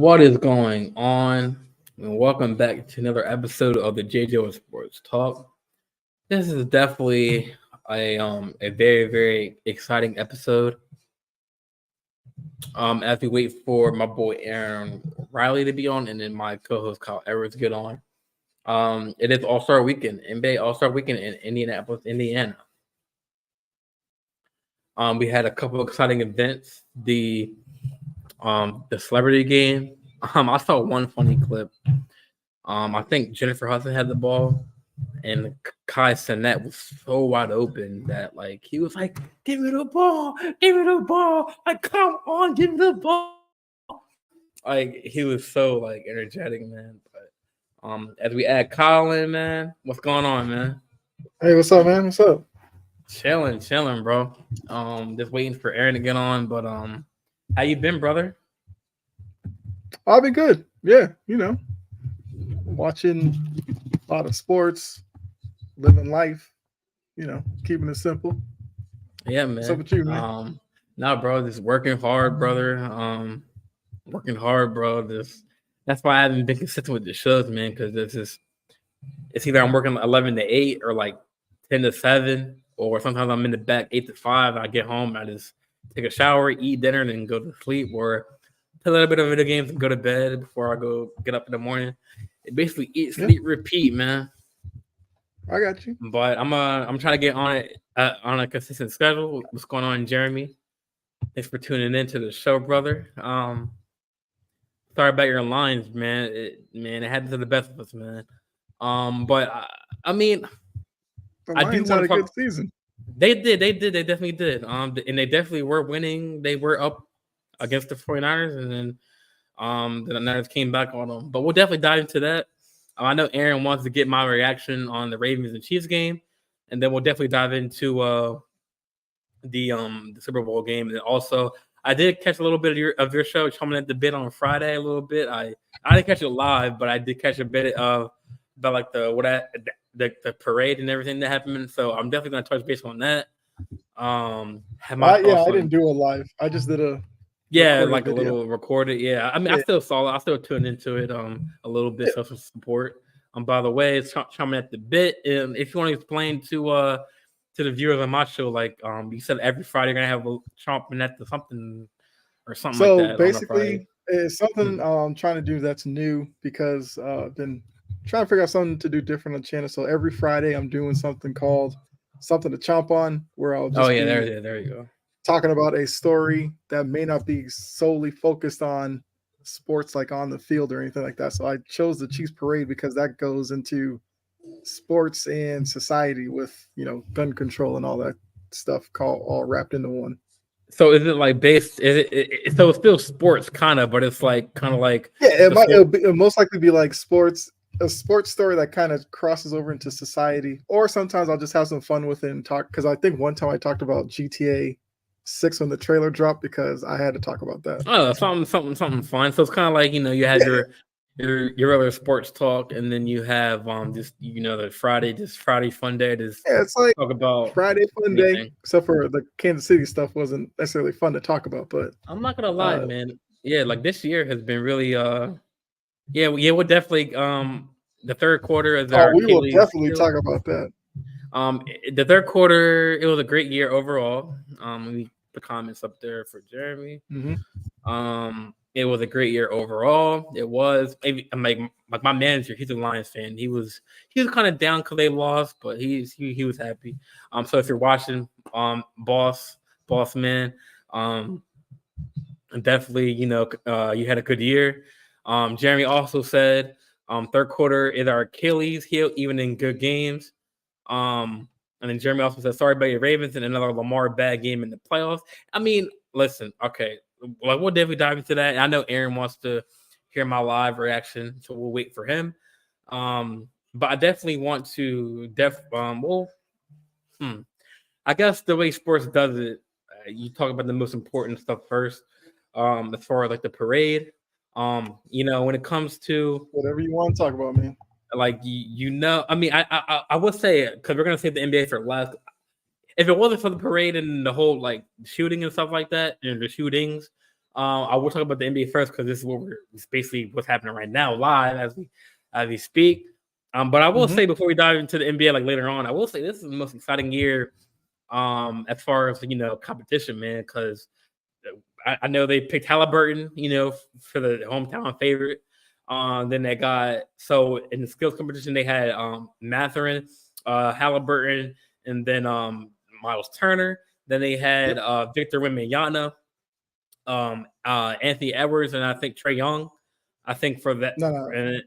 What is going on? And welcome back to another episode of the JJ Sports Talk. This is definitely a very exciting episode. As we wait for my boy Aaron Riley to be on, and then my co-host Kyle Edwards get on. It is All-Star Weekend, NBA All-Star Weekend in Indianapolis, Indiana. We had a couple of exciting events. The celebrity game. I saw one funny clip. I think Jennifer Hudson had the ball, and Kai Cenat was so wide open that he was like, "Give me the ball, give me the ball! Like, come on, give me the ball!" Like he was so energetic, man. But as we add Kyle in, man, what's going on, man? Hey, what's up, man? What's up? Chilling, bro. Just waiting for Aaron to get on. But how you been, brother? I've been good. Yeah, watching a lot of sports, living life, keeping it simple. Yeah, man. What's up with you, man? Nah, bro, just working hard, brother. Working hard, bro. That's why I haven't been consistent with the shows, man, because it's either I'm working 11 to 8 or 10 to 7, or sometimes I'm in the back 8 to 5. I get home, I just take a shower, eat dinner, and then go to sleep, or play a little bit of video games and go to bed before I go get up in the morning. It basically eat, sleep, repeat, man. I got you. But I'm trying to get on it on a consistent schedule. What's going on, Jeremy? Thanks for tuning in to the show, brother. Sorry about your lines, man. It happens to the best of us, man. But I mean, the Lions had a good season. They definitely did. And they definitely were winning. They were up against the 49ers, and then the Niners came back on them. But we'll definitely dive into that. I know Aaron wants to get my reaction on the Ravens and Chiefs game, and then we'll definitely dive into the Super Bowl game. And also, I did catch a little bit of your show, coming at the bit on Friday a little bit. I didn't catch it live, but I did catch a bit of about the parade and everything that happened. So I'm definitely gonna touch base on that. I didn't do a live. I just did a little recorded. Yeah, I mean, I still saw it. I still tuned into it a little bit, social support. By the way, it's coming at the bit. If you want to explain to the viewers on my show, you said every Friday you're gonna have a chomping at the something or something like that. So basically, it's something I'm trying to do that's new, because I've been trying to figure out something to do different on the channel. So every Friday I'm doing something called Something to Chomp On, where I'll just there you go, talking about a story that may not be solely focused on sports, like on the field or anything like that. So I chose the Chiefs parade because that goes into sports and society with, gun control and all that stuff all wrapped into one. So is it based? So it's still sports kind of, but it's it'll most likely be like sports, a sports story that kind of crosses over into society, or sometimes I'll just have some fun with it and talk, because I think one time I talked about GTA 6 when the trailer dropped, because I had to talk about that. Oh, something fun. So it's kind of you had your other sports talk, and then you have the Friday fun day. It's like talk about Friday fun day, except for the Kansas City stuff wasn't necessarily fun to talk about. But I'm not gonna lie, man. Yeah, this year has been really we'll definitely the third quarter is our we will definitely talk about that. The third quarter, it was a great year overall. We put comments up there for Jeremy. Mm-hmm. It was a great year overall. It was maybe like my manager, he's a Lions fan. He was kind of down because they lost, but he was happy. So if you're watching, boss man, definitely you had a good year. Jeremy also said third quarter is our Achilles heel, even in good games. And then Jeremy also said, sorry about your Ravens and another Lamar bad game in the playoffs. I mean, listen, okay, we'll definitely dive into that. I know Aaron wants to hear my live reaction, so we'll wait for him. But I definitely want to I guess the way sports does it, you talk about the most important stuff first. As far as the parade, when it comes to whatever you want to talk about, man. I mean, I would say, because we're gonna save the NBA for last. If it wasn't for the parade and the whole shooting and stuff like that, and the shootings, I will talk about the NBA first because this is it's basically what's happening right now, live as we speak. But I will say before we dive into the NBA, like later on, I will say this is the most exciting year, as far as competition, man. Because I know they picked Halliburton, for the hometown favorite. Then they got in the skills competition they had Matherin, Halliburton, and then Miles Turner. Then they had Victor Wembanyama, Anthony Edwards, and I think Trae Young. I think for that. No. And,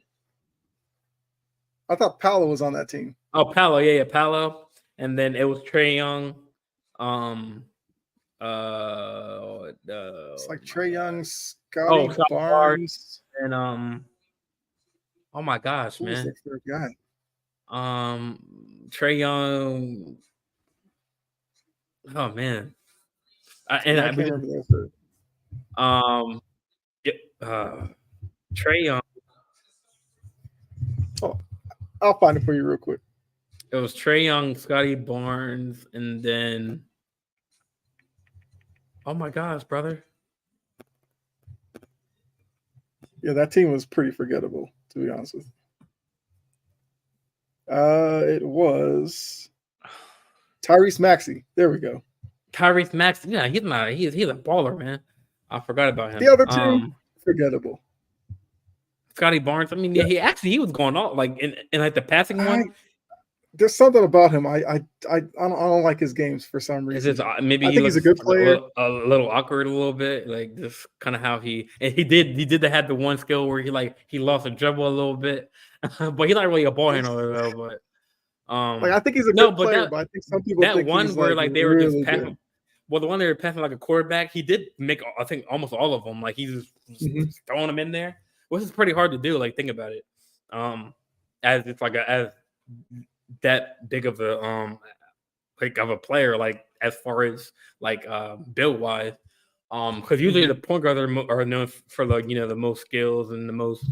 I thought Paolo was on that team. Oh, Paolo, yeah, Paolo, and then it was Trae Young. It's like Trae Young, Scotty Barnes, and oh my gosh, who was man, the third guy? Trae Young. Oh man, I can't remember that third. Trae Young. Oh, I'll find it for you real quick. It was Trae Young, Scotty Barnes, and then oh my gosh, brother. Yeah, that team was pretty forgettable, to be honest with you. It was Tyrese Maxey. There we go. Tyrese Maxey. Yeah, he's a baller, man. I forgot about him. The other two, forgettable. Scotty Barnes. I mean, yeah, he was going on like in like the passing one. There's something about him. I don't like his games for some reason. Maybe I think he's a good player. A little awkward, a little bit, like just kind of how he had the one skill where he lost a dribble a little bit, but he's not really a ball handler though. But I think he's a good player, but I think some people think one he's where they were really just passing. Well, the one they were passing like a quarterback, he did make I think almost all of them. Like he's just throwing them in there, which is pretty hard to do. Like think about it, as it's like as that big of a player, like as far as like build wise, because usually the point guards are known for the most skills and the most.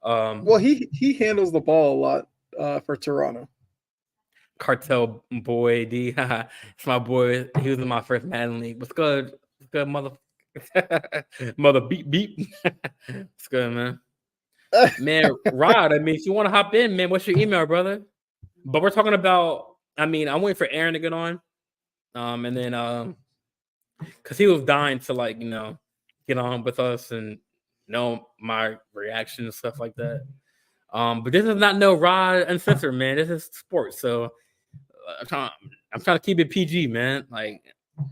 Well, he handles the ball a lot for Toronto. Cartel boy D, it's my boy. He was in my first Madden league. What's good? What's good, mother beep beep. What's good, man? Man, Rod. I mean, if you want to hop in, man, what's your email, brother? But we're talking about. I mean, I'm waiting for Aaron to get on, and then because he was dying to get on with us and know my reaction and stuff like that. But this is not no Rod Uncensored, man. This is sports, so I'm trying to keep it PG, man. Like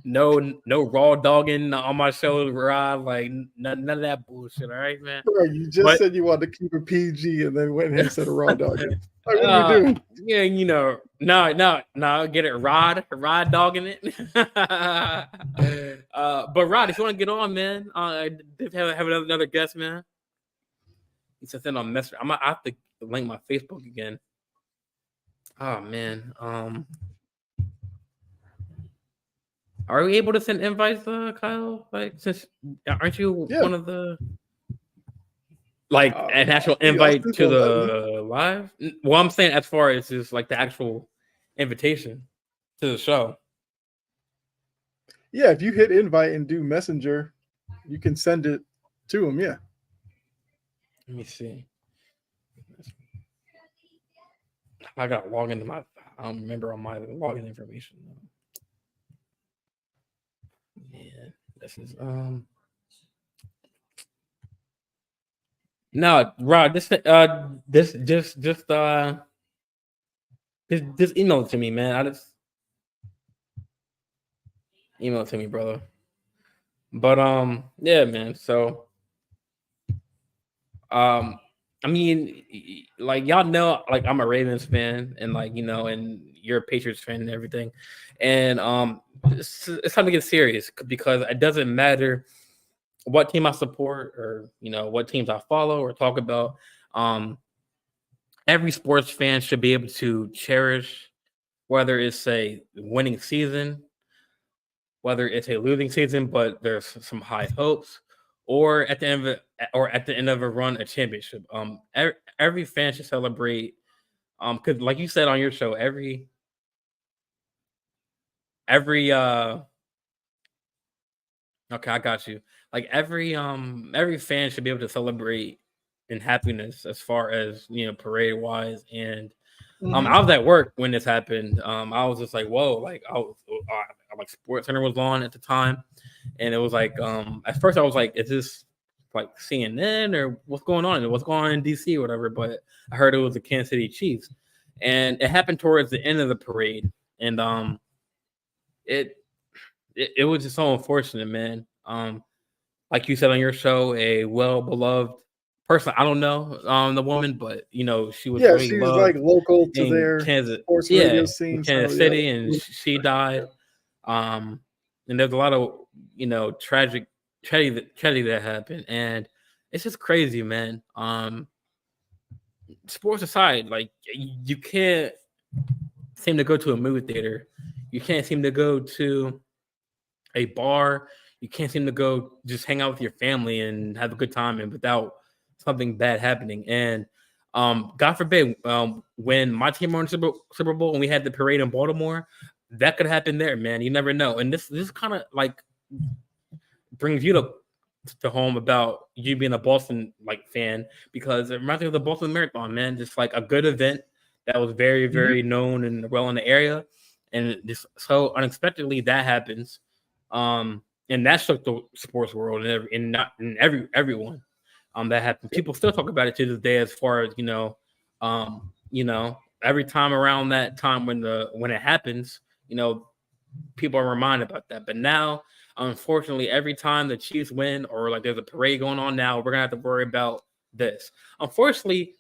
no raw dogging on my show, Rod. Like none of that bullshit. All right, man. Bro, you just said you wanted to keep it PG, and then went ahead and said a raw dogging. Like, what are we doing? Yeah, no. Get it, Rod dogging it. But Rod, if you want to get on, man, I have another guest, man. He sent in on Messenger. I have to link my Facebook again. Oh man. Are we able to send invites, Kyle? Like, since aren't you one of the an actual invite to the live? Well, I'm saying as far as just like the actual invitation to the show. Yeah, if you hit invite and do Messenger, you can send it to him. Yeah. Let me see. I got to log into my. I don't remember all my login information. Yeah, this is No, Rod. Just email it to me, man. I just email it to me, brother. But yeah, man. So I mean, like y'all know, like I'm a Ravens fan, and and you're a Patriots fan and everything, and it's time to get serious because it doesn't matter what team I support or what teams I follow or talk about. Every sports fan should be able to cherish whether it's a winning season, whether it's a losing season, but there's some high hopes. Or at the end of a run, a championship. Every fan should celebrate. Because like you said on your show, every okay, I got you. like every fan should be able to celebrate in happiness as far as parade wise. And I was at work when this happened. I was just like, whoa, like like Sports Center was on at the time, and it was like at first I was like, is this like CNN or what's going on? What's going on in DC or whatever? But I heard it was the Kansas City Chiefs, and it happened towards the end of the parade, and it was just so unfortunate, man. Like you said on your show, a well beloved person. I don't know the woman, but she was Yeah, really she's like loved local to in their Kansas. sports Yeah, radio in scene. So Kansas yeah, City, and she died. And there's a lot of tragedy that happened, and it's just crazy, man. Sports aside, like you can't seem to go to a movie theater, you can't seem to go to a bar, you can't seem to go just hang out with your family and have a good time, and without something bad happening. And God forbid, when my team won Super Bowl and we had the parade in Baltimore, that could happen there, man. You never know. And this kind of like brings you to home about you being a Boston like fan, because it reminds me of the Boston Marathon, man. Just like a good event that was very, very known and well in the area, and just so unexpectedly that happens, and that shook the sports world and everyone. That happened. People still talk about it to this day, as far as every time around that time when it happens, people are reminded about that. But now, unfortunately, every time the Chiefs win or like there's a parade going on now, we're gonna have to worry about this. Unfortunately,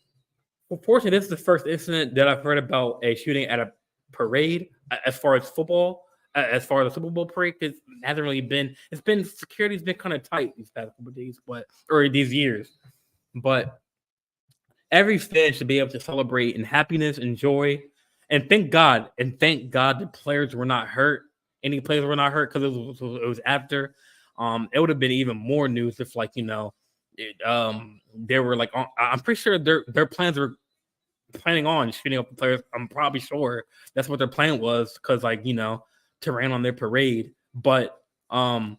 this is the first incident that I've heard about a shooting at a parade as far as football, as far as the Super Bowl parade. Because it hasn't really been. It's been security's been kind of tight these past couple of days, or these years. But every fan should be able to celebrate in happiness and joy. And thank God the players were not hurt. Any players were not hurt, because it was after. It would have been even more news if, like, they were like, I'm pretty sure their plans were planning on shooting up the players. I'm probably sure that's what their plan was, because to rain on their parade. But I'm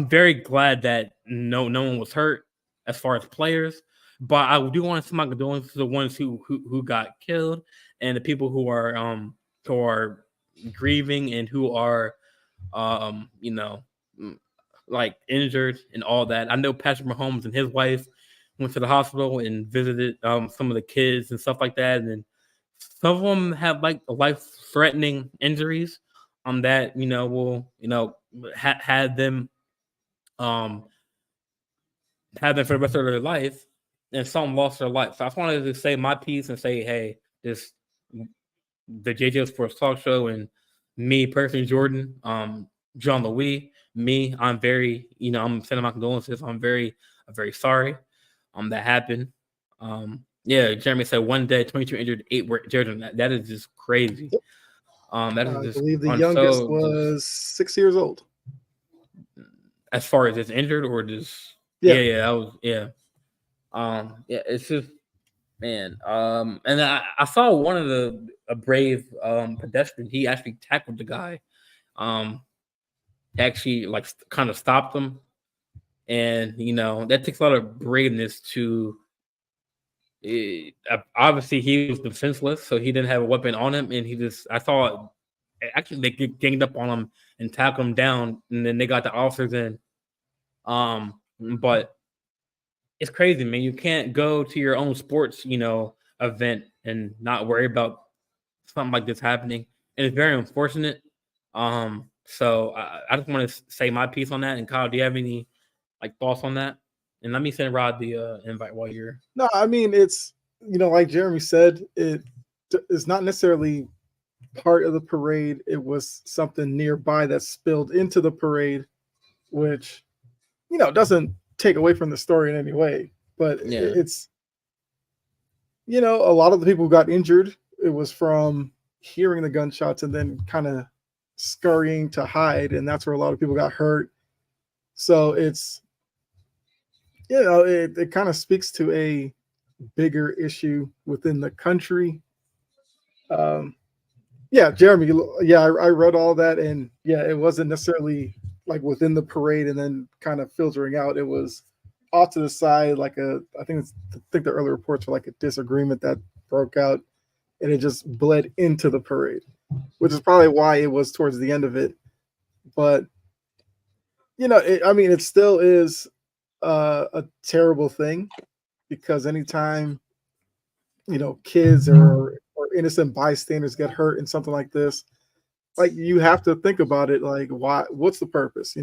very glad that no one was hurt as far as players. But I do want to send my condolences to the ones who got killed, and the people who are grieving and who are like injured and all that. I know Patrick Mahomes and his wife went to the hospital and visited some of the kids and stuff like that, and then some of them have like life-threatening injuries that will had them for the rest of their life, and some lost their life. So I just wanted to say my piece and say, hey, this the JJ Sports Talk Show, and me personally, Jordan, John Louis, I'm very, I'm sending my condolences. I'm very sorry that happened. Yeah, Jeremy said 1 day, 22 injured, 8 were injured. That is just crazy. That is I just believe the youngest was 6 years old. As far as it's injured or just that was it's just, man. And I saw one of a brave pedestrian. He actually tackled the guy. Actually, like, kind of stopped him, and that takes a lot of braveness to. Obviously, he was defenseless, so he didn't have a weapon on him, and I saw actually they ganged up on him and tackled him down, and then they got the officers in. But it's crazy, man. You can't go to your own sports, event and not worry about something like this happening, and it's very unfortunate. So I just want to say my piece on that. And Kyle, do you have any like thoughts on that? And let me send Rod the invite while you're. No, I mean, it's like Jeremy said, it's not necessarily part of the parade. It was something nearby that spilled into the parade, which doesn't take away from the story in any way. But it's a lot of the people who got injured, it was from hearing the gunshots and then kind of scurrying to hide, and that's where a lot of people got hurt. So it's it kind of speaks to a bigger issue within the country. Jeremy, I read all that, and it wasn't necessarily like within the parade and then kind of filtering out. It was off to the side, like I think the early reports were like a disagreement that broke out, and it just bled into the parade, which is probably why it was towards the end of it. But I mean, it still is a terrible thing because anytime kids or innocent bystanders get hurt in something like this, like you have to think about it. Like, what's the purpose?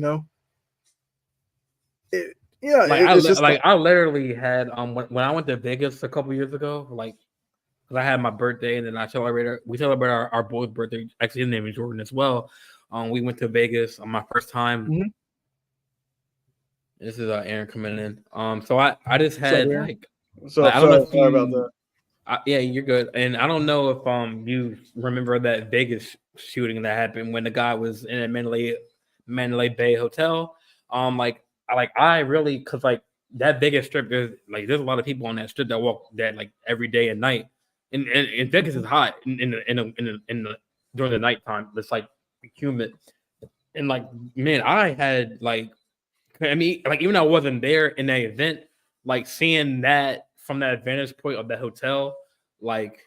It's just I literally had when I went to Vegas a couple years ago, like because I had my birthday and then we celebrated our boy's birthday. Actually, his name is Jordan as well. We went to Vegas on my first time. Mm-hmm. This is Aaron coming in. So I just had So I don't know if sorry about that. Yeah, you're good. And I don't know if you remember that Vegas shooting that happened when the guy was in a Mandalay Bay hotel. I really because like that Vegas strip, there's a lot of people on that strip that walk that like every day and night. And Vegas is hot in the during the nighttime. It's like humid. And like man, I had even though I wasn't there in that event, like seeing that from that vantage point of that hotel, like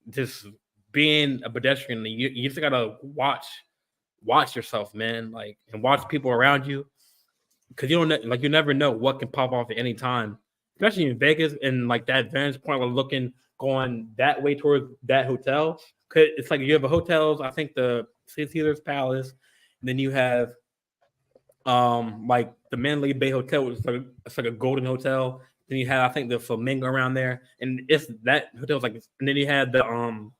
just being a pedestrian, you just gotta watch yourself, man, like and watch people around you because you don't you never know what can pop off at any time, especially in Vegas and like that vantage point we're going that way towards that hotel. Cause it's like you have hotels, I think the Caesar's Palace, and then you have like the Mandalay Bay Hotel, which is it's like a golden hotel. Then you have I think the Flamingo around there, and it's that hotel's like. And then you had the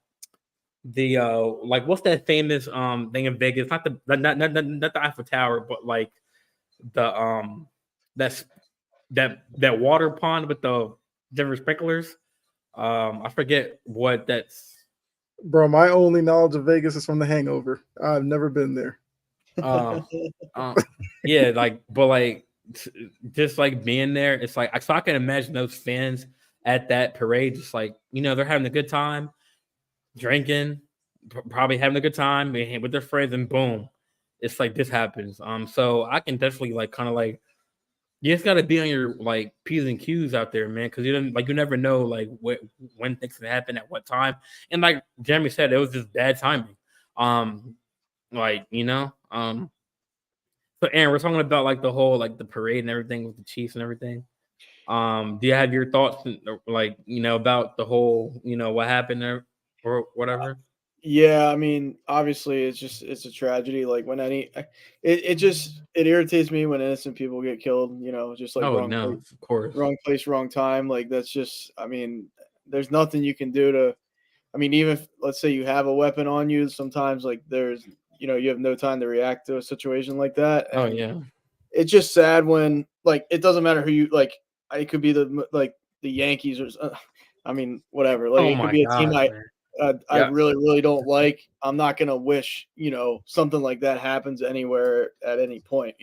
like what's that famous thing in Vegas? Not the Eiffel Tower, but like the that water pond with the different sprinklers. I forget what that's. Bro, my only knowledge of Vegas is from The Hangover. I've never been there. Yeah, but just like being there, it's like so I can imagine those fans at that parade, just like they're having a good time, drinking, probably having a good time with their friends, and boom, it's like this happens. So I can definitely you just gotta be on your P's and Q's out there, man, because you never know when things can happen at what time, and like Jeremy said, it was just bad timing. So Aaron, we're talking about the whole the parade and everything with the Chiefs and everything. Do you have your thoughts about the whole what happened there or whatever? Yeah, I mean, obviously it's a tragedy. Like when it irritates me when innocent people get killed, just like wrong place, wrong time. Like that's just, I mean, there's nothing you can do to, I mean, even if let's say you have a weapon on you, sometimes there's, you have no time to react to a situation like that. And yeah. It's just sad when it doesn't matter who you it could be the Yankees or I mean, whatever. It could be a team I really, really don't like. I'm not going to wish, something like that happens anywhere at any point,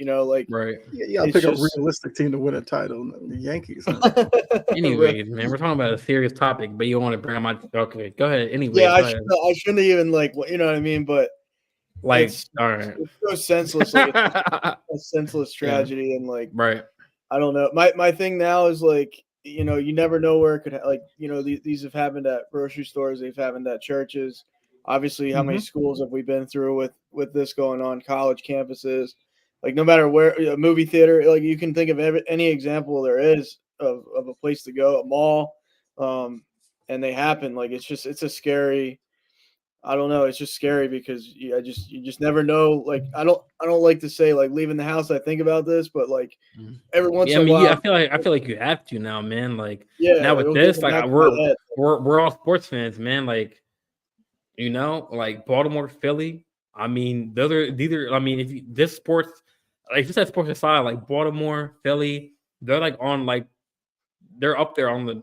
right. Yeah, pick a realistic team to win a title. The Yankees. Anyways, man, we're talking about a serious topic, but you want to bring my okay, go ahead. Anyway, yeah, I shouldn't even you know what I mean? But all right. It's so senseless. It's a senseless tragedy. And right. I don't know. My thing now is you never know where it could these have happened at grocery stores. They've happened at churches. Obviously, how many schools have we been through with this going on? College campuses, no matter where, a movie theater, you can think of any example there is of a place to go, a mall, and they happen. It's a scary. I don't know. It's just scary because you just never know. I don't like to say leaving the house. I think about this, but every once in a while, I feel like you have to now, man. Yeah. Now with this, we're all sports fans, man. Baltimore, Philly. I mean, these are. I mean, if this sports, if you said sports aside, Baltimore, Philly, they're on they're up there on the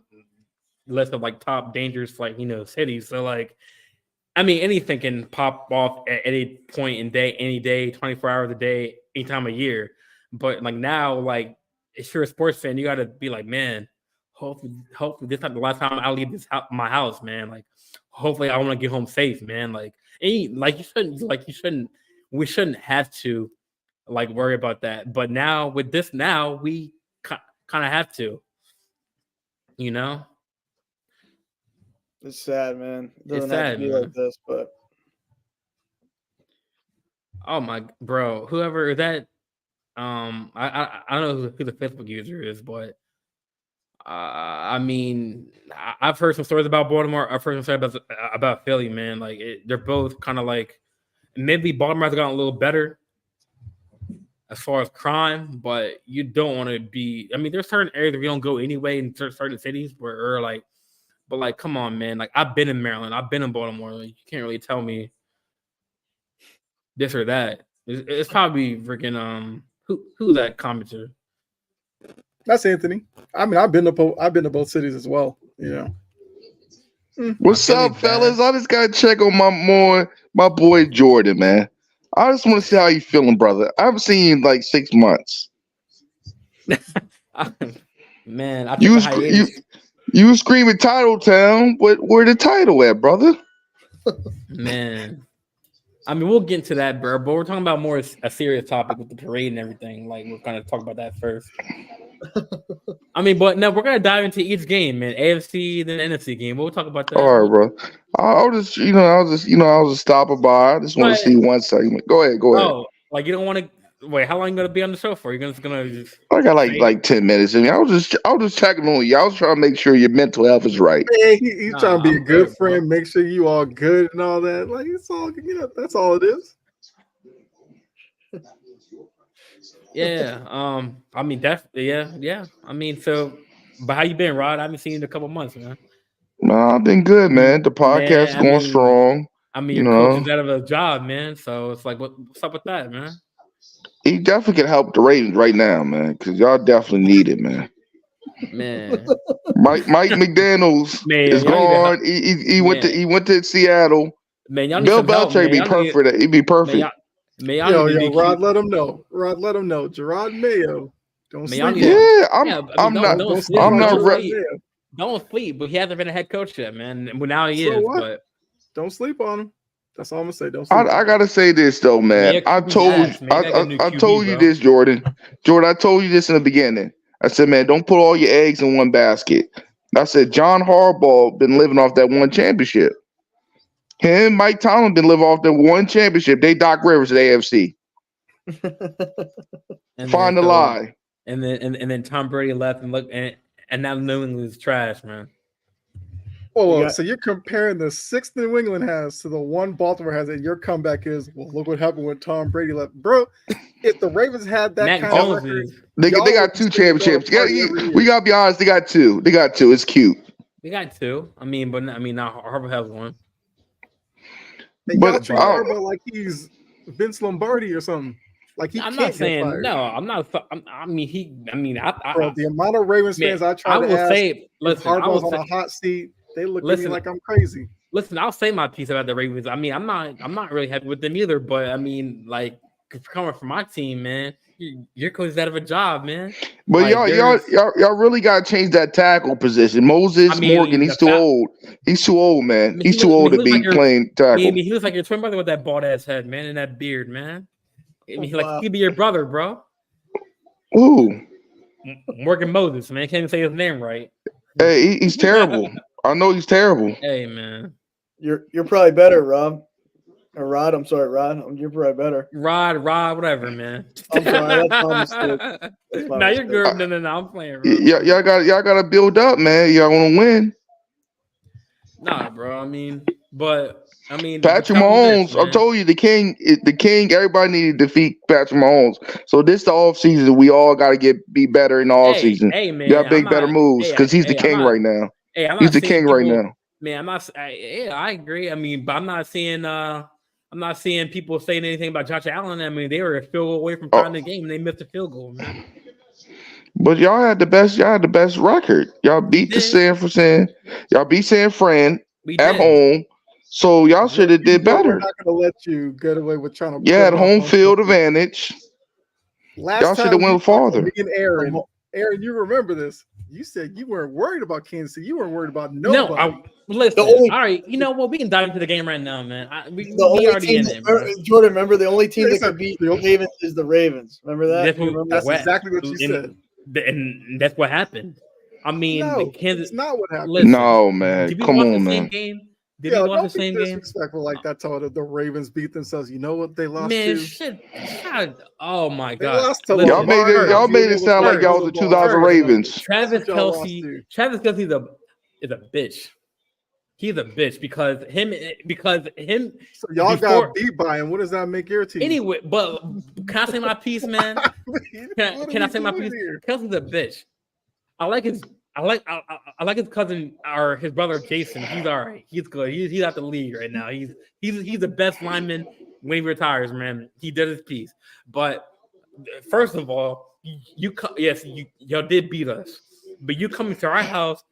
list of top dangerous cities. So I mean, anything can pop off at any point in day, any day, 24 hours a day, any time of year. But now, if you're a sports fan, you got to be man, hopefully this not the last time I leave my house, man. Hopefully I want to get home safe, man. We shouldn't have to like worry about that. But now with this, now we kind of have to, you know. It's sad, man. It doesn't It's have to sad, be man. like this, but Oh my bro, whoever that I don't know who the Facebook user is, but I mean, I've heard some stories about Baltimore. I've heard some stories about Philly, man. Like they're both kind of like maybe Baltimore has gotten a little better as far as crime, but you don't want to be. I mean, there's certain areas that we don't go anyway in certain cities where like, but like, come on, man. Like I've been in Maryland, I've been in Baltimore. Like, you can't really tell me this or that. It's probably freaking who's that commenter? That's Anthony. I mean, I've been to both cities as well. You know. What's up, fellas? I just gotta check on my boy Jordan, man. I just want to see how you feeling, brother. I haven't seen you in like 6 months. Man, I you was screaming Title Town. Where the title at, brother? Man. I mean, we'll get into that, bro. But we're talking about more a serious topic with the parade and everything. Like, we're gonna talk about that first. I mean, but no, we're gonna dive into each game, man. AFC, then NFC game. We'll talk about that. All right, bro. I was just stopping by. I just want to see one segment. Go ahead. Oh, like you don't want to wait? How long you gonna be on the show for? You're gonna just? I got like 10 minutes. I mean, I was just checking on you. I was trying to make sure your mental health is right. Hey, he's trying to be a good friend, make sure you all good and all that. Like it's all, that's all it is. Yeah. I mean, definitely. Yeah. I mean, so, but how you been, Rod? I haven't seen you in a couple months, man. No, I've been good, man. The podcast's going strong. I mean, your coach is out of a job, man. So it's like, what's up with that, man? He definitely can help the Ravens right now, man, because y'all definitely need it, man. Man, Mike McDaniels is gone. He went to Seattle. Man, y'all need Bill some help, Belichick be perfect. He'd be perfect. Yo, Rod, let him know. Gerard Mayo. Don't sleep. I'm not. Don't sleep, but he hasn't been a head coach yet, man. Well, now he is. What? But don't sleep on him. That's all I'm gonna say. Don't sleep. I gotta say this though, man. I told you this, Jordan. I told you this in the beginning. I said, man, don't put all your eggs in one basket. I said, John Harbaugh been living off that one championship. Him, Mike Tomlin been living off that one championship. They Doc Rivers at AFC. Find the lie. And then Tom Brady left and now New England's trash, man. Oh, so you're comparing the 6th New England has to the one Baltimore has, and your comeback is, well, look what happened when Tom Brady left, bro. If the Ravens had that Mac kind of record, they got 2 championships. We gotta be honest. They got 2. It's cute. They got 2. I mean, now Harbaugh has 1. But treat Harbaugh like he's Vince Lombardi or something. Like I'm not saying no. I'm not. I mean, bro, the amount of Ravens fans I try to ask, listen, Harbaugh's on a hot seat. They look at me like I'm crazy. Listen, I'll say my piece about the Ravens. I mean, I'm not really happy with them either. But I mean, like coming from my team, man, your coach is out of a job, man. But like, y'all really got to change that tackle position. Morgan, he's too old. He's too old, man. I mean, he's too old to be playing tackle. I mean, he looks like your twin brother with that bald ass head, man, and that beard, man. I mean, he'd be your brother, bro. Ooh, Morgan Moses, man. Can't even say his name right. Hey, he's terrible. I know he's terrible. Hey, man. You're probably better, Rob. Or Rod. I'm sorry, Rod. You're probably better. Rod, whatever, man. I'm sorry. That's my mistake. No, you're good. No. I'm playing. Bro. Y'all got to build up, man. Y'all want to win. Nah, bro. I mean, Patrick Mahomes. I told you the king. Everybody needed to defeat Patrick Mahomes. So this the off season. We all got to be better in the off season. Hey, man. You got to make better moves because he's the king right now. Hey, he's the king right now. Man, I'm not. I agree. I mean, but I'm not seeing people saying anything about Josh Allen. I mean, they were a field goal away from tying the game, and they missed a field goal, man. But y'all had the best record. Y'all beat San Fran at home. So y'all should have did better. We're not gonna let you get away with trying to. You had home field advantage. Y'all should have went farther. Me and Aaron, you remember this? You said you weren't worried about Kansas City. You weren't worried about nobody. No, listen. All right, you know what? We can dive into the game right now, man. We already in it, bro. Jordan, remember the only team that could beat the Ravens is the Ravens. Remember that? That's exactly what you said. And that's what happened. I mean, no, Kansas. It's not what happened. Listen, no, man. Come on, man. Did we watch the same game? Disrespectful like that. Told the Ravens beat themselves. You know what they lost man, to? Shit. Oh my God. Y'all made it sound like y'all was the 2000 Ravens. Travis Kelce is a bitch. He's a bitch because him. So y'all got beat by him. What does that make your team? Anyway, but can I say my piece, man? Can I say my piece? Kelce's a bitch. I like his cousin or his brother Jason. He's all right. He's good. He's out the league right now. He's the best lineman when he retires, man. He did his piece. But first of all, y'all did beat us. But you coming to our house,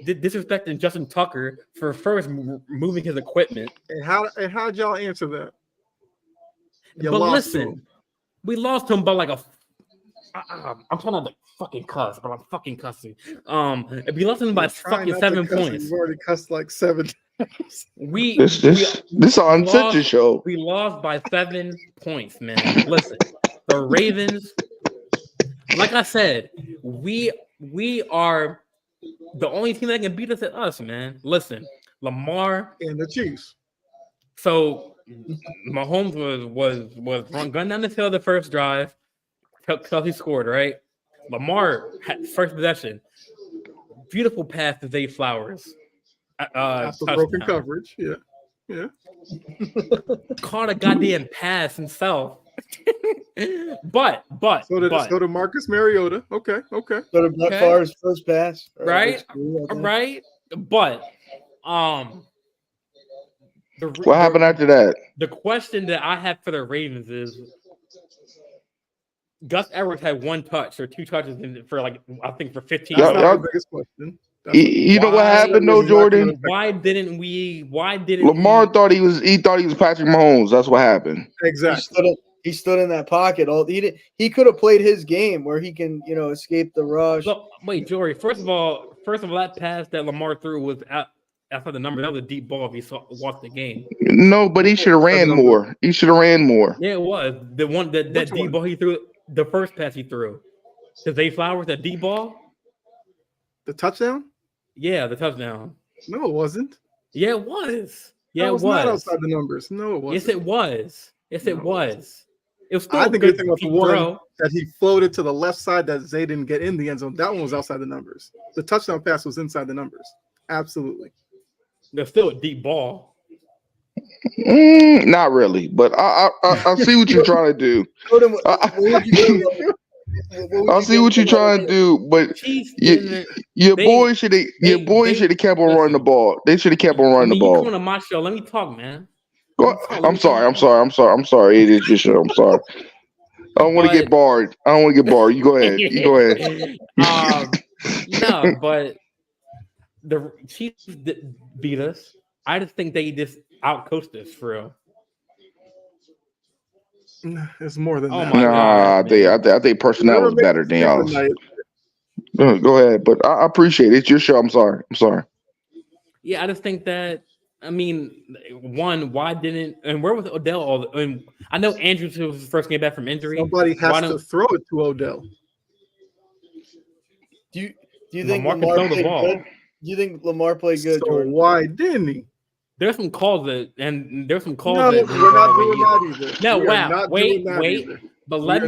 disrespecting Justin Tucker for first moving his equipment. And how'd y'all answer that? But listen, we lost him by like a. I'm trying not to fucking cuss, but I'm fucking cussing. We lost him by fucking 7 points. You've already cussed like 7 times. This on such a show. We lost by 7 points, man. Listen, the Ravens. Like I said, we are the only team that can beat us at us, man. Listen, Lamar and the Chiefs. So Mahomes was gun down the field the first drive. Kelce scored, right? Lamar had first possession. Beautiful pass to Zay Flowers. After broken coverage, yeah. Caught a goddamn pass himself. but so did Marcus Mariota. Okay. So did Brett Favre's first pass. Right. But what happened after that? The question that I have for the Ravens is Gus Edwards had 1 touch or 2 touches for I think for 15. That's not the biggest question. You know what happened though, Jordan? Why didn't Lamar thought he was Patrick Mahomes? That's what happened. Exactly. He stood in that pocket. He could have played his game where he can, escape the rush. Look, wait, Jory. First of all, that pass that Lamar threw was outside the number. That was a deep ball if you watched the game. No, but he should have ran more. Yeah, it was the one that deep ball he threw. The first pass he threw to Zay Flowers, that deep ball. The touchdown? Yeah, the touchdown. No, it wasn't. Yeah, it was. Yeah, it was. Not outside the numbers. No, it wasn't. Yes, it was. It was. It was still I think you're thinking about the one that he floated to the left side that Zay didn't get in the end zone. That one was outside the numbers. The touchdown pass was inside the numbers. Absolutely. There's still a deep ball. Not really, but I see what you're trying to do. I see what you're trying to do, but your boy should have kept on running the ball. They should have kept on running the ball. You coming to my show? Let me talk, man. I'm sorry. It is your show. I'm sorry. I don't want to get barred. You go ahead. No, but the Chiefs beat us. I just think they just outcoached us for real. It's more than that. God, I think personnel was better than y'all. Go ahead, but I appreciate it. It's your show. I'm sorry. Yeah, I just think that. I mean, why didn't and where was Odell? I know Andrews was his first game back from injury. Somebody has to throw it to Odell. Do you think Lamar played good? Do you think Lamar played good? So Jordan? Why didn't he? There's some calls that. No, we're not doing that either. No, wow. Wait. But let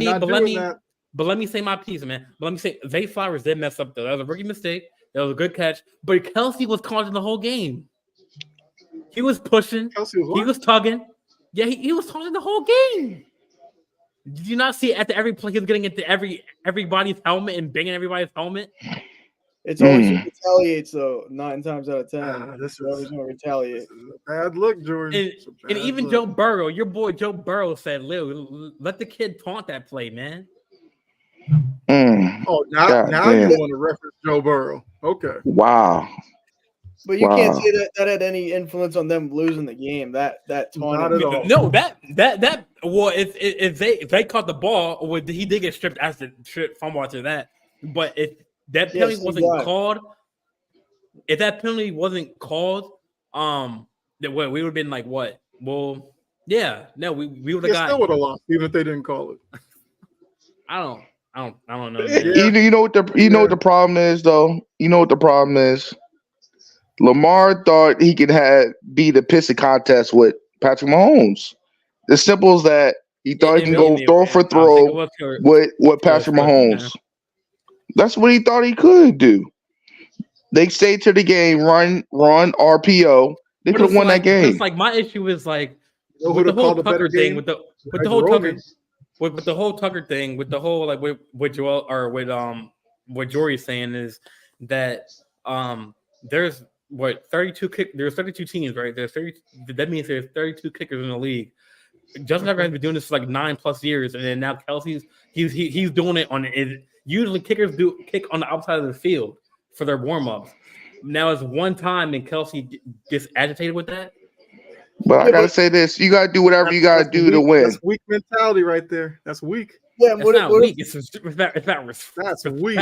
me say my piece, man. But let me say Zay Flowers did mess up though. That was a rookie mistake. That was a good catch. But Kelce was calling the whole game. He was pushing. He was tugging. Yeah, he was taunting the whole game. Did you not see after every play he was getting into everybody's helmet and banging everybody's helmet? It's always retaliates though. 9 times out of 10, this is always going to retaliate. Bad look, Jordan. And even Joe Burrow, your boy Joe Burrow said, "Lil, let the kid taunt that play, man." Oh, now you want to reference Joe Burrow? Okay. Wow. But you can't say that had any influence on them losing the game. That taunting. No, that well, if they caught the ball, he did get stripped fumble after that. But that penalty wasn't called, if that penalty wasn't called, that we would have been like what? Well, yeah, no, we would have got. Still would have lost even if they didn't call it. I don't know. You know what the problem is though. You know what the problem is. Lamar thought he could be the pissing contest with Patrick Mahomes. As simple as that. He thought he can go throw for throw with Patrick Mahomes. That's what he thought he could do. They stayed to the game, run RPO. They could have won that game. It's like my issue is like with the whole Tucker thing, with the whole Tucker thing, with the whole like with Joel or with what Jory's saying is that there's 32 there's 32 teams, right? There's 30. That means there's 32 kickers in the league. Justin Tucker has been doing this for like 9+ years, and then now Kelsey's he's doing it on it. Usually kickers do kick on the outside of the field for their warm-ups. Now it's one time and Kelsey gets agitated with that. But I gotta say this: you gotta do whatever you gotta do to win. That's weak mentality right there. That's weak. Yeah, it's not weak. It's respect. That's weak.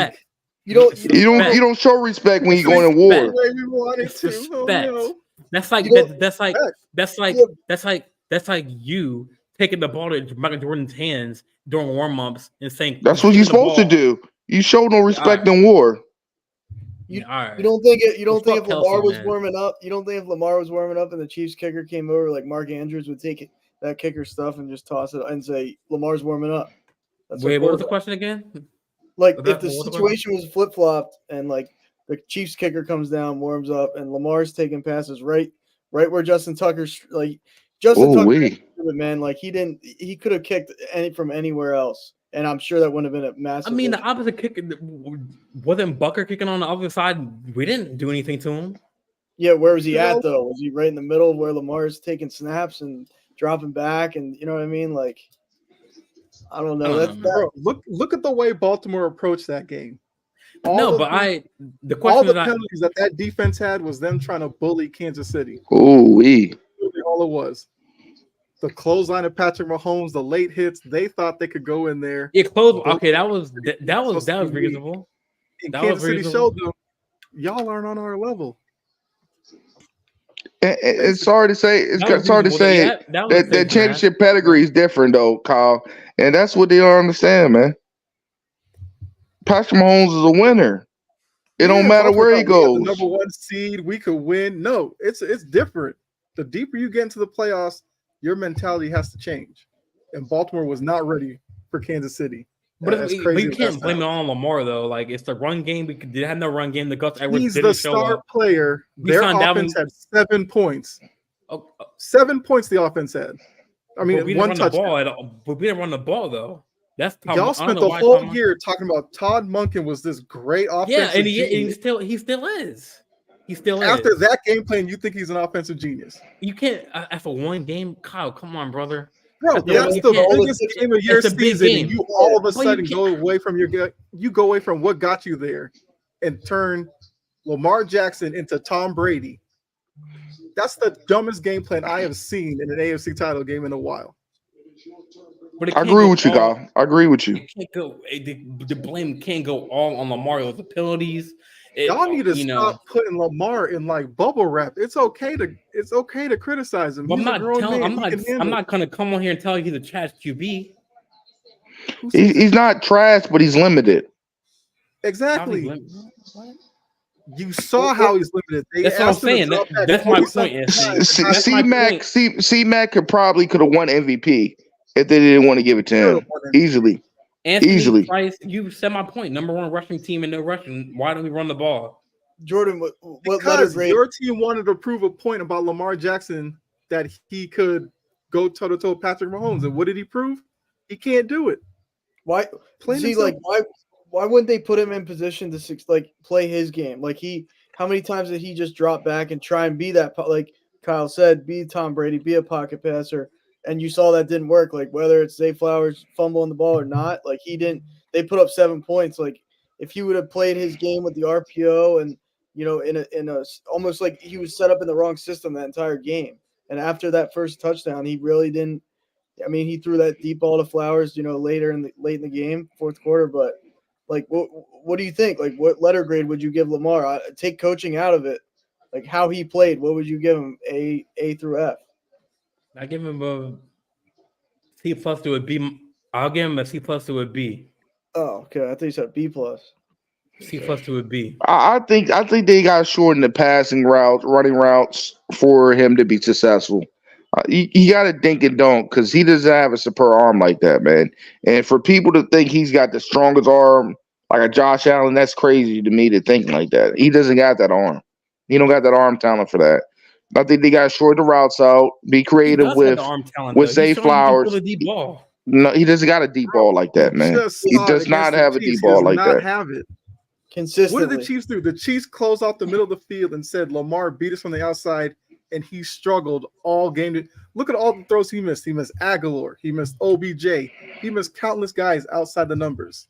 You don't show respect when you're going to war. That's like you taking the ball to Michael Jordan's hands during warm-ups and saying that's what you're supposed to do. You show no respect in war. You don't think if Lamar was warming up, you don't think if Lamar was warming up and the Chiefs kicker came over, like Mark Andrews would take that kicker stuff and just toss it and say Lamar's warming up. Wait, what was the question again? Like if the situation was flip-flopped and like the Chiefs kicker comes down, warms up, and Lamar's taking passes right where Justin Tucker's like Tucker, man, like he could have kicked from anywhere else. And I'm sure that wouldn't have been a massive. I mean, the opposite kick wasn't Bucker kicking on the other side. We didn't do anything to him. Yeah, where was he at though? Was he right in the middle where Lamar's taking snaps and dropping back, and you know what I mean? Like, I don't know. Look at the way Baltimore approached that game. The question the penalties that defense had was them trying to bully Kansas City. Ooh, all it was. The clothesline of Patrick Mahomes, the late hits, they thought they could go in there. Okay, that was reasonable. Kansas City showed them, y'all aren't on our level. It's hard to say. It's hard to say that championship pedigree is different, though, Kyle, and that's what they don't understand, man. Patrick Mahomes is a winner. It don't matter where he goes. The number 1 seed, we could win. No, it's different. The deeper you get into the playoffs, your mentality has to change. And Baltimore was not ready for Kansas City. But you can't blame it on Lamar, though. Like, it's the run game. We did have no run game. The Gus Edwards He's the star player. Their offense had 7 points. 7 points the offense had. I mean, one touchdown. But we didn't run the ball, though. Y'all spent the whole year talking about Todd Monken was this great offensive genius. And he still is. He still is. After that game plan, you think he's an offensive genius. You can't after one game, Kyle. Come on, brother. Bro, that's the biggest game of your season. And you all of a sudden go away from what got you there and turn Lamar Jackson into Tom Brady. That's the dumbest game plan I have seen in an AFC title game in a while. But I agree with you, Kyle. I agree with you. The blame can't go all on Lamar with the penalties. Y'all need to stop putting Lamar in like bubble wrap. It's okay to criticize him. I'm not gonna come on here and tell you he's a trash QB. He's not trash, but he's limited. Exactly. You saw how he's limited. That's what I'm saying. That's my point. C-Mac could have won MVP if they didn't want to give it to him easily. Anthony Price, you said my point. Number 1 rushing team and no rushing. Why don't we run the ball? Jordan, because your team wanted to prove a point about Lamar Jackson that he could go toe-to-toe with Patrick Mahomes. And what did he prove? He can't do it. Why wouldn't they put him in position to play his game? Like how many times did he just drop back and try and be that, like Kyle said, be Tom Brady, be a pocket passer? And you saw that didn't work. Like whether it's Zay Flowers fumbling the ball or not, like he didn't. They put up 7 points. Like if he would have played his game with the RPO and in a almost like he was set up in the wrong system that entire game. And after that first touchdown, he really didn't. I mean, he threw that deep ball to Flowers, late in the game, fourth quarter. But Like, what do you think? Like, what letter grade would you give Lamar? Take coaching out of it. Like, how he played, what would you give him? A through F? I give him a C+ to a B. I'll give him a C+ to a B. Oh, okay. I thought you said B+. C+ to a B. I think they got short in the passing routes, running routes for him to be successful. You got to dink and dunk because he doesn't have a superb arm like that, man. And for people to think he's got the strongest arm like a Josh Allen, that's crazy to me to think like that. He doesn't got that arm. He don't got that arm talent for that. I think they got to short the routes out, be creative with Zay Flowers. No, he doesn't got a deep ball like that, man. He does not have a deep ball like that. Have it. Consistently. What did the Chiefs do? The Chiefs closed off the middle of the field and said Lamar beat us from the outside, and he struggled all game. Look at all the throws he missed. He missed Aguilar. He missed OBJ. He missed countless guys outside the numbers.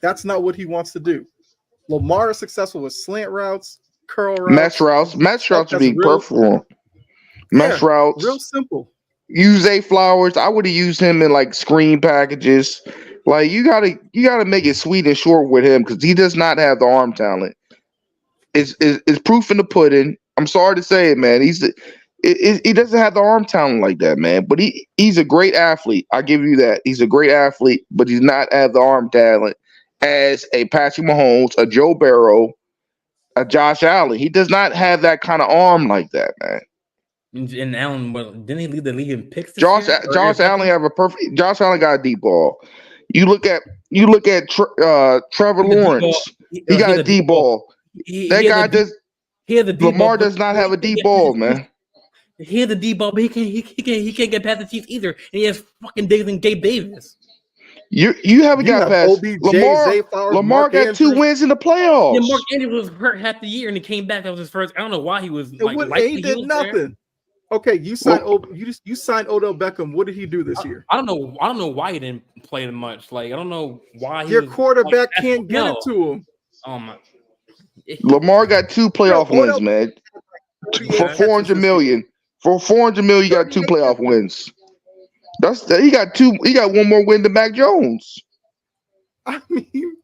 That's not what he wants to do. Lamar is successful with slant routes, curl routes. Mesh routes would be perfect for him. Mesh routes. Real simple. Use Zay Flowers. I would have used him in like screen packages. Like you gotta make it sweet and short with him because he does not have the arm talent. It's proof in the pudding. I'm sorry to say it, man. He doesn't have the arm talent like that, man. But he's a great athlete. I give you that. He's a great athlete, but he's not have the arm talent as a Patrick Mahomes, a Joe Burrow, a Josh Allen. He does not have that kind of arm like that, man. And Allen, well, didn't he lead the league in picks? Josh Allen got a deep ball. You look at Trevor Lawrence. He got a deep ball. Lamar does not have a deep ball, man. He had the deep ball, but he can't get past the Chiefs either. And he has fucking Gabe Davis. You haven't got past Lamar got 2 wins in the playoffs. Yeah, Mark Andrews was hurt half the year and he came back. That was his first. I don't know why he was he did nothing. There. Okay, you signed Odell Beckham. What did he do this year? I don't know why he didn't play that much. Like I don't know why your quarterback can't get it to him. Oh my! Lamar got 2 playoff wins, man. For $400 million. For $400 million, you got 2 playoff wins. He got 2. He got 1 more win than Mac Jones. I mean,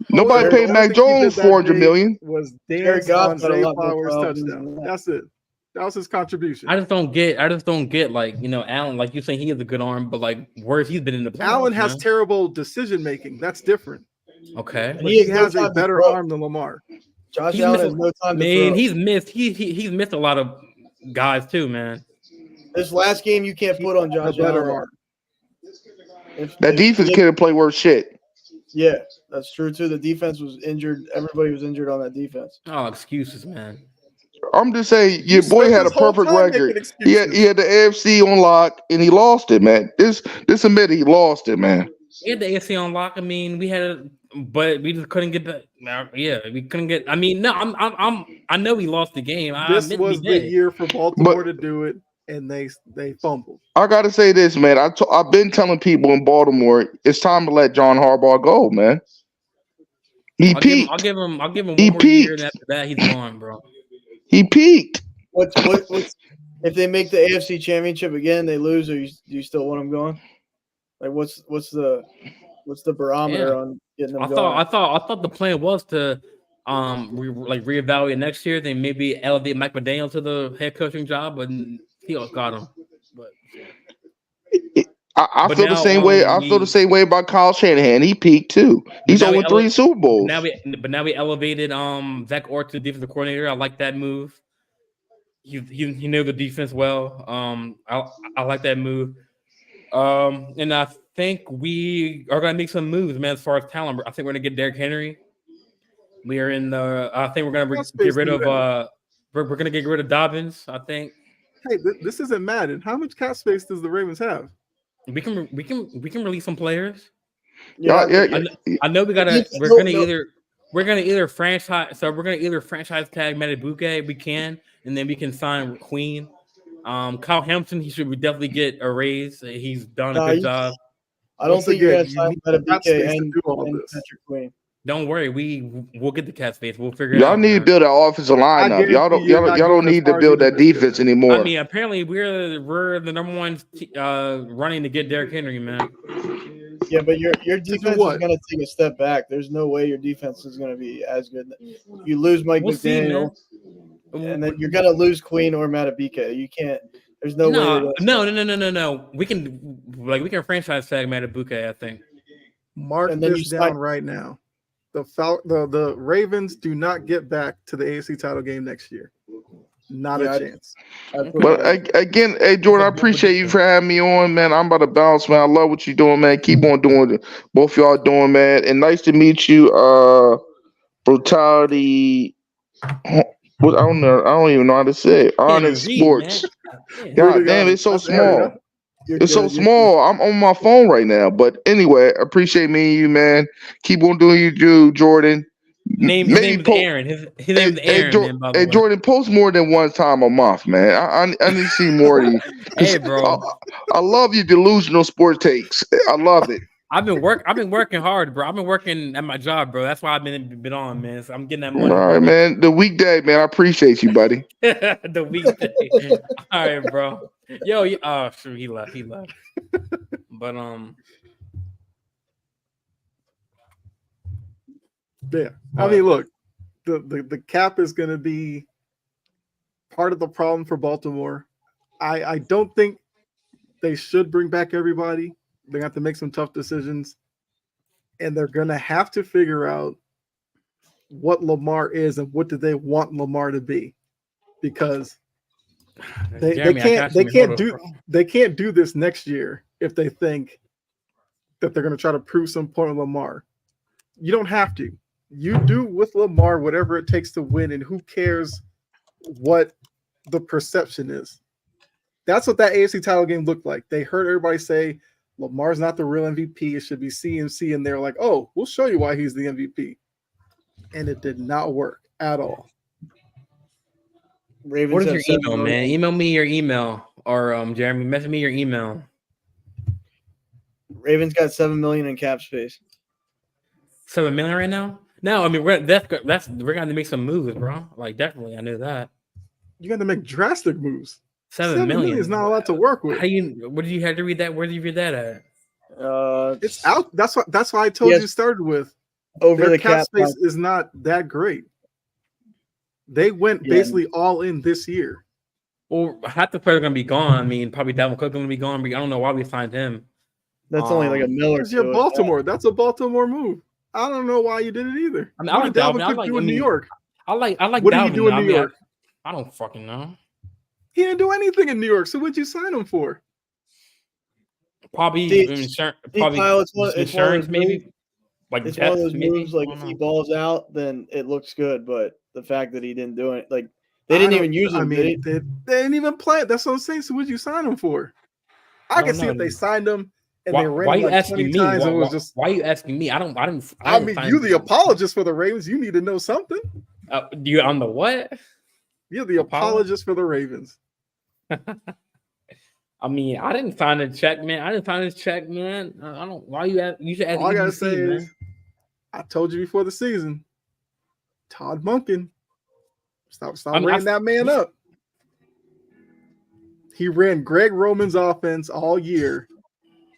nobody paid Mac Jones $400 million. Was dance on Zay Flowers touchdown. That's it. That was his contribution. I just don't get like Allen, like you saying he has a good arm, but like where's he's been in the playoffs, Allen has terrible decision making. That's different. Okay, but he has a better arm than Lamar. Josh Allen has no time to throw. He's missed a lot of guys too, man. This last game you can't put on Josh Allen. That defense couldn't play worse shit. Yeah, that's true too. The defense was injured. Everybody was injured on that defense. Oh, excuses, man. I'm just saying, your boy had a perfect record. He had the AFC on lock, and he lost it, man. This admit he lost it, man. He had the AFC on lock. I mean, we had it, but we just couldn't get that. Yeah, we couldn't get. I mean, no, I know he lost the game. This was the year for Baltimore to do it, and they fumbled. I gotta say this, man. I've been telling people in Baltimore it's time to let John Harbaugh go, man. He peaked. I'll give him one more year, and after that, he's gone, bro. He peaked. What's if they make the AFC Championship again, they lose, or do you still want them going? Like what's the barometer on getting them going? I thought the plan was to reevaluate next year, then maybe elevate Mike McDaniel to the head coaching job, but he got him. But I feel the same way. I feel the same way about Kyle Shanahan. He peaked too. He's over 3 Super Bowls. Now we elevated Zach Orr to defensive coordinator. I like that move. He knew the defense well. I like that move. And I think we are gonna make some moves, man. As far as talent, I think we're gonna get Derrick Henry. We are in the. I think we're gonna get rid of. We're gonna get rid of Dobbins. I think. Hey, this isn't Madden. How much cap space does the Ravens have? We can release some players. Yeah. I know we gotta. We're gonna either franchise. So we're gonna either franchise tag Matabuke. We can, and then we can sign Queen. Kyle Hampton, he should definitely get a raise. He's done a good job. I don't think you're gonna sign Matabuke and Patrick Queen. Don't worry, we'll get the cap space. We'll figure it out. Y'all need to build an offensive line up. Y'all don't need to build that defense anymore. I mean, apparently we're the number one running to get Derrick Henry, man. Yeah, but your defense is what? going to take a step back. There's no way your defense is going to be as good. You lose Mike McDaniel, and then you're going to lose Queen or Matabika. You can't. There's no way. No. We can franchise tag Matabika, I think. Mark this down right now. The Ravens do not get back to the AFC title game next year. Not a chance. But again, hey Jordan, I appreciate you for having me on, man. I'm about to bounce, man. I love what you're doing, man. Keep on doing it. Both y'all doing, man. And nice to meet you. Brutality. What I don't know. I don't even know how to say it. Honest Sports. God damn, it's so small. It's so small. I'm on my phone right now. But anyway, appreciate me and you, man. Keep on doing you do, Jordan. His name is Aaron. His name is Aaron, man, by the way. Jordan, post more than one time a month, man. I need to see more of you. Hey, bro. I love your delusional sports takes. I love it. I've been working hard, bro. I've been working at my job, bro. That's why I've been on, man. So I'm getting that money. All right, man. The weekday, man. I appreciate you, buddy. The weekday. All right, bro. Yo, oh shoot, he left. But yeah. I mean, look, the cap is going to be part of the problem for Baltimore. I don't think they should bring back everybody. They have to make some tough decisions, and they're going to have to figure out what Lamar is and what do they want Lamar to be, because they can't do this next year if they think that they're going to try to prove some point with Lamar. You don't have to. You do with Lamar whatever it takes to win, and who cares what the perception is. That's what that AFC title game looked like. They heard everybody say Lamar's not the real MVP. It should be CMC, and they're like, "Oh, we'll show you why he's the MVP." And it did not work at all. Ravens, what is your email, man? Email me your email, or Jeremy, message me your email. Ravens got $7 million in cap space. $7 million right now? No, I mean we're going to make some moves, bro. Like definitely, I knew that. You got to make drastic moves. $7 million is not a lot to work with. What did you have to read that? Where did you read that at? It's out. That's why I told you started with. Over the cap space is not that great. They went basically all in this year. Well, half the players are going to be gone. I mean, probably Dalvin Cook's going to be gone. But I don't know why we signed him. That's only like $1 million. You're Baltimore. That's a Baltimore move. I don't know why you did it either. I mean, I like Dalvin. I like in New York. I like. What did he do in New York? I don't fucking know. He didn't do anything in New York. So what'd you sign him for? Probably insurance. Insurance, maybe. Like it's one of those moves. Like if he balls out, then it looks good. But the fact that he didn't do it, like they didn't even use him. I mean, they didn't even play it. That's what I'm saying. So what'd you sign him for? I can see if they signed him and they ran him like 20 times. Why are you asking me? I mean, you the apologist for the Ravens. You need to know something. You on the what? You're the apologist for the Ravens. I mean, I didn't sign a check, man. I don't. Why you ask? You should ask. All I gotta say is, I told you before the season, Todd Monken, stop reining that man up. He ran Greg Roman's offense all year,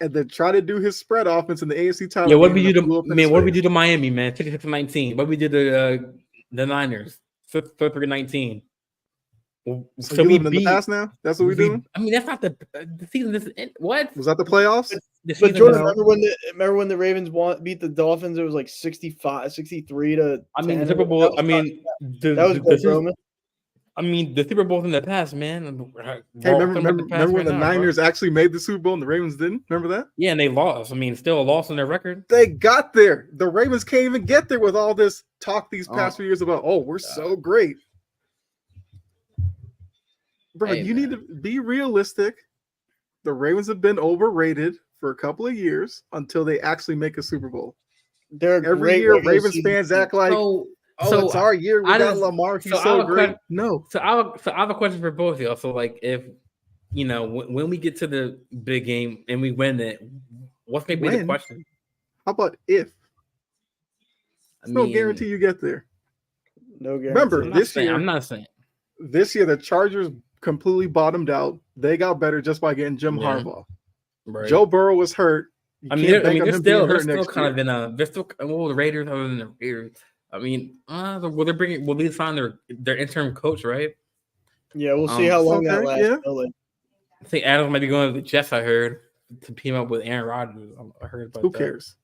and then tried to do his spread offense in the AFC title. Yeah, what we do to Miami, man? 56-19. What we did to the Niners? 3-19. So we living in the past now? That's what we're doing? I mean, that's not the season. What? Was that the playoffs? But Jordan, remember when the Ravens beat the Dolphins? It was like 63 to. I mean, the Super Bowl. I mean, that was Greg Roman. I mean, the Super Bowl's in the past, man. Hey, remember when the Niners actually made the Super Bowl and the Ravens didn't? Remember that? Yeah, and they lost. I mean, still a loss in their record. They got there. The Ravens can't even get there with all this talk these past few years about, we're so great. Bro, you need to be realistic. The Ravens have been overrated for a couple of years until they actually make a Super Bowl. Every year, Ravens fans act like, it's our year. We got Lamar. He's so great. No. So I have a question for both of y'all. So, like, if, when we get to the big game and we win it, what's going to be the question? How about if? No guarantee you get there. No guarantee. Remember, I'm not saying. This year, the Chargers completely bottomed out. They got better just by getting Jim Harbaugh. Right. Joe Burrow was hurt. You I mean, can't bank on they're him being still hurt kind next of year. in a. They're still the Raiders other than the Raiders. I mean, will they sign their interim coach, right? Yeah, we'll see how long that Okay, lasts. yeah. Like, I think Adams might be going to the Jets. I heard to team up with Aaron Rodgers. I heard about Who that. cares?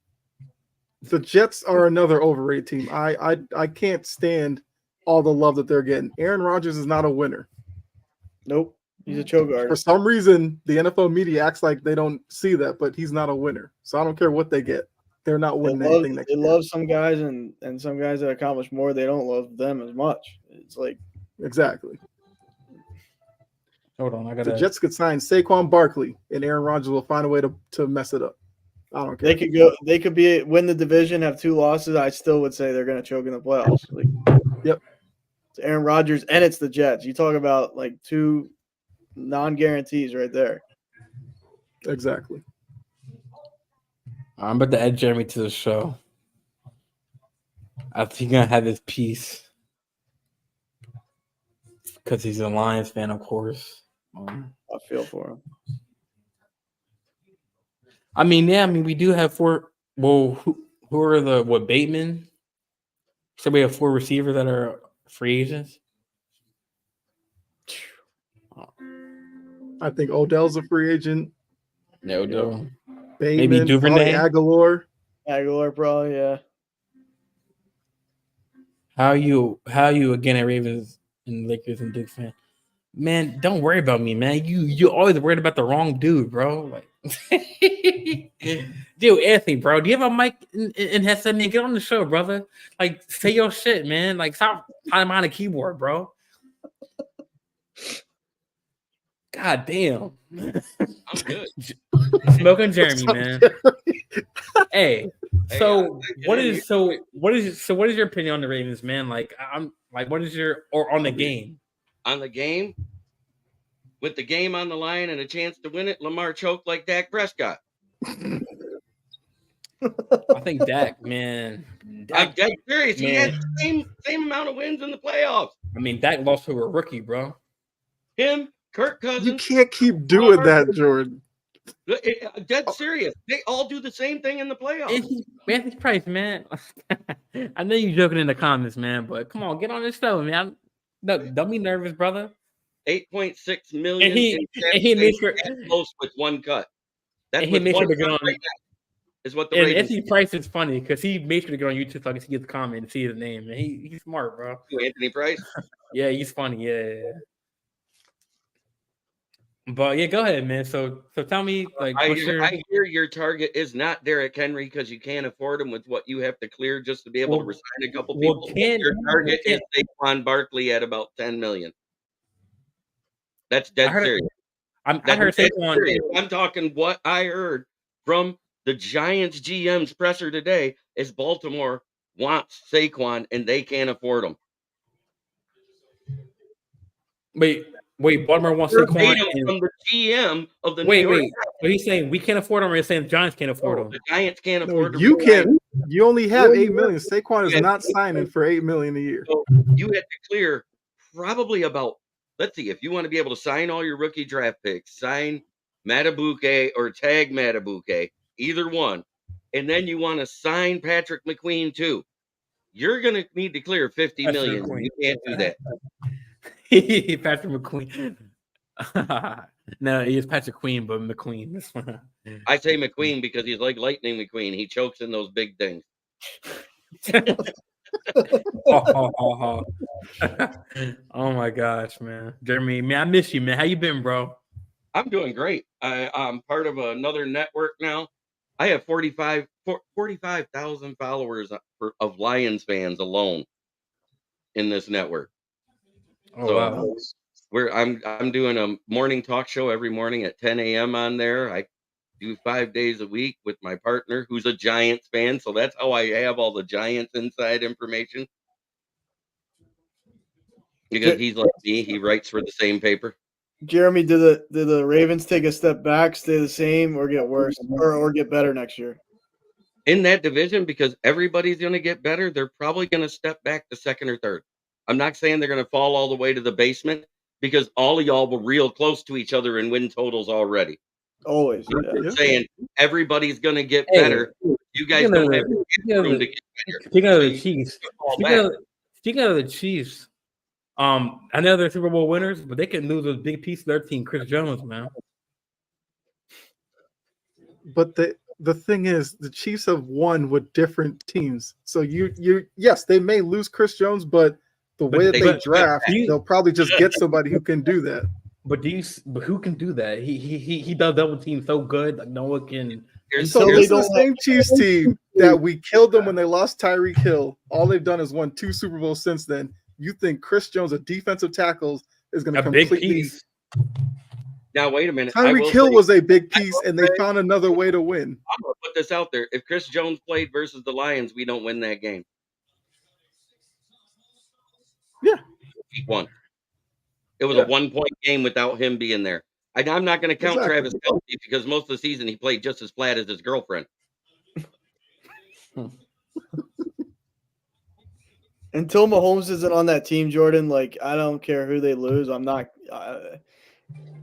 The Jets are another overrated team. I can't stand all the love that they're getting. Aaron Rodgers is not a winner. nope, he's a choke For artist. some reason, the NFL media acts like they don't see that, but he's not a winner. So I don't care what they get. They're not winning anything next They year. love some guys and some guys that accomplish more. They don't love them as much. It's like Exactly. Hold on, I got The Jets could sign Saquon Barkley, and Aaron Rodgers will find a way to mess it up. I don't care. they could go. They could win the division, have 2 losses. I still would say they're going to choke in the playoffs. Like, Yep. It's Aaron Rodgers and it's the Jets. You talk about like 2 non-guarantees right there. Exactly. I'm about to add Jeremy to the show. I think he's gonna have his piece because he's a Lions fan, of course. I feel for him. I mean, we do have 4. Well, who are the Bateman? So we have 4 receivers that are free agents. I think Odell's a free agent. No, Odell. Bateman, Maybe Duvernay. Aguilar. Aguilar, probably, yeah. How you again at Ravens and Lakers and Duke fan? Man, don't worry about me, man. You always worried about the wrong dude, bro. Like, dude, Anthony, bro, do you have a mic and headset? Man, get on the show, brother. Like, say your shit, man. Like, stop hiding behind a keyboard, bro. God damn. I'm good. Smoking Jeremy, man. Hey, so what is your opinion on the Ravens, man? Like, I'm like, what is your or on the game? On the game, with the game on the line and a chance to win it, Lamar choked like Dak Prescott. I think Dak, man. I'm dead serious. Man. He had the same amount of wins in the playoffs. I mean, Dak lost to a rookie, bro. Him, Kirk Cousins. You can't keep doing that, Jordan. Dead serious. They all do the same thing in the playoffs. Anthony Price, man. I know you're joking in the comments, man, but come on, get on this show, man. Don't be nervous, brother. 8.6 million. And he made sure close with 1 cut. That's he made sure to get on. Right is what the and Ravens Anthony Price is funny because he made sure to get on YouTube so I can see his comment and see his name. And he's smart, bro. Anthony Price. Yeah, he's funny. Yeah. But yeah, go ahead, man. So tell me, like, I hear your target is not Derrick Henry because you can't afford him with what you have to clear just to be able to resign a couple people. Your target is Saquon Barkley at about 10 million. That's dead serious. I heard Saquon. I'm talking what I heard from the Giants GM's presser today is Baltimore wants Saquon and they can't afford him. Wait, Baltimore wants Saquon from the GM of the New York. So he's saying we can't afford him, or he's saying the Giants can't afford him. The Giants can't afford him. You can't. You only have $8 million. Saquon is not signing for $8 million a year. So you had to clear probably about. Let's see, if you want to be able to sign all your rookie draft picks, sign Matabuke or tag Matabuke, either one, and then you want to sign Patrick McQueen too. You're going to need to clear $50 million. You can't do that. Patrick McQueen. No, he is Patrick Queen, but McQueen. I say McQueen because he's like Lightning McQueen. He chokes in those big things. Oh my gosh, man. Jeremy, man, I miss you, man. How you been, bro? I'm doing great. I'm part of another network now. I have 45,000 followers of Lions fans alone in this network. Oh, wow. I'm doing a morning talk show every morning at 10 a.m. on there. I do 5 days a week with my partner, who's a Giants fan. So that's how I have all the Giants inside information. Because he's like me, he writes for the same paper. Jeremy, did the Ravens take a step back, stay the same, or get worse, or get better next year? In that division, because everybody's going to get better, they're probably going to step back to second or third. I'm not saying they're going to fall all the way to the basement because all of y'all were real close to each other in win totals already. Always. I'm saying everybody's going to get better. You guys don't have room to get better. Speaking of the Chiefs, speaking of the Chiefs, I know they're Super Bowl winners, but they can lose a big piece of their team, Chris Jones, man. But the thing is, the Chiefs have won with different teams. So yes, they may lose Chris Jones, but the way that they draft, they'll probably just get somebody who can do that. But who can do that? He does double team so good, like no one can. So this is the same Chiefs team that we killed them when they lost Tyreek Hill. All they've done is won 2 Super Bowls since then. You think Chris Jones, a defensive tackle, is going to completely? Big piece. Now wait a minute. Tyreek Hill was a big piece, and they found another way to win. I'm going to put this out there: if Chris Jones played versus the Lions, we don't win that game. Yeah, He won. It was a 1-point game without him being there. I'm not going to count Travis Kelce because most of the season he played just as flat as his girlfriend. Until Mahomes isn't on that team, Jordan, like I don't care who they lose. I'm not.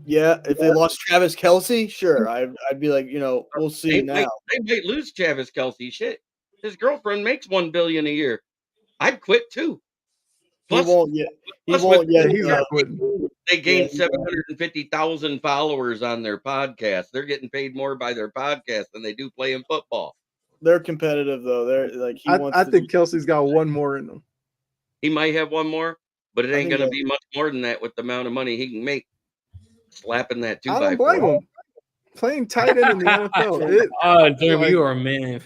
If they lost Travis Kelce, sure, I'd be like, we'll see now. They might lose Travis Kelce. Shit, his girlfriend makes $1 billion a year. I'd quit too. Plus, he won't yet. He's not quitting. They gained 750,000 followers on their podcast. They're getting paid more by their podcast than they do playing football. They're competitive though. They're like I think Kelsey's got one more in them. He might have one more, but it ain't going to be much more than that with the amount of money he can make slapping that 2x4. I don't blame him. Playing tight end in the NFL. Jeremy, you are a man.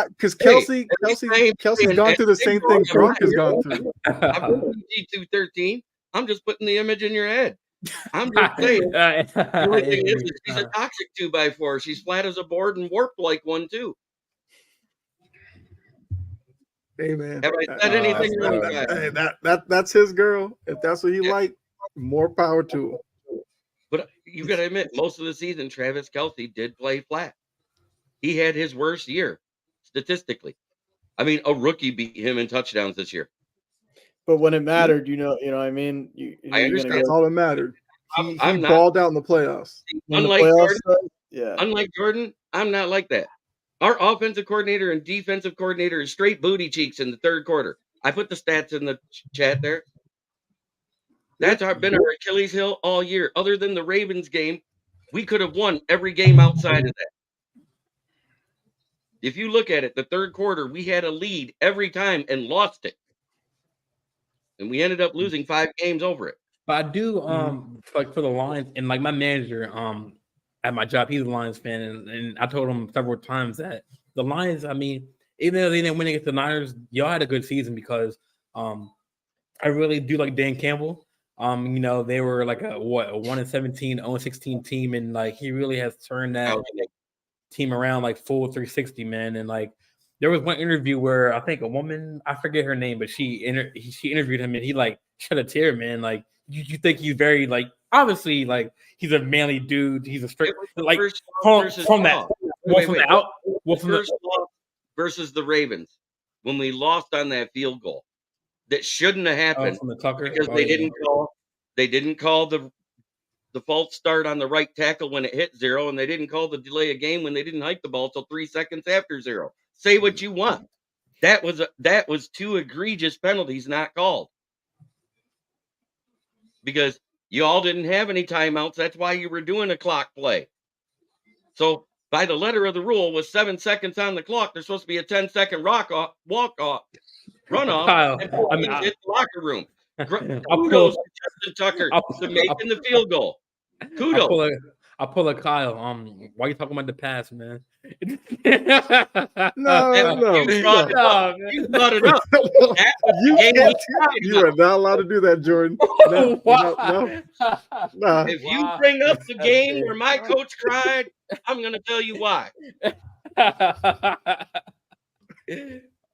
Because Kelsey's gone through the same thing Gronk has gone through. I'm 213. I'm just putting the image in your head. I'm just saying. The only thing is she's a toxic 2x4. She's flat as a board and warped like one too. Hey man, have I said anything wrong? Hey, that's his girl. If that's what he like, more power to him. But you got to admit, most of the season, Travis Kelce did play flat. He had his worst year statistically. I mean, a rookie beat him in touchdowns this year. But when it mattered, you know what I mean? I understand. That's all that mattered. He balled out in the playoffs. Unlike Jordan, I'm not like that. Our offensive coordinator and defensive coordinator is straight booty cheeks in the third quarter. I put the stats in the chat there. That's been our Achilles heel all year. Other than the Ravens game, we could have won every game outside of that. If you look at it, the third quarter, we had a lead every time and lost it. And we ended up losing 5 games over it. But I do, like for the Lions, and like my manager, at my job, he's a Lions fan, and I told him several times that the Lions, I mean, even though they didn't win against the Niners, y'all had a good season because I really do like Dan Campbell. They were like a 1-17, 0-16 team, and like he really has turned that team around like full 360, man. And like there was one interview where I think a woman, I forget her name, but she interviewed him and he like shed a tear, man. Like you think he's very like obviously like he's a manly dude, he's a straight like from that versus the Ravens when we lost on that field goal. That shouldn't have happened from the Tucker because they didn't call the false start on the right tackle when it hit 0, and they didn't call the delay of game when they didn't hike the ball till 3 seconds after 0. Say what you want. That was 2 egregious penalties not called because you all didn't have any timeouts. That's why you were doing a clock play. So by the letter of the rule, with 7 seconds on the clock, there's supposed to be a 10-second walk-off. Runoff, Kyle, and hit the locker room. Kudos to Justin Tucker to making the field goal. Kudos. I'll pull a Kyle. Why are you talking about the past, man? No. You brought it up. You are not allowed to do that, Jordan. No. If you bring up the game where my coach cried, I'm going to tell you why.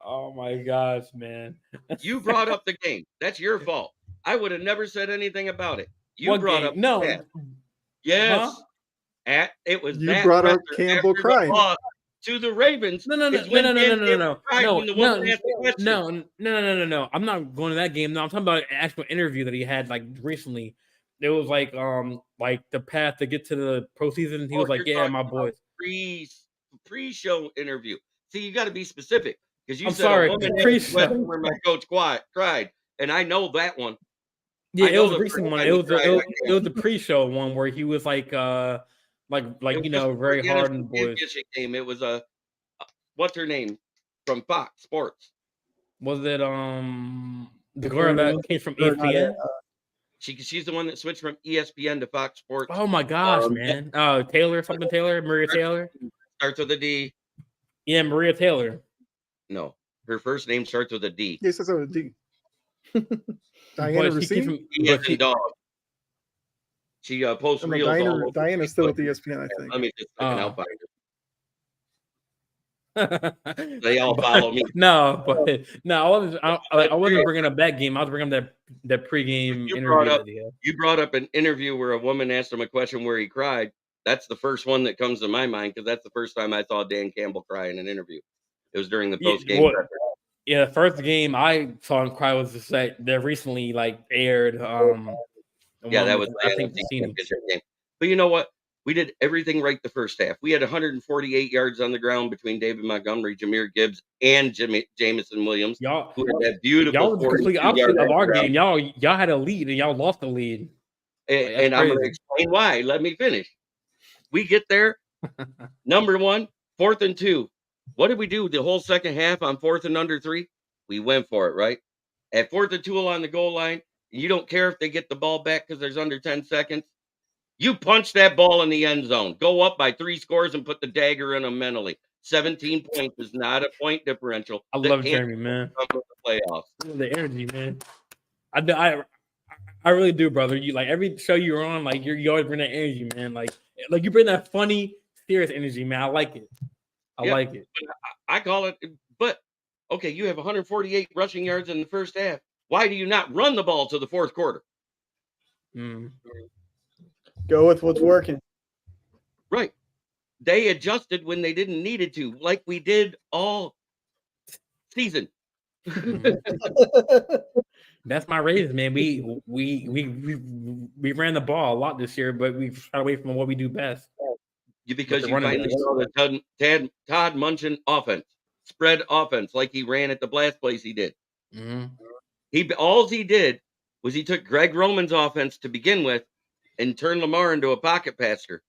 Oh my gosh, man. You brought up the game. That's your fault. I would have never said anything about it. You brought up no. that. Yes. Huh? You brought up Campbell crying to the Ravens. No. I'm not going to that game. No, I'm talking about an actual interview that he had like recently it was like the path to get to the postseason. He was like, "Yeah, my boys." Pre-show interview. See, you got to be specific because you I'm said sorry, a woman pre-show where my coach cried, and I know that one. Yeah, it was a recent one. It was the pre-show one where he was like very hard on the boys. Game. It was what's her name from Fox Sports? Was it the girl that came from ESPN? She's the one that switched from ESPN to Fox Sports. Oh my gosh, man! Taylor, Maria Taylor. Starts with a D. Yeah, Maria Taylor. No, her first name starts with a D. Yes, it's with a D. Diana Racine? Dog. She posts reels. Diana's still with ESPN, I think. Let me just I'll find her. They all follow me. I wasn't bringing up that game. I was bringing up that pregame interview. You brought up an interview where a woman asked him a question where he cried. That's the first one that comes to my mind because that's the first time I saw Dan Campbell cry in an interview. It was during the post game. The first game I saw him cry was just that recently aired. That was I think the game. But you know what? We did everything right the first half. We had 148 yards on the ground between David Montgomery, Jahmyr Gibbs, and Jamison Williams. Y'all who had that beautiful. Y'all was the complete opposite of our game. Y'all had a lead and y'all lost the lead. And I'm going to explain why. Let me finish. We get there. Number 1, 4th and 2. What did we do the whole second half on 4th and under 3? We went for it, right? At 4th and 2 along the goal line, you don't care if they get the ball back because there's under 10 seconds. You punch that ball in the end zone. Go up by 3 scores and put the dagger in them mentally. 17 points is not a point differential. I love Jeremy, man. The playoffs. The energy, man. I really do, brother. You every show you're on, you always bring that energy, man. Like you bring that funny, serious energy, man. I like it. I like it. I call it. But okay, you have 148 rushing yards in the first half. Why do you not run the ball to the fourth quarter? Go with what's working. Right. They adjusted when they didn't need it to, like we did all season. That's my raise, man. We ran the ball a lot this year, but we shot away from what we do best. Because you finally saw the Todd Munchin offense, spread offense, like he ran at the blast place he did. All he did was he took Greg Roman's offense to begin with and turned Lamar into a pocket passer.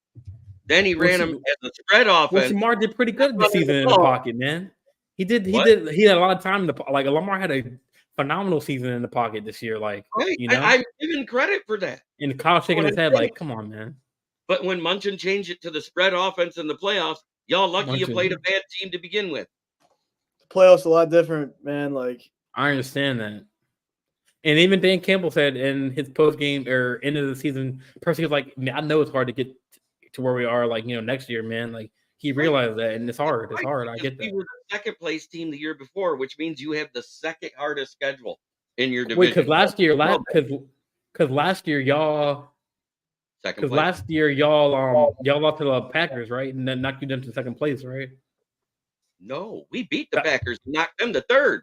Then he ran him as a spread offense. Lamar did pretty good this season in the pocket, man. He had a lot of time in the Lamar had a phenomenal season in the pocket this year. I'm giving credit for that. And Kyle shaking his head come on, man. But when Munchin changed it to the spread offense in the playoffs, y'all lucky you played a bad team to begin with. The playoffs a lot different, man. I understand that. And even Dan Campbell said in his post game or end of the season, personally, I know it's hard to get to where we are, next year, man. He realized that, and it's hard. It's hard. I get that. We were the second place team the year before, which means you have the second hardest schedule in your division. Because last year, y'all. Because last year y'all lost to the Packers, right? And then knocked you down to second place, right? No, we beat the Packers, knocked them to third.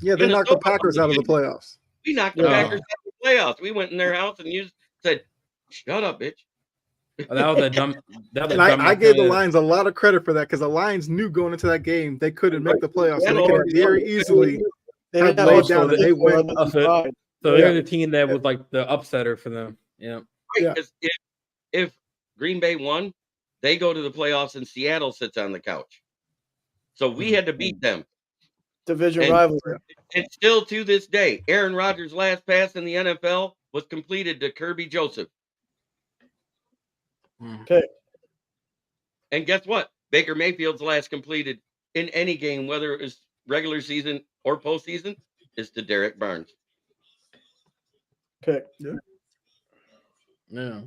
Yeah, they knocked the Packers out of the playoffs. We knocked the Packers out of the playoffs. We went in their house and you said, "Shut up, bitch." That was a dumb. I gave the Lions a lot of credit for that because the Lions knew going into that game they couldn't make the playoffs. So they could very easily have laid down that they went. So they're the team that was the upsetter for them. Yeah. Because if Green Bay won, they go to the playoffs and Seattle sits on the couch. So we had to beat them. Division rivalry. And still to this day, Aaron Rodgers' last pass in the NFL was completed to Kirby Joseph. Okay. And guess what? Baker Mayfield's last completed in any game, whether it was regular season or postseason, is to Derek Barnes. Okay. Yeah.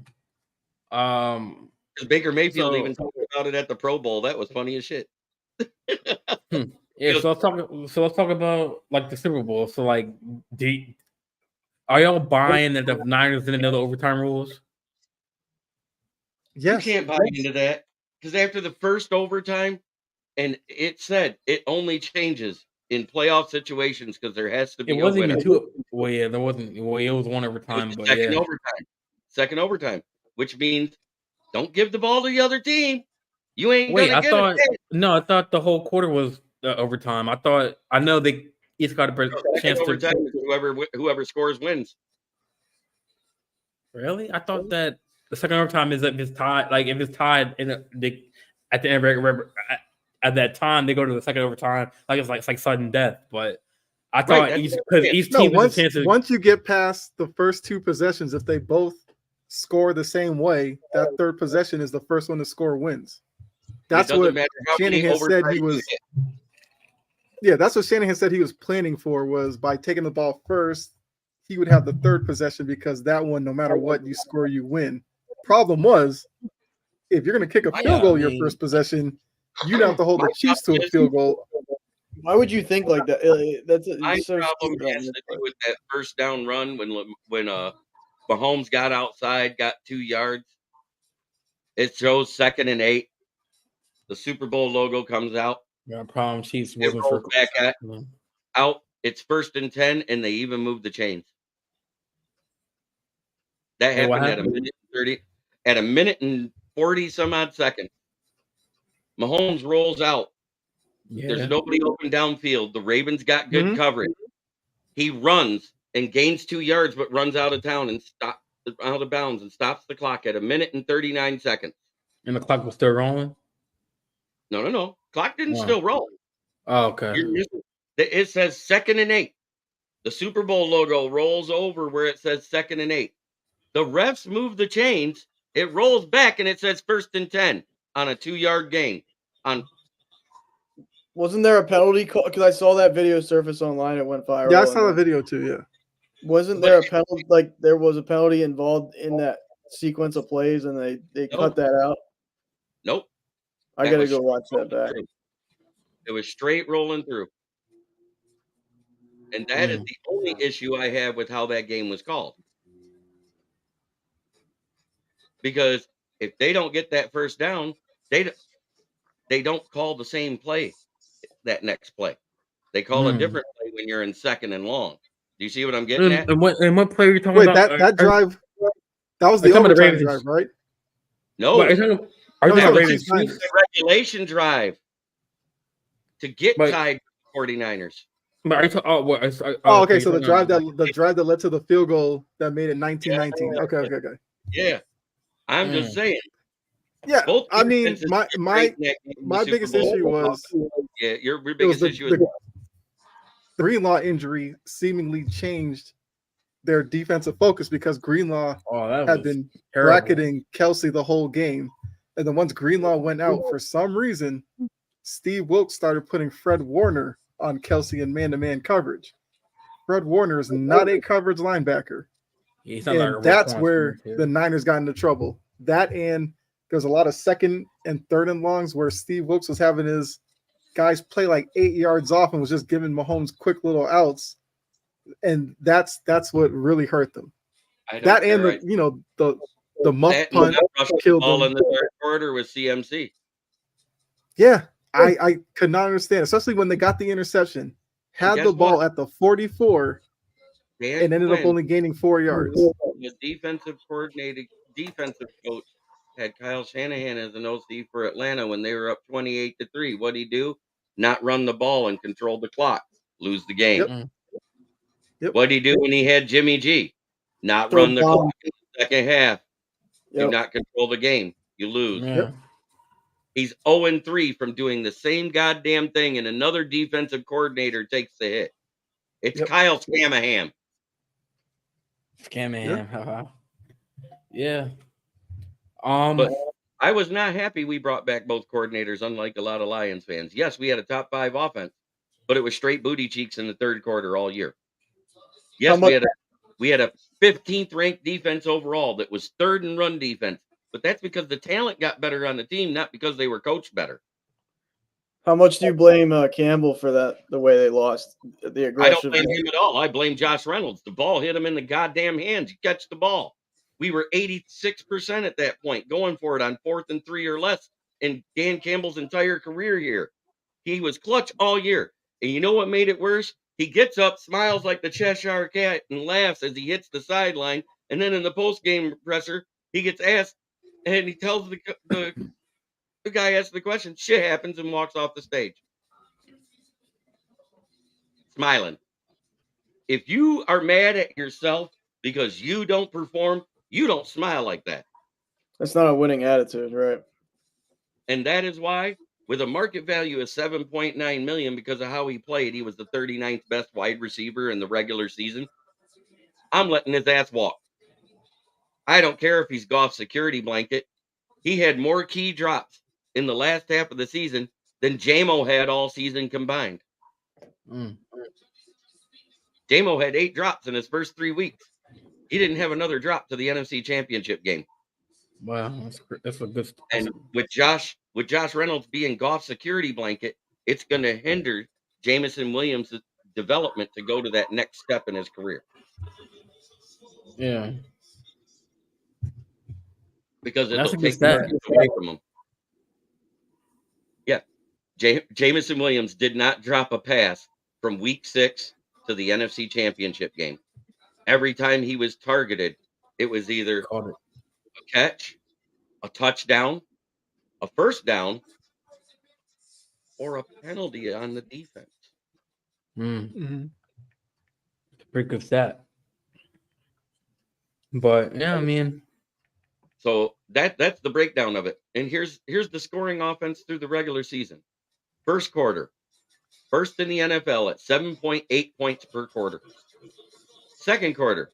Baker Mayfield even talked about it at the Pro Bowl. That was funny as shit. Yeah, so let's talk about the Super Bowl. So are y'all buying that the Niners didn't know the overtime rules? Yes. You can't buy into that because after the first overtime, and it said it only changes in playoff situations because there has to be. It wasn't even two. Well, yeah, there wasn't. Well, it was one overtime, but second overtime. second overtime, which means don't give the ball to the other team. You ain't Wait, gonna get it. No, I thought the whole quarter was overtime. I know they each got a chance overtime to whoever scores wins. Really? I thought that the second overtime is if it's tied. Like if it's tied at the end of at that time they go to the second overtime. Like it's like sudden death. But I thought each team has a chance to. Once you get past the first two possessions, if they both score the same way, that third possession is the first one to score wins. That's what Shanahan said he was. Yeah, that's what Shanahan said he was planning for, was by taking the ball first, he would have the third possession because that one, no matter what you score, you win. Problem was, if you're going to kick a field goal your first possession, you'd have to hold the Chiefs to a field goal. Why would you think like that? My problem has to do with that first down run when Mahomes got outside, got 2 yards. It shows 2nd and 8. The Super Bowl logo comes out. Yeah, problem. Chiefs wasn't for back out. It's 1st and 10, and they even moved the chains. That happened at 1:30. At 1:40 some odd seconds. Mahomes rolls out. Yeah. There's nobody open downfield. The Ravens got good coverage. He runs and gains 2 yards, but runs out of bounds and stops the clock at 1:39. And the clock was still rolling? No. Clock didn't still roll. Oh, okay. It says 2nd and 8. The Super Bowl logo rolls over where it says 2nd and 8. The refs move the chains. It rolls back and it says 1st and 10 on a 2-yard gain. Wasn't there a penalty call? Because I saw that video surface online. It went viral. Yeah, I saw the video too. Yeah. Wasn't there a penalty? Like there was a penalty involved in that sequence of plays, and they cut that out. Nope. I gotta go watch that back. It was straight rolling through, and that is the only issue I have with how that game was called. Because if they don't get that first down, they don't call the same play that next play. They call a different play when you're in 2nd and long. Do you see what I'm getting at? And what play are you talking about? That drive, that was the overtime drive, right? No. Are you the regulation drive to get tied 49ers. Okay, so the drive that led to the field goal that made it 19-19. Okay. Yeah. I'm just saying. Yeah, I mean, my biggest issue was your biggest issue was the Greenlaw injury seemingly changed their defensive focus because Greenlaw had been bracketing Kelsey the whole game, and then once Greenlaw went out for some reason, Steve Wilkes started putting Fred Warner on Kelsey in man-to-man coverage. Fred Warner is not a coverage linebacker, and that's where the Niners got into trouble. That and there's a lot of 2nd and 3rd and longs where Steve Wilkes was having his guys play like 8 yards off and was just giving Mahomes quick little outs, and that's what really hurt them. That and the muff punt killed them. In the third quarter with CMC. Yeah, I could not understand, especially when they got the interception, had the ball at the 44, and ended up only gaining 4 yards. The defensive coach had Kyle Shanahan as an OC for Atlanta when they were up 28-3. What'd he do? Not run the ball and control the clock. Lose the game. Yep. What'd he do when he had Jimmy G? Not run the clock in the second half. Do not control the game. You lose. Yep. He's 0-3 from doing the same goddamn thing, and another defensive coordinator takes the hit. It's Kyle Scamahan. Yeah. But I was not happy we brought back both coordinators, unlike a lot of Lions fans. Yes, we had a top 5 offense, but it was straight booty cheeks in the third quarter all year. Yes, we had a 15th ranked defense overall that was 3rd in run defense, but that's because the talent got better on the team, not because they were coached better. How much do you blame Campbell for that? The way they lost, the aggression. I don't blame him at all. I blame Josh Reynolds. The ball hit him in the goddamn hands. You catch the ball. We were 86% at that point, going for it on 4th and 3 or less in Dan Campbell's entire career here. He was clutch all year. And you know what made it worse? He gets up, smiles like the Cheshire Cat, and laughs as he hits the sideline And then in the post-game presser, he gets asked, and he tells the guy asks the question, shit happens, and walks off the stage. Smiling. If you are mad at yourself because you don't perform, you don't smile like that. That's not a winning attitude, right? And that is why, with a market value of $7.9 million because of how he played, he was the 39th best wide receiver in the regular season. I'm letting his ass walk. I don't care if he's Goff's security blanket. He had more key drops in the last half of the season than JMO had all season combined. JMO had 8 drops in his first 3 weeks. He didn't have another drop to the NFC Championship game. Wow, that's a good. And with Josh Reynolds being Goff's security blanket, it's going to hinder Jameson Williams' development to go to that next step in his career. Yeah, because it'll take the away from him. Yeah, Jameson Williams did not drop a pass from week 6 to the NFC Championship game. Every time he was targeted, it was either a catch, a touchdown, a first down, or a penalty on the defense. Pretty good stat. But yeah, I mean, so that's the breakdown of it. And here's the scoring offense through the regular season. First quarter, first in the NFL at 7.8 points per quarter. Second quarter,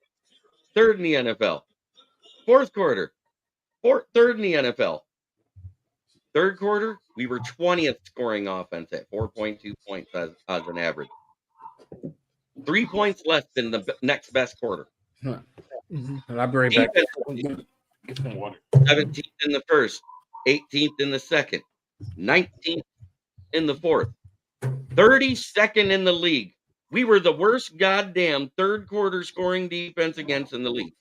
third in the NFL. Fourth quarter, third in the NFL. Third quarter, we were 20th scoring offense at 4.2 points as an average. 3 points less than the next best quarter. I'll be right back. Get some water. 17th in the first, 18th in the second, 19th in the fourth, 32nd in the league. We were the worst goddamn third quarter scoring defense against in the league.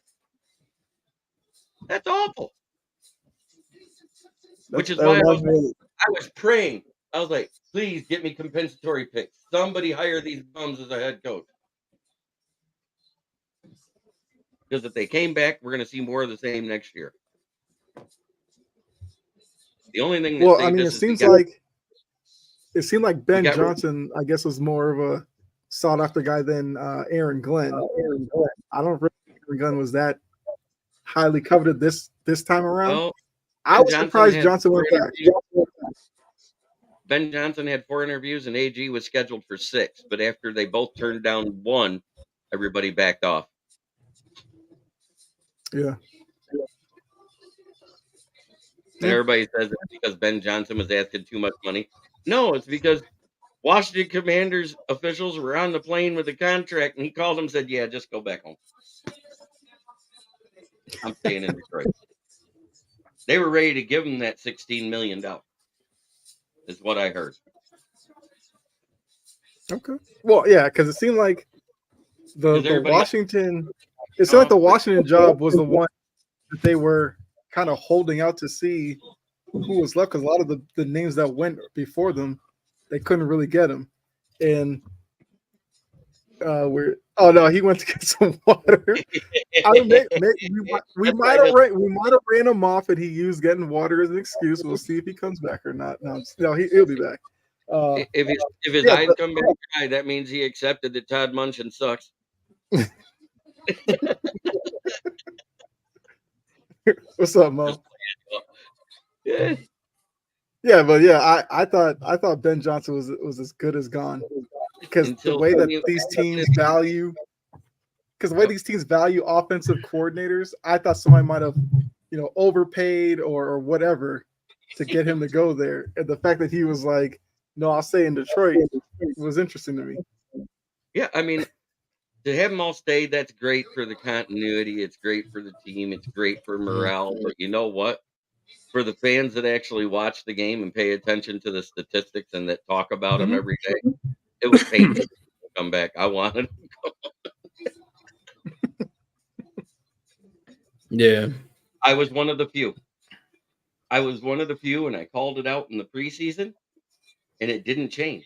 That's awful. Which is why I was praying. I was like, please get me compensatory picks. Somebody hire these bums as a head coach. Because if they came back, we're going to see more of the same next year. The only thing that I mean, it seemed like Ben Johnson, I guess, was more of a sought after guy than Aaron Glenn. I don't think Aaron Glenn was that highly coveted this time around. Well, I was surprised Johnson went back. Ben Johnson had 4 interviews and AG was scheduled for 6, but after they both turned down 1, everybody backed off. Yeah. And everybody says it's because Ben Johnson was asking too much money. No, it's because Washington Commanders officials were on the plane with the contract, and he called them and said, yeah, just go back home. I'm staying in Detroit. They were ready to give him that $16 million, is what I heard. Okay. Well, yeah, because it seemed like the Washington – it seemed like the Washington job was the one that they were kind of holding out to see who was left, because a lot of the names that went before them, they couldn't really get them. And he went to get some water. We might have ran him off, and he used getting water as an excuse. We'll see if he comes back or not. No, he'll be back. If his eyes come back dry, that means he accepted that Todd Munchin sucks. What's up, Mo? Yeah. Yeah, but yeah, I thought Ben Johnson was as good as gone, because the way that these teams value offensive coordinators, I thought somebody might have, overpaid or whatever to get him to go there. And the fact that he was like, no, I'll stay in Detroit, was interesting to me. Yeah, I mean, to have them all stay, that's great for the continuity. It's great for the team. It's great for morale. But you know what? For the fans that actually watch the game and pay attention to the statistics and that talk about them every day, it was painful to come back. I wanted them to go. Yeah. I was one of the few. And I called it out in the preseason, and it didn't change.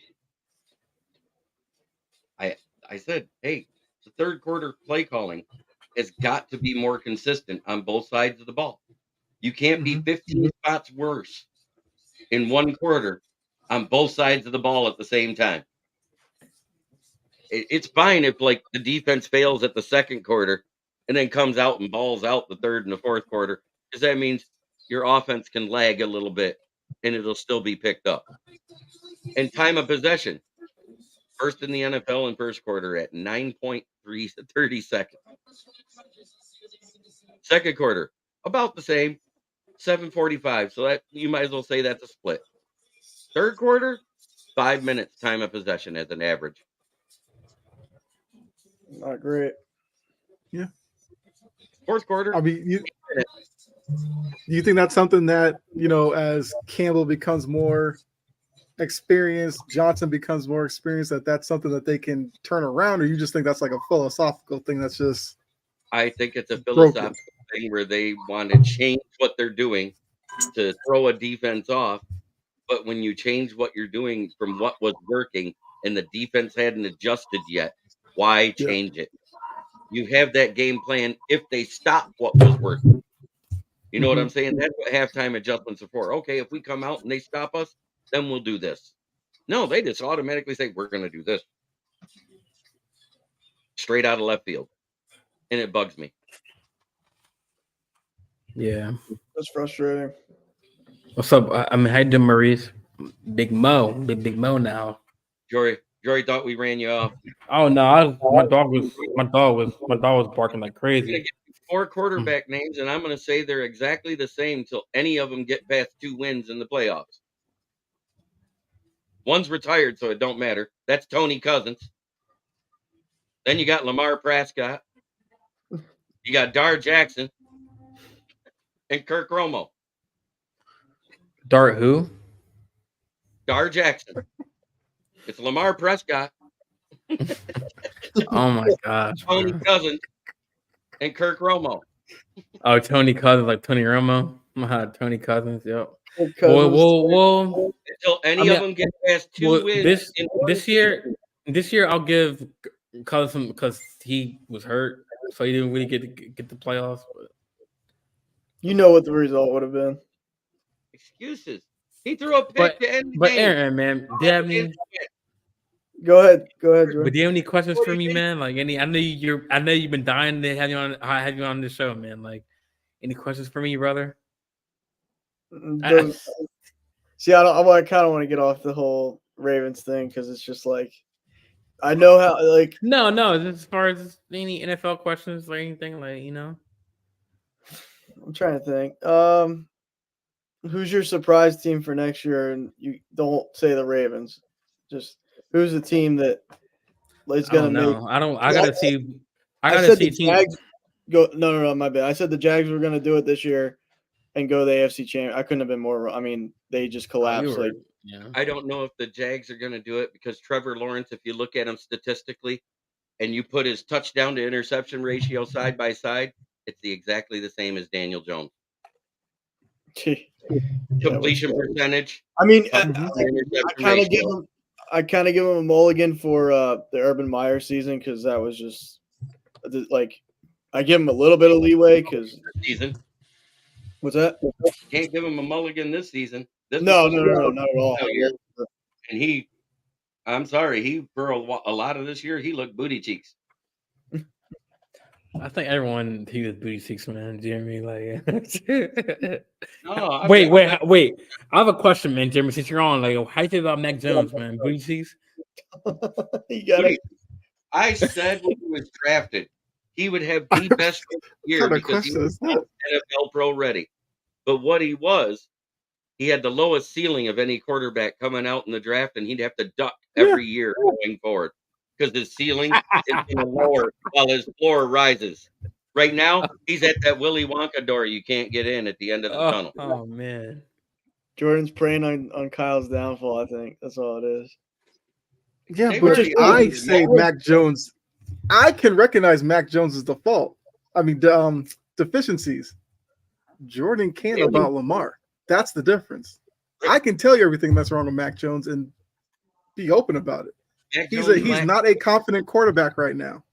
I said, hey, it's the third quarter play calling. has got to be more consistent on both sides of the ball. You can't be 15 spots worse in one quarter on both sides of the ball at the same time. It's fine if like the defense fails at the second quarter and then comes out and balls out the third and the fourth quarter, because that means your offense can lag a little bit and it'll still be picked up. And time of possession, first in the NFL in first quarter at 9.30 seconds. Second quarter, about the same, 7:45. So that you might as well say that's a split. Third quarter, 5 minutes time of possession as an average. Not great. Yeah. Fourth quarter. I mean, you think that's something that, as Campbell becomes more experienced, Johnson becomes more experienced, that's something that they can turn around, or you just think that's like a philosophical thing that's just I think it's a philosophical thing where they want to change what they're doing to throw a defense off. But when you change what you're doing from what was working and the defense hadn't adjusted yet, why change it? You have that game plan if they stop what was working. You know what I'm saying? That's what halftime adjustments are for. Okay, if we come out and they stop us, then we'll do this. No, they just automatically say, we're going to do this. Straight out of left field. And it bugs me. Yeah. That's frustrating. What's up? How you doing, Maurice? Big Mo now. Jory thought we ran you off. Oh no, my dog was barking like crazy. I'm gonna give you 4 quarterback names, and I'm gonna say they're exactly the same till any of them get past 2 wins in the playoffs. One's retired, so it don't matter. That's Tony Cousins. Then you got Lamar Prescott. You got Dar Jackson and Kirk Romo. Dart who? Dar Jackson. It's Lamar Prescott. Oh my gosh. Tony Cousins and Kirk Romo. Oh, Tony Cousins, like Tony Romo. Tony Cousins, yep. Well, until any of them get past 2 wins. This year I'll give Cousins because he was hurt, so he didn't really get the playoffs. But. You know what the result would have been. Excuses. He threw a pick to end the but game. Aaron, man, do you have any? Go ahead, Jordan. But do you have any questions for me, man? Like any? I know you've been dying to have you on the show, man. Like any questions for me, brother? See, I kind of want to get off the whole Ravens thing because it's just like I know how like no. As far as any NFL questions or anything, like I'm trying to think. Who's your surprise team for next year? And you don't say the Ravens. Just who's the team that is going to make? I gotta see. I gotta see Jags go. No, my bad. I said the Jags were going to do it this year and go the AFC champ. I couldn't have been more. I mean, they just collapsed. I don't know if the Jags are going to do it because Trevor Lawrence, if you look at him statistically, and you put his touchdown to interception ratio side by side, it's exactly the same as Daniel Jones. Completion percentage. I mean, I kind of give him a mulligan for the Urban Meyer season because that was just like I give him a little bit of leeway because season. What's that? Can't give him a mulligan this season. No, not at all. And I'm sorry, for a lot of this year he looked booty cheeks. I think everyone he was booty cheeks, man. Jeremy, like. No, wait. I have a question, man, Jeremy. Since you're on, like, how you think about Mac Jones, man? Booty cheeks. I said when he was drafted, he would have the best year because he was NFL pro ready. But what he had the lowest ceiling of any quarterback coming out in the draft, and he'd have to duck every year going forward. Because his ceiling is going to lower while his floor rises. Right now, he's at that Willy Wonka door you can't get in at the end of the tunnel. Oh, man. Jordan's preying on Kyle's downfall, I think. That's all it is. Yeah, but I say Mac Jones. I can recognize Mac Jones' default. I mean, deficiencies. Jordan can't about Lamar. That's the difference. I can tell you everything that's wrong with Mac Jones and be open about it. He's not a confident quarterback right now.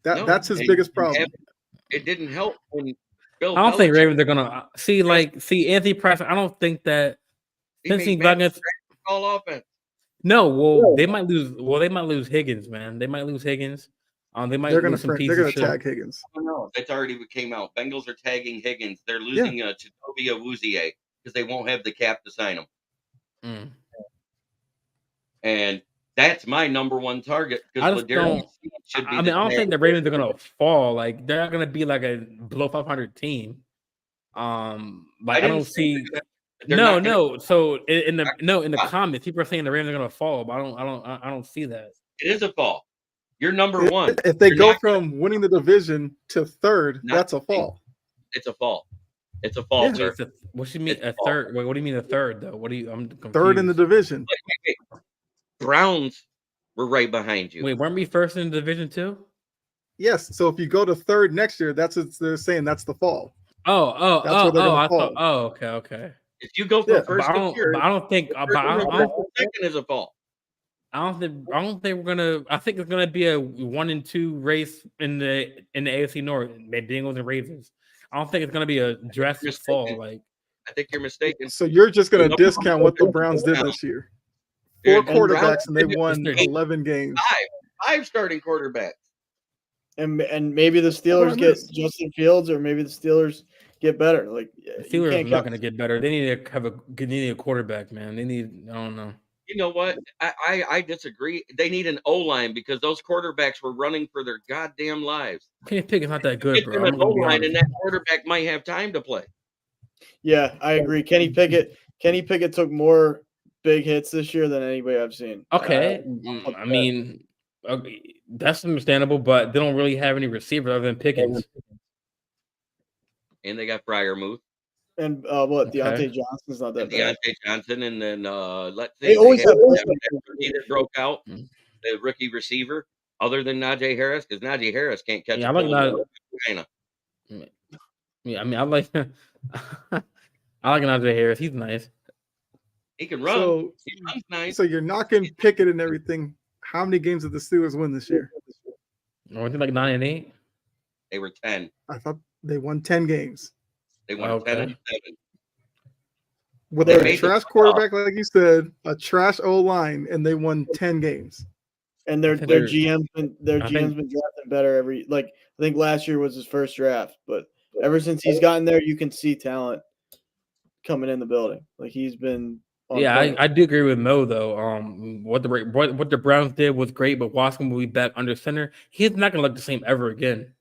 That's his biggest problem. It didn't help when Bill I don't think Belichick Ravens are gonna see Anthony Price. I don't think that he since made he's Matt against call offense. no, well they might lose. Well, they might lose Higgins, man. They might lose Higgins. They might lose some They're pieces gonna too. tag Higgins. I don't know. It's already came out. Bengals are tagging Higgins. They're losing Chidobe Awuzie because they won't have the cap to sign him. Mm. And that's my number one target because Ladarius should be. I don't think the Ravens are gonna fall. Like they're not gonna be like a below 500 team. Like I don't see. No. So in the comments, people are saying the Ravens are gonna fall, but I don't see that. It is a fall. You're number one. If they go from winning the division to third, that's a fall. It's a fall. It's a fall. Yeah. What you mean a third? Wait, what do you mean a third though? What do you? I'm confused. Third in the division. Wait. Browns were right behind you. Wait, weren't we first in the division too? Yes. So if you go to third next year, that's what they're saying. That's the fall. Okay. If you go from first to third, I don't think. Second is a fall. I don't think we're gonna. I think it's gonna be a 1 and 2 race in the AFC North. Bengals and Ravens. I don't think it's gonna be a drastic fall. Like I think you're mistaken. So you're just gonna discount what the Browns did this year. 4 quarterbacks and they won 11 games. Five starting quarterbacks. And maybe the Steelers get Justin Fields, or maybe the Steelers get better. Like the Steelers are not going to get better. They need to have a quarterback, man. They need. I don't know. You know what? I disagree. They need an O-line because those quarterbacks were running for their goddamn lives. Kenny Pickett's not that good, bro. An O-line, and that quarterback might have time to play. Yeah, I agree. Kenny Pickett took more big hits this year than anybody I've seen. Okay, I mean, that's understandable, but they don't really have any receivers other than Pickens. And they got Freiermuth. And Deontay Johnson's not that bad. Deontay Johnson, and then let's see, they always have that broke out, the rookie receiver, other than Najee Harris, because Najee Harris can't catch. Yeah, I like that. Yeah, I mean, I like Najee Harris. He's nice. He can run. So, he runs nice. So you're knocking Pickett and everything. How many games did the Steelers win this year? I think like 9 and 8. They were 10. I thought they won 10 games. They won 10 and 7. With a trash quarterback, like you said, a trash O-line, and they won 10 games. And their GM's been drafting better every. Like I think last year was his first draft, but ever since he's gotten there, you can see talent coming in the building. Like he's been. I do agree with Mo though. What the Browns did was great, but Watson will be back under center. He's not gonna look the same ever again.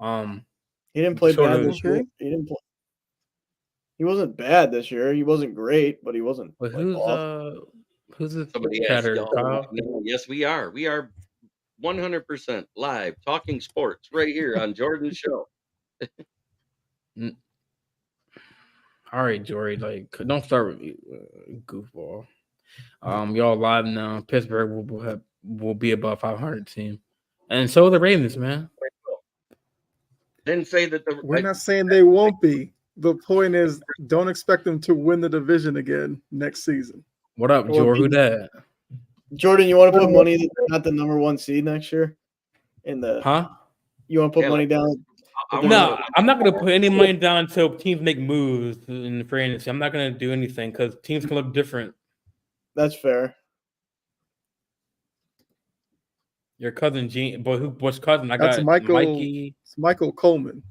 He didn't play bad this year. He didn't play. He wasn't bad this year. He wasn't great, but he wasn't. But who's this chatter? Yes, we are. We are 100% live talking sports right here on Jordan's show. All right, Jory. Like, don't start with me, goofball. Y'all live now. Pittsburgh will be above 500 team, and so the Ravens, man. Didn't say that we're not saying they won't be. The point is, don't expect them to win the division again next season. What up, Jordan? Who that? Jordan, you want to put money that they're not the number 1 seed next year? You want to put money down? No, I'm not going to put any money down until teams make moves in the free agency. I'm not going to do anything because teams can look different. That's fair. Your cousin Gene, what's cousin? That's got Michael. Mikey. It's Michael Coleman.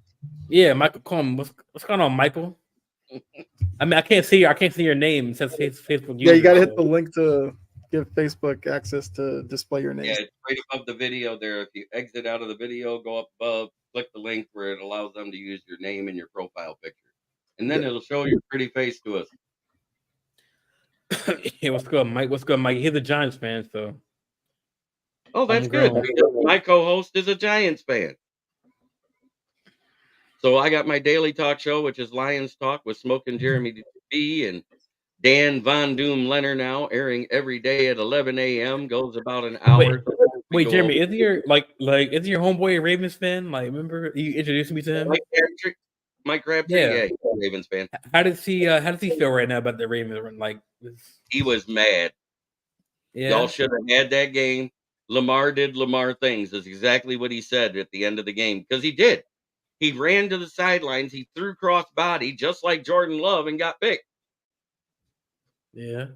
Yeah, Michael Coleman. What's going on, Michael? I mean, I can't see your name. It says Facebook. Yeah, you got to hit the link to give Facebook access to display your name. Yeah, it's right above the video there. If you exit out of the video, go up above, click the link where it allows them to use your name and your profile picture. And then it'll show your pretty face to us. Hey, what's good, Mike? What's good, Mike? He's a Giants fan, so. Oh, that's good. My co-host is a Giants fan. So I got my daily talk show, which is Lions Talk with Smoke and Jeremy B. and Dan Von Doom Leonard now, airing every day at 11 a.m. Goes about an hour. Wait, Jeremy, is your homeboy a Ravens fan? Like, remember you introduced me to him? Mike Crabtree, yeah, he's a Ravens fan. How does he feel right now about the Ravens? Like, he was mad. Yeah. Y'all should have had that game. Lamar did Lamar things. Is exactly what he said at the end of the game because he did. He ran to the sidelines. He threw cross body just like Jordan Love and got picked. Yeah.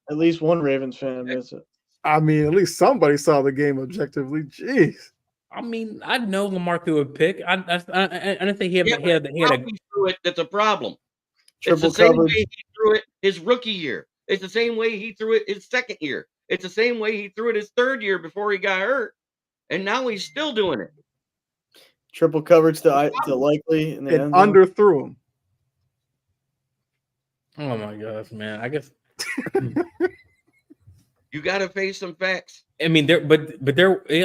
At least one Ravens fan missed it. I mean, at least somebody saw the game objectively. Jeez. I mean, I know Lamar threw a pick. I didn't think he had How he threw it, that's a problem. Triple it's the same coverage. way he threw it his rookie year. It's the same way he threw it his second year. It's the same way he threw it his third year before he got hurt. And now he's still doing it. Triple coverage to Likely in the end And zone. underthrew him. Oh my gosh, man! I guess You got to face some facts. I mean,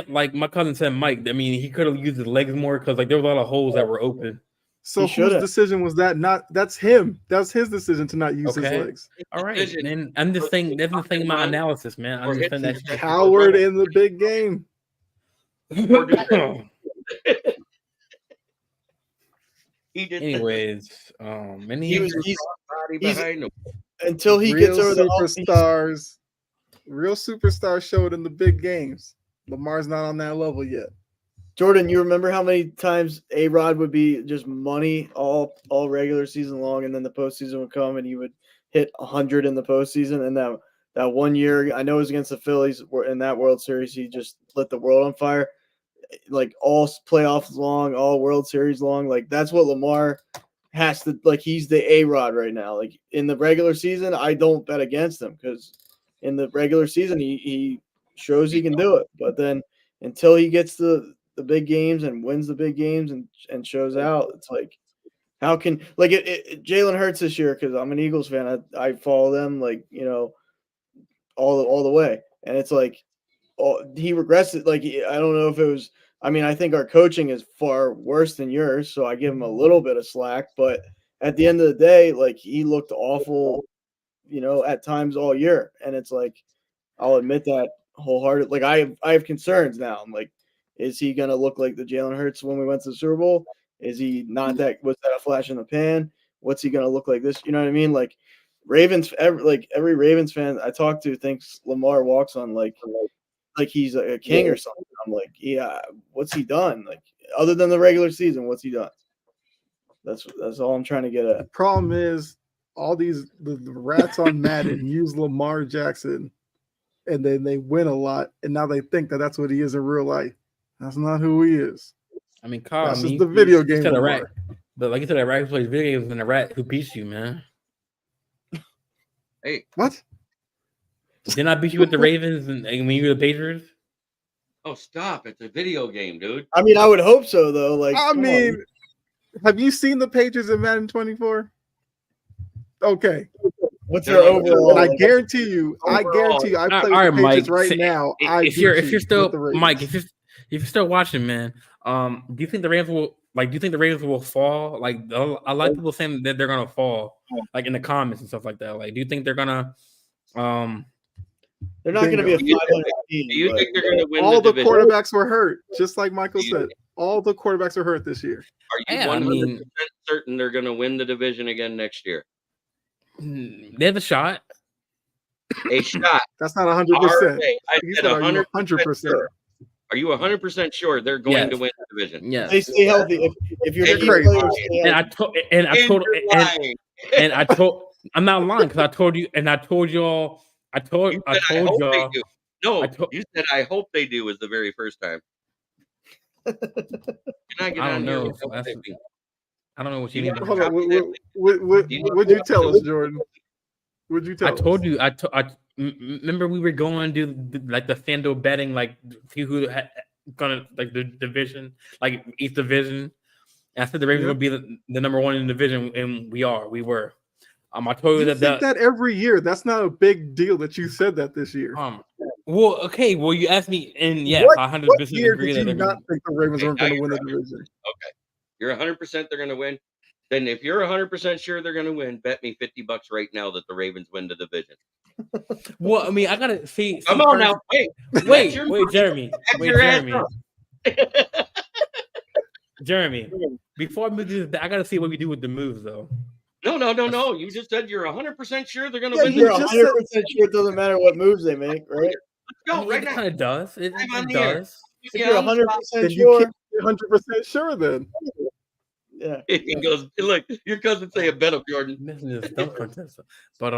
like my cousin said, Mike. I mean, he could have used his legs more because like there was a lot of holes that were open. So whose decision was that? That's him. That's his decision to not use his legs. All right, and I'm just saying. That's the thing. My analysis, man. I'm just saying that coward in the big game. Anyways, and he's behind him. Until he gets over superstars. Real superstars showed in the big games. Lamar's not on that level yet. Jordan, you remember how many times A-Rod would be just money all regular season long, and then the postseason would come and he would hit 100 in the postseason. And that 1 year, I know it was against the Phillies in that World Series, he just lit the world on fire. Like all playoffs long, all World Series long. Like that's what Lamar has to, like, he's the A-Rod right now. Like in the regular season, I don't bet against him because in the regular season he shows he can do it. But then until he gets the big games and wins the big games and shows out, it's like, how can, like, Jalen Hurts this year, because I'm an Eagles fan, I follow them, like, you know, all the way, and it's like, he regressed. Like, I don't know if it was, I mean, I think our coaching is far worse than yours, so I give him a little bit of slack, but at the end of the day, like, he looked awful, you know, at times all year, and it's like, I'll admit that wholeheartedly. Like, I have concerns now. I'm like, is he going to look like the Jalen Hurts when we went to the Super Bowl? Is he not that? Was that a flash in the pan? What's he going to look like this? You know what I mean? Like Ravens, every Ravens fan I talk to thinks Lamar walks on like he's a king or something. I'm like, yeah, what's he done? Like other than the regular season, what's he done? That's all I'm trying to get at. The problem is all the rats on Madden use Lamar Jackson, and then they win a lot, and now they think that that's what he is in real life. That's not who he is. I mean, Kyle, that's just the video game. A rat. But like you said, a rat who plays video games and a rat who beats you, man. Hey, what? Didn't I beat you with the Ravens and when you were the Patriots? Oh, stop! It's a video game, dude. I mean, I would hope so, though. Like, I mean, have you seen the Patriots in Madden 24? Okay. What's your overall? And I guarantee you, I play with the Patriots right now. If you're still Mike, if you're still watching, man, do you think the Rams will fall? Like a lot of people saying that they're gonna fall, like in the comments and stuff like that. Like, do you think they're gonna? They're not going to be a 500 team. Do you think they're going to win? All the quarterbacks were hurt, just like Michael said. All the quarterbacks were hurt this year. Are you 100% certain they're going to win the division again next year? They have a shot. A shot. That's not 100%. I said 100%. Are you 100% sure they're going to win the division? Yes. They stay healthy. If you're crazy. I'm not lying because I told you, and I told y'all. I told y'all. No, you said I hope they do was the very first time. Can I get on here? I don't know what you mean. Hold on. What'd you tell us, Jordan? What'd you tell us? I told you. I remember we were going to do like the FanDuel betting, like see who had gonna like the division, like each division. And I said the Ravens would be the number one in the division, and we were. I told you that every year. That's not a big deal that you said that this year. Well, okay. Well, you asked me, and yes, I 100% agree that. Did you not think the Ravens weren't going to win the division? Okay, you're 100% they're going to win. Then, if you're 100% sure they're going to win, bet me $50 right now that the Ravens win the division. Well, I mean, I gotta see. Come on now, wait, Jeremy. Jeremy. Before I move this, I gotta see what we do with the moves, though. No. You just said you're 100% sure they're going to win. You're 100% sure it doesn't matter what moves they make, right? Let's go right now. It kind of does. It does. If you're 100% sure, sure, you're 100% sure then. Yeah. He goes, look, your cousin say a bet up, Jordan. Missing this dunk contest. But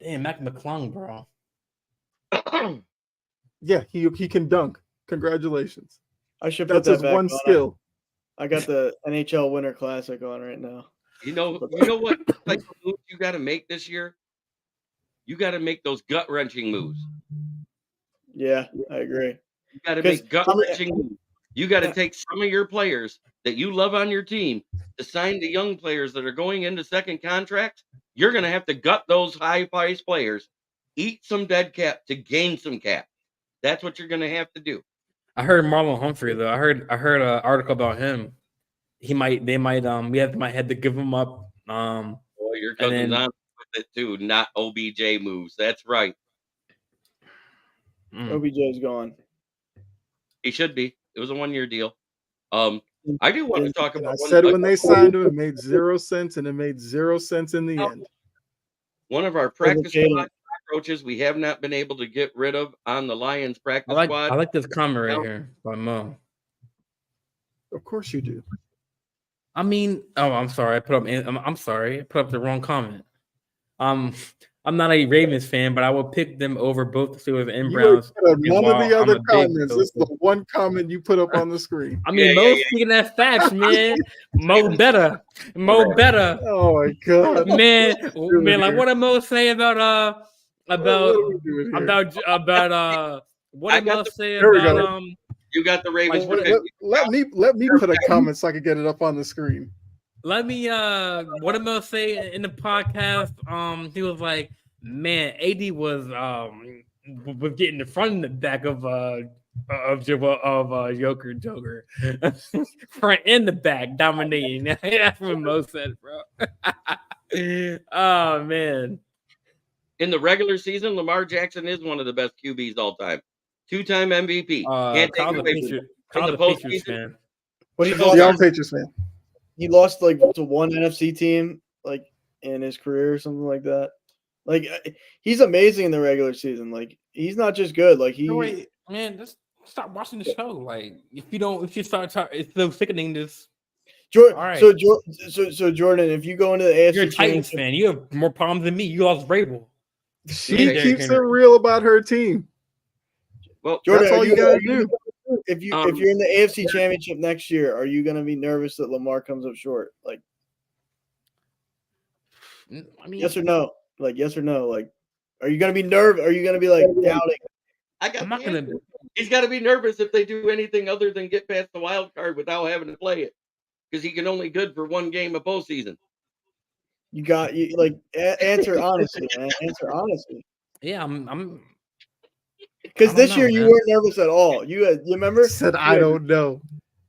damn, Mac McClung, bro. Yeah, he can dunk. Congratulations. I should That's put that his back one on. skill. I got the NHL Winter Classic on right now. You know what type of moves you got to make this year? You got to make those gut wrenching moves. Yeah, I agree. You got to make gut wrenching moves. You got to take some of your players that you love on your team to sign the young players that are going into second contracts. You're going to have to gut those high price players, eat some dead cap to gain some cap. That's what you're going to have to do. I heard Marlon Humphrey though. I heard an article about him. We might have to give him up. Boy, your cousin's on with it too. Not OBJ moves. That's right. OBJ's gone. He should be. It was a 1-year deal. I do want to talk about. I said when they signed him, it made 0 sense, and it made 0 sense in the end. One of our practice squad coaches we have not been able to get rid of on the Lions practice squad. I like this comment right here by Mo. Of course you do. I mean, I'm sorry. I'm sorry. I put up the wrong comment. I'm not a Ravens fan, but I will pick them over both the Steelers and Browns. None of the other comments. This is the one comment you put up on the screen. I mean, Mo's speaking that facts, man. Mo better. Oh my god, man. Like what did Mo say about what did Mo say about You got the Ravens. Let me put a comment so I can get it up on the screen. Let me what did Mo say in the podcast? He was like, man, AD was getting the front and the back of Joker. Front and the back dominating. That's what Mo said, bro. Oh man. In the regular season, Lamar Jackson is one of the best QBs all time. 2-time MVP. Can't take it away from the Patriots fan. But he's Patriots fan. He lost like to one NFC team like in his career or something like that. Like he's amazing in the regular season. Like he's not just good. Like man, just stop watching the show. Like if you start talking, it's so sickening. This Jordan. All right. So Jordan, if you go into the AFC, you're a Titans fan. You have more problems than me. You lost Vrabel. She keeps it real about her team. Well, Jordan, that's all you gotta do. If you're in the AFC Championship next year, are you going to be nervous that Lamar comes up short? Like, I mean, yes or no? Like, yes or no? Like, are you going to be nervous? Are you going to be like doubting? He's got to be nervous if they do anything other than get past the wild card without having to play it, because he can only good for one game of postseason. Answer honestly, man. Answer honestly. Yeah, I'm. Because this year you weren't nervous at all. You remember? Said I don't know.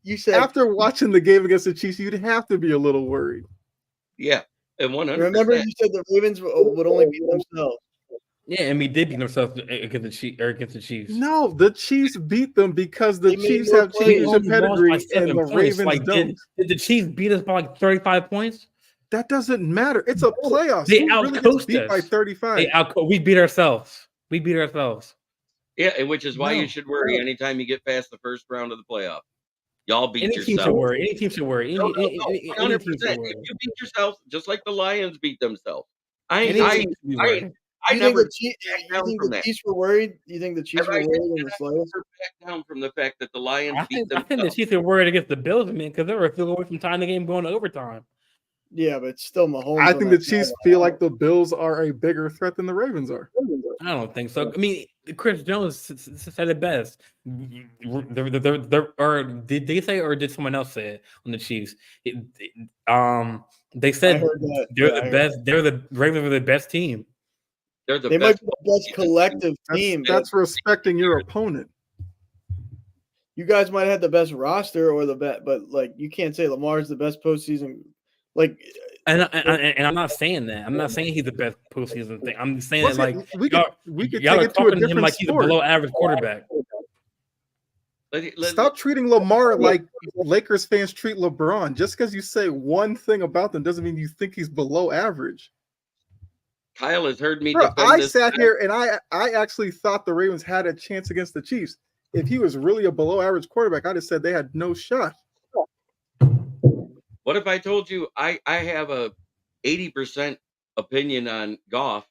You said after watching the game against the Chiefs, you'd have to be a little worried. Yeah, and 100%. Remember, you said the Ravens would only beat themselves. Yeah, and we did beat themselves against the Chiefs. No, the Chiefs beat them because the Chiefs have championship pedigree and the Ravens don't. Did the Chiefs beat us by like 35 points? That doesn't matter. It's a playoff. They outcoached us by 35. We beat ourselves. Yeah, and which is why you should worry anytime you get past the first round of the playoff. Y'all beat yourself. Any team should worry. 100%. If you beat yourself, just like the Lions beat themselves. I never think the Chiefs were worried. You think the Chiefs were worried in the playoffs? Back down from the fact that the Lions beat themselves. I think the Chiefs are worried against the Bills, man, because they were a field away from tying the game going to overtime. Yeah, but still Mahomes. I think the Chiefs feel like the Bills are a bigger threat than the Ravens are. I don't think so. I mean, Chris Jones said it best. Or did they say, or did someone else say it on the Chiefs? They said they're the best. They're the Ravens are the best team. They might be the best collective team. That's respecting your opponent. You guys might have the best roster or the best, but like you can't say Lamar's the best postseason. Like, and I'm not saying that. I'm not saying he's the best postseason thing. I'm saying that, like we could y'all take are it to a talking to him different like he's a below average quarterback. Stop treating Lamar like Lakers fans treat LeBron. Just because you say one thing about them doesn't mean you think he's below average. Kyle has heard me. Bro, I sat here and I actually thought the Ravens had a chance against the Chiefs. If he was really a below average quarterback, I'd have said they had no shot. What if I told you I have a 80% opinion on Goff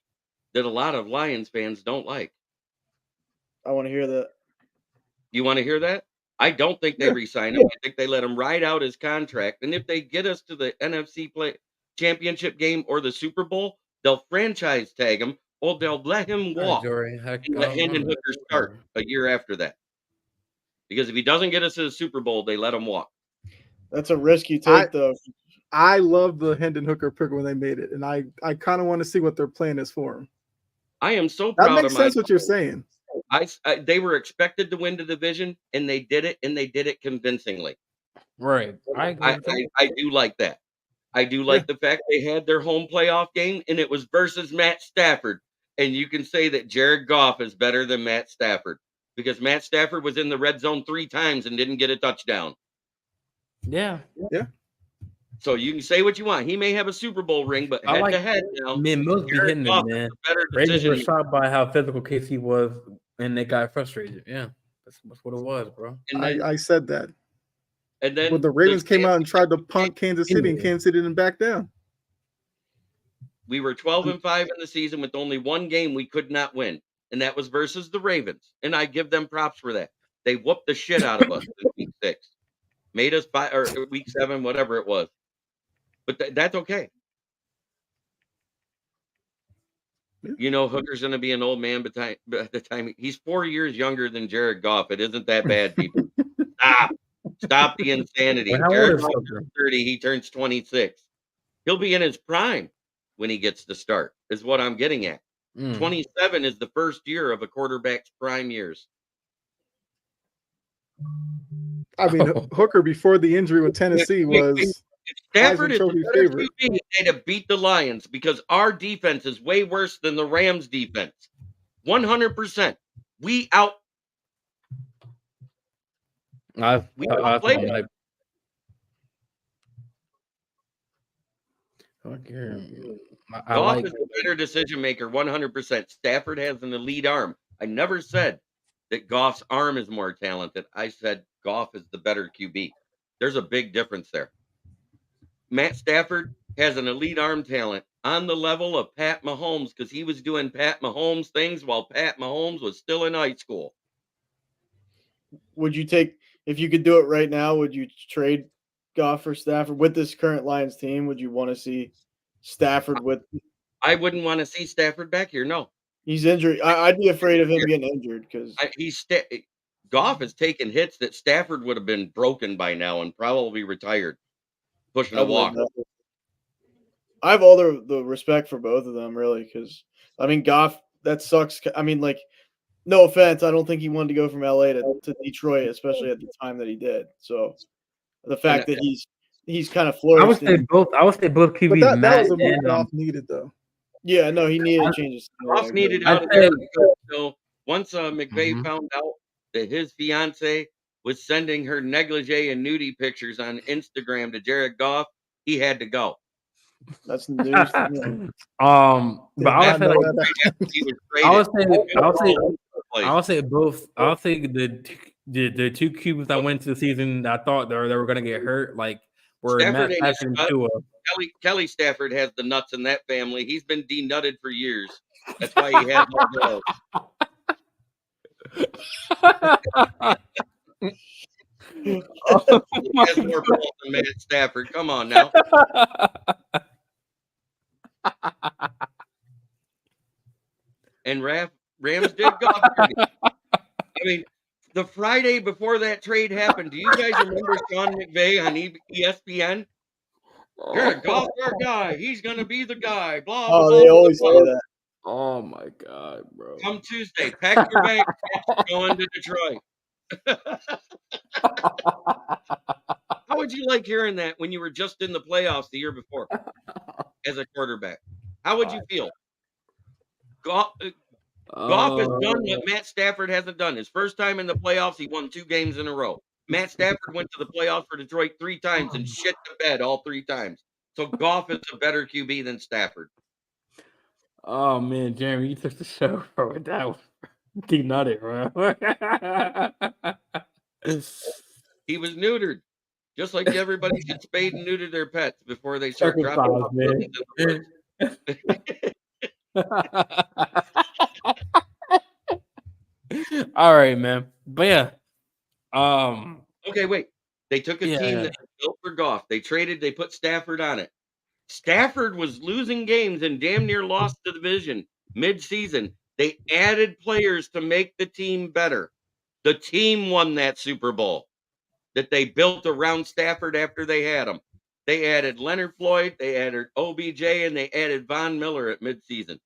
that a lot of Lions fans don't like? I want to hear that. You want to hear that? I don't think they re-sign him. I think they let him ride out his contract. And if they get us to the NFC championship game or the Super Bowl, they'll franchise tag him or they'll let him walk and let Hendon Hooker start a year after that. Because if he doesn't get us to the Super Bowl, they let him walk. That's a risk you take, though. I love the Hendon Hooker pick when they made it, and I kind of want to see what their plan is for him. I am so proud of that makes sense what you're saying. They were expected to win the division, and they did it, and they did it convincingly. Right. I do like that. I do like the fact they had their home playoff game, and it was versus Matt Stafford. And you can say that Jared Goff is better than Matt Stafford because Matt Stafford was in the red zone 3 times and didn't get a touchdown. Yeah. So you can say what you want. He may have a Super Bowl ring, but head to head now. Man, most be hitting him, man. Ravens were shocked by how physical KC was, and they got frustrated. Yeah, that's what it was, bro. And then, I said that. And then when the Ravens came out and tried to punt Kansas City, and Kansas City didn't back down. We were 12-5 in the season with only one game we could not win, and that was versus the Ravens. And I give them props for that. They whooped the shit out of us in week 6, made us or week 7, whatever it was. But that's okay. You know, Hooker's going to be an old man by the time he's 4 years younger than Jared Goff. It isn't that bad, people. Stop the insanity. Jared Goff is 30. He turns 26. He'll be in his prime when he gets to start, is what I'm getting at. 27 is the first year of a quarterback's prime years. I mean, Hooker before the injury with Tennessee was Stafford is the better QB. They'd have beat the Lions because our defense is way worse than the Rams' defense. 100%. We outplayed them. Goff is a better decision maker, 100%. Stafford has an elite arm. I never said that Goff's arm is more talented. I said Goff is the better QB. There's a big difference there. Matt Stafford has an elite arm talent on the level of Pat Mahomes because he was doing Pat Mahomes things while Pat Mahomes was still in high school. Would you take, if you could do it right now, would you trade Goff for Stafford with this current Lions team? Would you want to see Stafford with? I wouldn't want to see Stafford back here. No, he's injured. I'd be afraid of him getting injured because Goff has taken hits that Stafford would have been broken by now and probably retired, pushing a walk. I have all the respect for both of them, really, because I mean Goff, that sucks. I mean, like, no offense, I don't think he wanted to go from LA to Detroit, especially at the time that he did. So the fact that he's kind of flourished. I would say both QBs. That was a move Goff needed, though. Yeah, no, he needed changes. Goff needed out of so once McVay found out that his fiance was sending her negligee and nudie pictures on Instagram to Jared Goff, he had to go. That's news. But I would say both. I would say the two QBs that went to the season I thought they were going to get hurt, like were Matt Stafford and Tua. Kelly Stafford has the nuts in that family. He's been denutted for years. That's why he has no balls. He has more balls than Matt Stafford. Come on now. And Rams did Goff. I mean, the Friday before that trade happened, do you guys remember Sean McVay on ESPN? Jared Goff, our guy. He's going to be the guy. Blah, blah, they always say that. Oh, my God, bro. Come Tuesday, pack your bags. Going to Detroit. How would you like hearing that when you were just in the playoffs the year before as a quarterback? How would you feel? Goff has done what Matt Stafford hasn't done. His first time in the playoffs, he won 2 games in a row. Matt Stafford went to the playoffs for Detroit 3 times and shit the bed all 3 times. So Goff is a better QB than Stafford. Oh, man, Jeremy, you took the show, bro. That was denutted, bro. He was neutered. Just like everybody should spade and neuter their pets before they start dropping off man. All right, man. But yeah. Okay, wait. They took a team that was built for Goff. They put Stafford on it. Stafford was losing games and damn near lost the division mid-season. They added players to make the team better. The team won that Super Bowl that they built around Stafford after they had him. They added Leonard Floyd, they added OBJ, and they added Von Miller at midseason.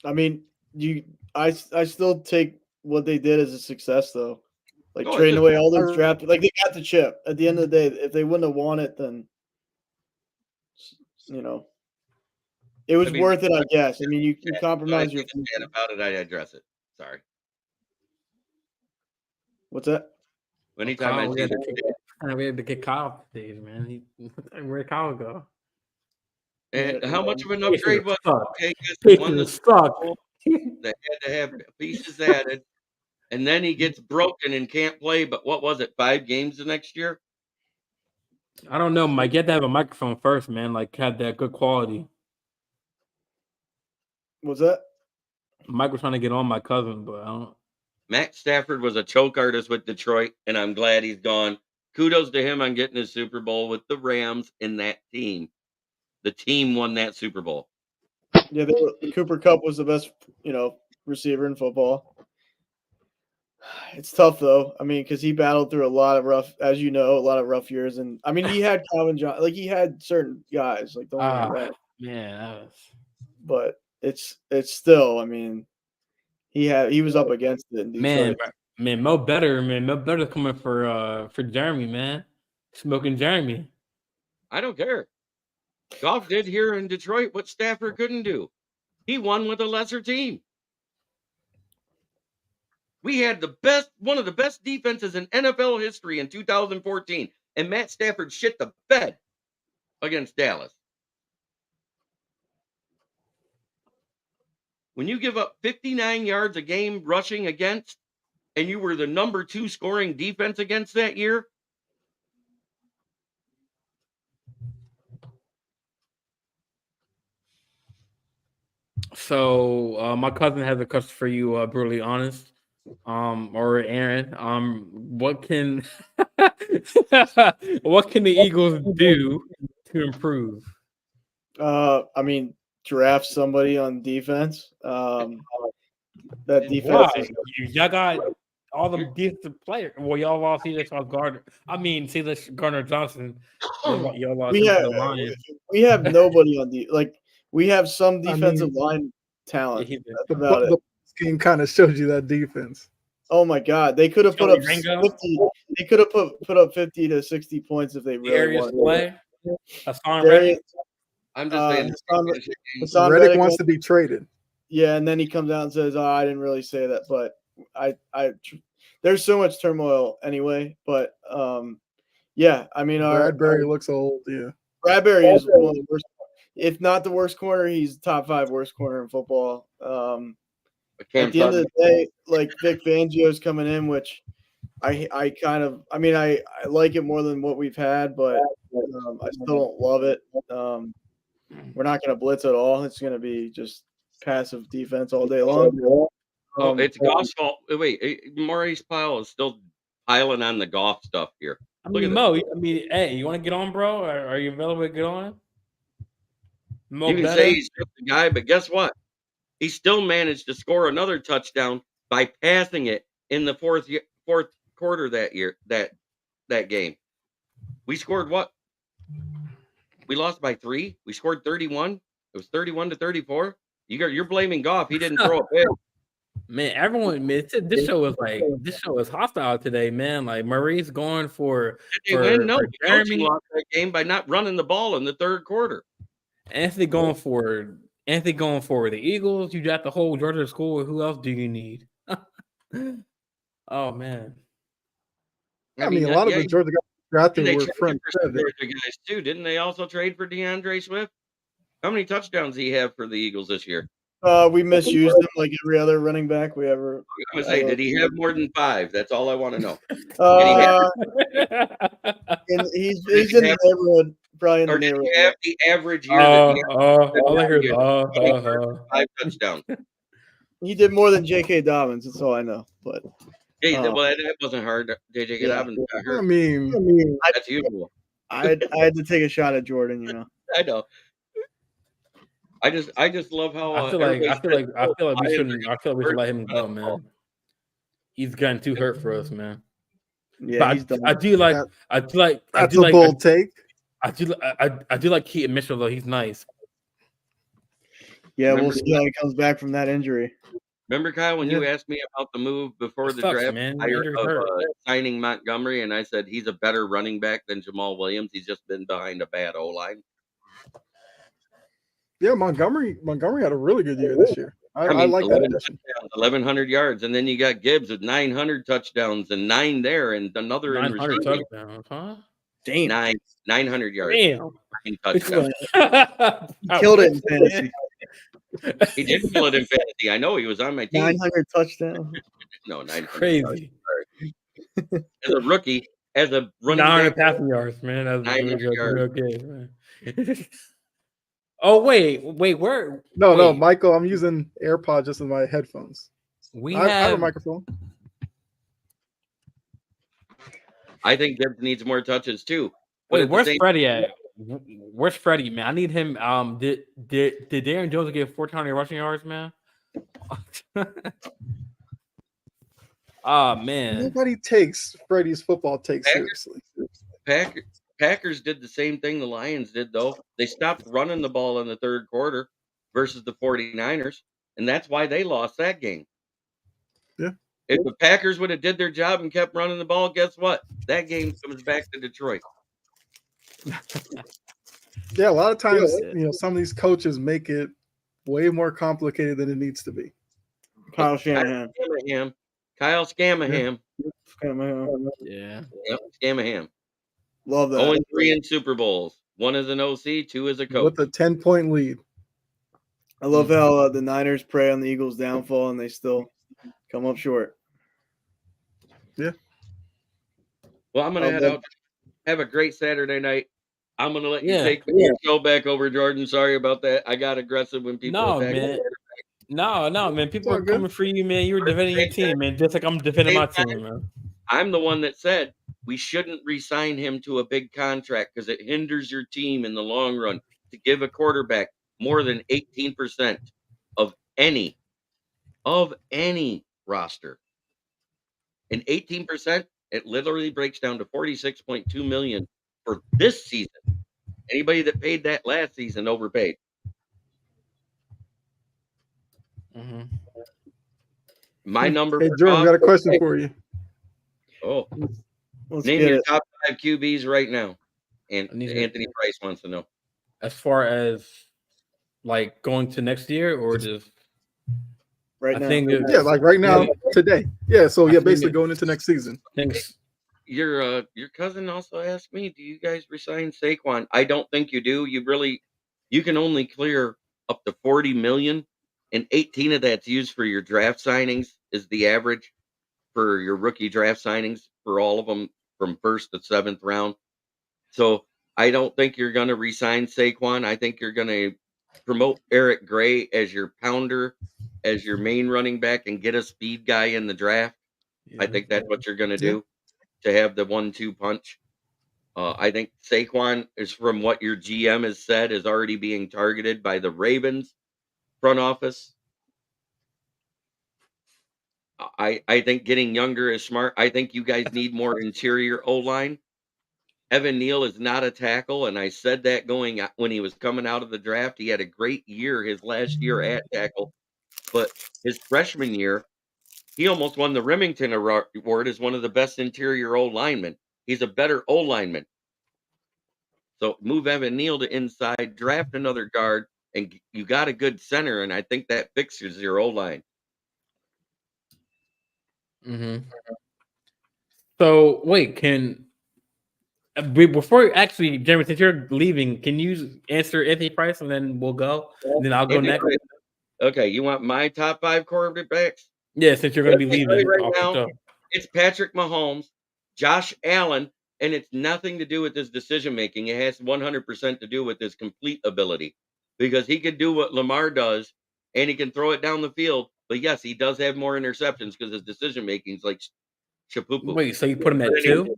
I mean, I still take what they did as a success, though. Like trading away all those drafted, like they got the chip. At the end of the day, if they wouldn't have won it, then it was worth it, I guess. I mean, you compromise your future. About it, I address it. Sorry. What's that? Anytime I see we had to get Kyle today, man. Where'd Kyle go? And how much of an upgrade was it? Okay, they had to have pieces added, and then he gets broken and can't play. But what was it? 5 games the next year? I don't know, Mike. You had to have a microphone first, man. Like, had that good quality. What's that? Mike was trying to get on my cousin, but I don't. Matt Stafford was a choke artist with Detroit, and I'm glad he's gone. Kudos to him on getting his Super Bowl with the Rams and that team. The team won that Super Bowl. Yeah, Cooper Kupp was the best, receiver in football. It's tough though. I mean, because he battled through a lot of rough years, and I mean, he had Calvin Johnson, like he had certain guys, like don't get me wrong. Man, but it's still. I mean, he was up against it in Detroit. Man, Mo Better coming for Jeremy, man, smoking Jeremy. I don't care. Goff did here in Detroit what Stafford couldn't do. He won with a lesser team. We had one of the best defenses in NFL history in 2014, and Matt Stafford shit the bed against Dallas. When you give up 59 yards a game rushing against, and you were the number 2 scoring defense against that year, So my cousin has a question for you, brutally honest. Or Aaron. What can the Eagles do to improve? I mean, draft somebody on defense. That defense. Y'all got all the defensive players. Well, y'all lost Gardner. Gardner Johnson. Y'all lost we have nobody on we have some defensive line talent. The game kind of showed you that defense. Oh my God, they could have put up 50. They could have put up 50 to 60 points if they really wanted. I'm just saying. Reddick wants to be traded. Yeah, and then he comes out and says, "Oh, I didn't really say that," but there's so much turmoil anyway. But yeah, I mean, Bradbury looks old. Yeah, Bradbury is one of the worst, if not the worst corner. He's top 5 worst corner in football. At the end of the day, like Vic Fangio's coming in, which I like it more than what we've had, but I still don't love it. We're not going to blitz at all. It's going to be just passive defense all day long. It's Goff's fault. Wait, Maurice Powell is still piling on the Goff stuff here. Mo, hey, you want to get on, bro? Are you available to get on? Mo you can say he's just the guy, but guess what? He still managed to score another touchdown by passing it in the fourth quarter that year, that game. We scored what? We lost by 3. We scored 31. It was 31-34. You're blaming Goff. He didn't throw a pick. Man, everyone, man, this show is hostile today, man. Like Maurice going for Jeremy lost that game by not running the ball in the third quarter. Anthony going for the Eagles. You got the whole Georgia school. Who else do you need? Oh man. I mean, a lot of the Georgia guys drafted were front seven. Georgia guys too, didn't they? Also trade for DeAndre Swift. How many touchdowns did he have for the Eagles this year? We misused him like every other running back we ever. I was say, did he have more than 5? That's all I want to know. And he's in the neighborhood, probably in the Or did neighborhood. he have the average year that he had 5 touchdowns? He did more than J.K. Dobbins. That's all I know. But Hey, well, that wasn't hard. J.J. Dobbins got hurt. I mean, That's usual. I had to take a shot at Jordan. I know. I just love how I feel like we should let him go, man. He's gotten too hurt for us, man. Yeah, but he's done. I do like that's a bold take. I do like Keaton Mitchell though. He's nice. Yeah, we'll see how he comes back from that injury. Remember, Kyle, when you asked me about the move before the draft, man. Signing Montgomery, and I said he's a better running back than Jamal Williams. He's just been behind a bad O-line. Yeah, Montgomery had a really good year this year. I like that addition. 1,100 yards, and then you got Gibbs with 900 touchdowns and 9 there, and another 900 touchdowns, huh? Damn, 900 yards. Damn, touchdowns. He killed it in fantasy. He did kill it in fantasy. I know he was on my team. 900 touchdowns. No, 900 crazy. As a rookie, as a running 900 passing yards, man. That's 900 yards. Okay, man. Oh wait, where? No, Michael, I'm using AirPods just in my headphones. I have a microphone. I think Gibbs needs more touches too. Wait, where's Freddie at? Where's Freddie, man? I need him. Did Darren Jones get 1,400 rushing yards, man? Oh man, nobody takes Freddie's football take seriously. Packers did the same thing the Lions did, though. They stopped running the ball in the third quarter versus the 49ers, and that's why they lost that game. Yeah. If the Packers would have did their job and kept running the ball, guess what? That game comes back to Detroit. Yeah, a lot of times, some of these coaches make it way more complicated than it needs to be. Kyle Shanahan. Kyle Scamaham. Yeah. Yep, Scamaham. Love that. 0-3 in Super Bowls. 1 as an OC, 2 as a coach. With a 10-point lead. I love how the Niners prey on the Eagles' downfall and they still come up short. Yeah. Well, I'm going to head out. Have a great Saturday night. I'm going to let you take the show back over, Jordan. Sorry about that. I got aggressive when people attacked me. No, man. People are coming for you, man. You were defending your team, man. Just like I'm defending my team, man. I'm the one that said we shouldn't re-sign him to a big contract because it hinders your team in the long run to give a quarterback more than 18% of any roster. And 18%, it literally breaks down to $46.2 million for this season. Anybody that paid that last season overpaid. Mm-hmm. My number. Hey, Jordan, got a question for you. Oh, name your top 5 QBs right now. And Anthony Price wants to know. As far as like going to next year or just right now? Like right now, today. Yeah, so basically going into next season. Thanks. Your cousin also asked me, do you guys resign Saquon? I don't think you do. You can only clear up to $40 million, and 18 of that's used for your draft signings is the average for your rookie draft signings for all of them from 1st to 7th round. So I don't think you're going to resign Saquon. I think you're going to promote Eric Gray as your pounder, as your main running back, and get a speed guy in the draft. I think that's what you're going to do to have the 1-2 punch. I think Saquon is, from what your GM has said, is already being targeted by the Ravens front office. I think getting younger is smart. I think you guys need more interior O-line. Evan Neal is not a tackle, and I said that when he was coming out of the draft. He had a great year his last year at tackle, but his freshman year, he almost won the Remington Award as one of the best interior O-linemen. He's a better O-lineman. So move Evan Neal to inside, draft another guard, and you got a good center, and I think that fixes your O-line. Mm-hmm. So wait, before actually, Jeremy, since you're leaving, can you answer Anthony Price and then we'll go? And then I'll go next. Okay, you want my top 5 quarterbacks? Yeah, since you're going to be leaving right now, it's Patrick Mahomes, Josh Allen, and it's nothing to do with his decision making. It has 100% to do with his complete ability, because he can do what Lamar does, and he can throw it down the field. But yes, he does have more interceptions because his decision making is like chapoopoo. Wait, so you put him at 2?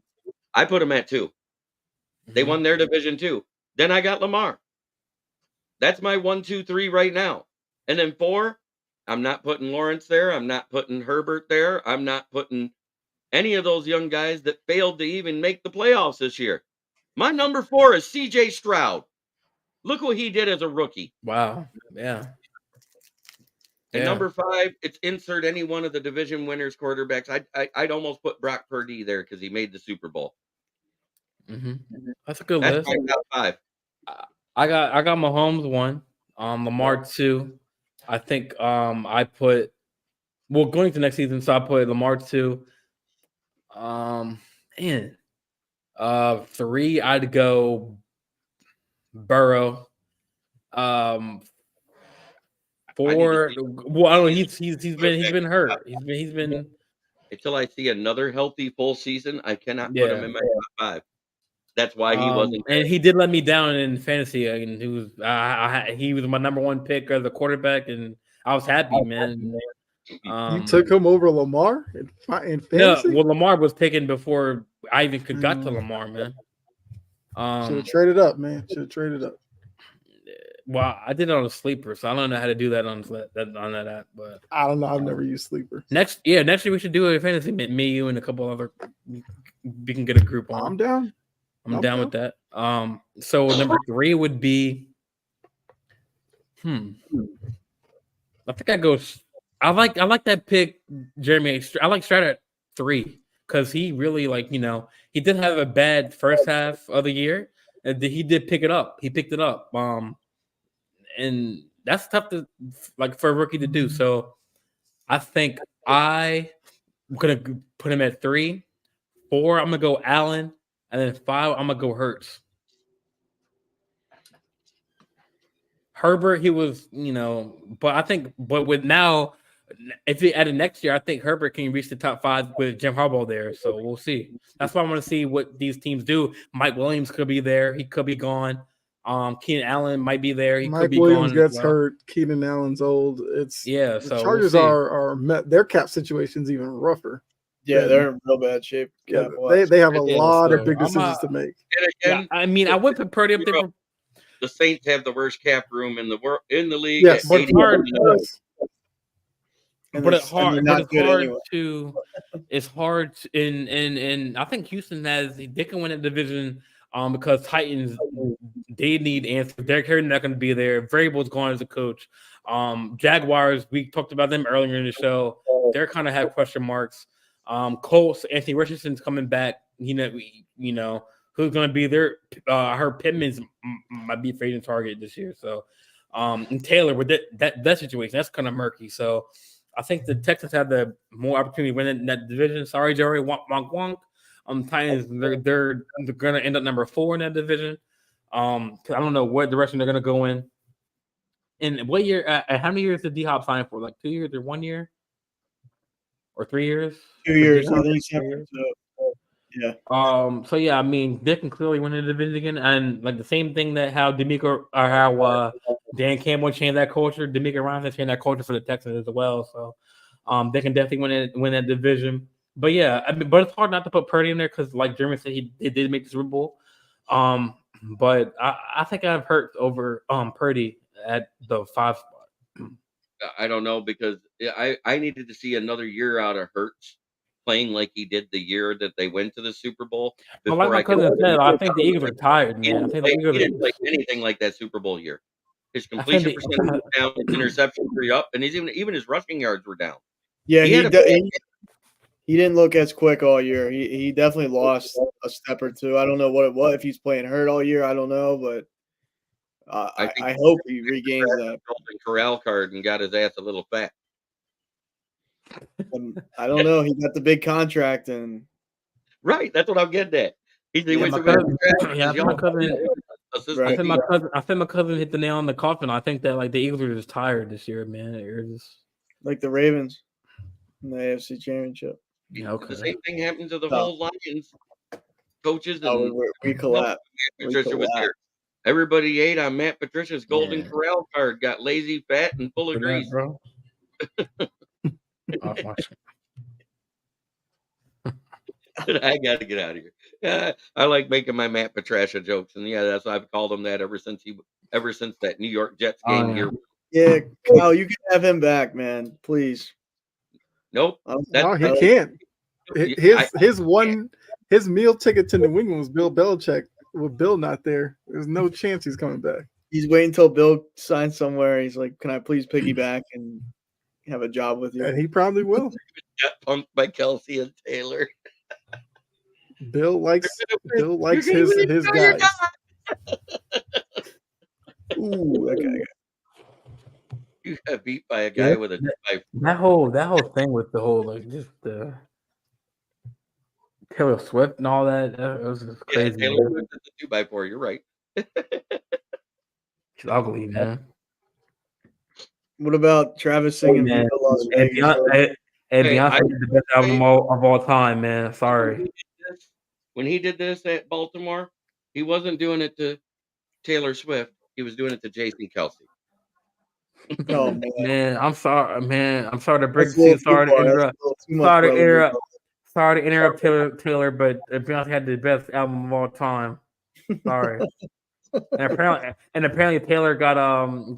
I put him at 2. They won their division too. Then I got Lamar. That's my 1, 2, 3 right now. And then 4, I'm not putting Lawrence there. I'm not putting Herbert there. I'm not putting any of those young guys that failed to even make the playoffs this year. My number 4 is CJ Stroud. Look what he did as a rookie. Wow. Yeah. And number 5, it's insert any one of the division winners quarterbacks. I'd almost put Brock Purdy there because he made the Super Bowl. That's a good list. My top 5. I got Mahomes 1, Lamar 2. I think I put going to next season, so I put Lamar 2. 3, I'd go Burrow. 4, well, I don't know. He's been hurt. He's been until I see another healthy full season. I cannot put him in my top 5. That's why he wasn't. And he did let me down in fantasy. And he was my number 1 pick as a quarterback, and I was happy, man. You took him over Lamar in fantasy? No, well, Lamar was taken before I even got to Lamar, man. Should have traded up, man. Should have traded up. Well, I did it on a sleeper, so I don't know how to do that on that app. But I don't know. I've never used sleeper. Next year we should do a fantasy. Me, you, and a couple other. We can get a group on. I'm down. I'm down with that. So number 3 would be. I think I go. I like that pick, Jeremy. I like Stroud at 3 because he really he did have a bad first half of the year, and he did pick it up. He picked it up. And that's tough to for a rookie to do. So I think I'm gonna put him at 3. 4, I'm gonna go Allen, and then 5, I'm gonna go Hurts. Herbert, he was, but with now, if he added next year, I think Herbert can reach the top 5 with Jim Harbaugh there. So we'll see. That's why I want to see what these teams do. Mike Williams could be there. He could be gone. Keenan Allen might be there. He Mike could be Williams gone gets hurt. Keenan Allen's old. So the Chargers are their cap situation's even rougher. Yeah, they're in real bad shape. Yeah, they have a lot of big decisions to make. And again, I would put Purdy up there. The Saints have the worst cap room in the league. Yes, but it's hard. But it's hard. It's hard. And I think Houston they can win a division. Because Titans, they need answers. Derek Henry not going to be there. Vrabel's gone as a coach. Jaguars, we talked about them earlier in the show. They're kind of have question marks. Colts, Anthony Richardson's coming back. Who's going to be there? I heard Pittman's might be a free agent target this year. So, and Taylor with that situation, that's kind of murky. So, I think the Texans have the more opportunity to win in that division. Sorry, Joey. Wonk. Titans, they're going to end up number 4 in that division. I don't know what direction they're going to go in. And what year? How many years did D-Hop sign for? 2 years or 1 year? Or 3 years? 2 years. I think so. Yeah. So yeah, I mean, they can clearly win the division again, and the same thing that how Dan Campbell changed that culture, D'Amico Ryan has changed that culture for the Texans as well. So, they can definitely win that division. But yeah, but it's hard not to put Purdy in there because, like Jeremy said, he did make the Super Bowl. But I think I've Hurts over Purdy at the 5 spot. I don't know because I needed to see another year out of Hurts playing like he did the year that they went to the Super Bowl. Well, like my cousin said, I think the Eagles are tired, man. He didn't play anything like that Super Bowl year. His completion percentage was down, his interceptions were up, and even his rushing yards were down. Yeah, he didn't look as quick all year. He definitely lost a step or two. I don't know what it was. If he's playing hurt all year, I don't know, but I hope he regains that corral card and got his ass a little fat. I don't know. He got the big contract and right. That's what I'm getting at. assistant. I think my cousin hit the nail on the coffin. I think that like the Eagles are just tired this year, man. They're just like the Ravens in the AFC Championship. Yeah, okay. The same thing happened to the whole Lions coaches. And we collapsed. Patricia was here. Everybody ate on Matt Patricia's Golden Corral card. Got lazy, fat, and full of grease, bro. I got to get out of here. I like making my Matt Patricia jokes, and that's why I've called him that ever since that New York Jets game here. Yeah, Kyle, you can have him back, man. Please. Nope. No, he can't. His meal ticket to New England was Bill Belichick. With Bill not there, there's no chance he's coming back. He's waiting until Bill signs somewhere. He's like, "Can I please piggyback and have a job with you?" And he probably will. Got punked by Kelsey and Taylor. Bill likes his guys. Ooh, that guy. You got beat by a guy with a that whole thing with the whole like just the Taylor Swift and all that. It was just crazy. Yeah, Taylor Swift is a 2x4. You're right. It's ugly, man. What about Travis singing Viva Las Vegas? Beyonce is the best album of all time, man. Sorry. When he did this at Baltimore, he wasn't doing it to Taylor Swift. He was doing it to Jason Kelsey. Oh man, I'm sorry, man. I'm sorry to break to sorry to interrupt Taylor, but Beyonce had the best album of all time. Sorry. and apparently Taylor got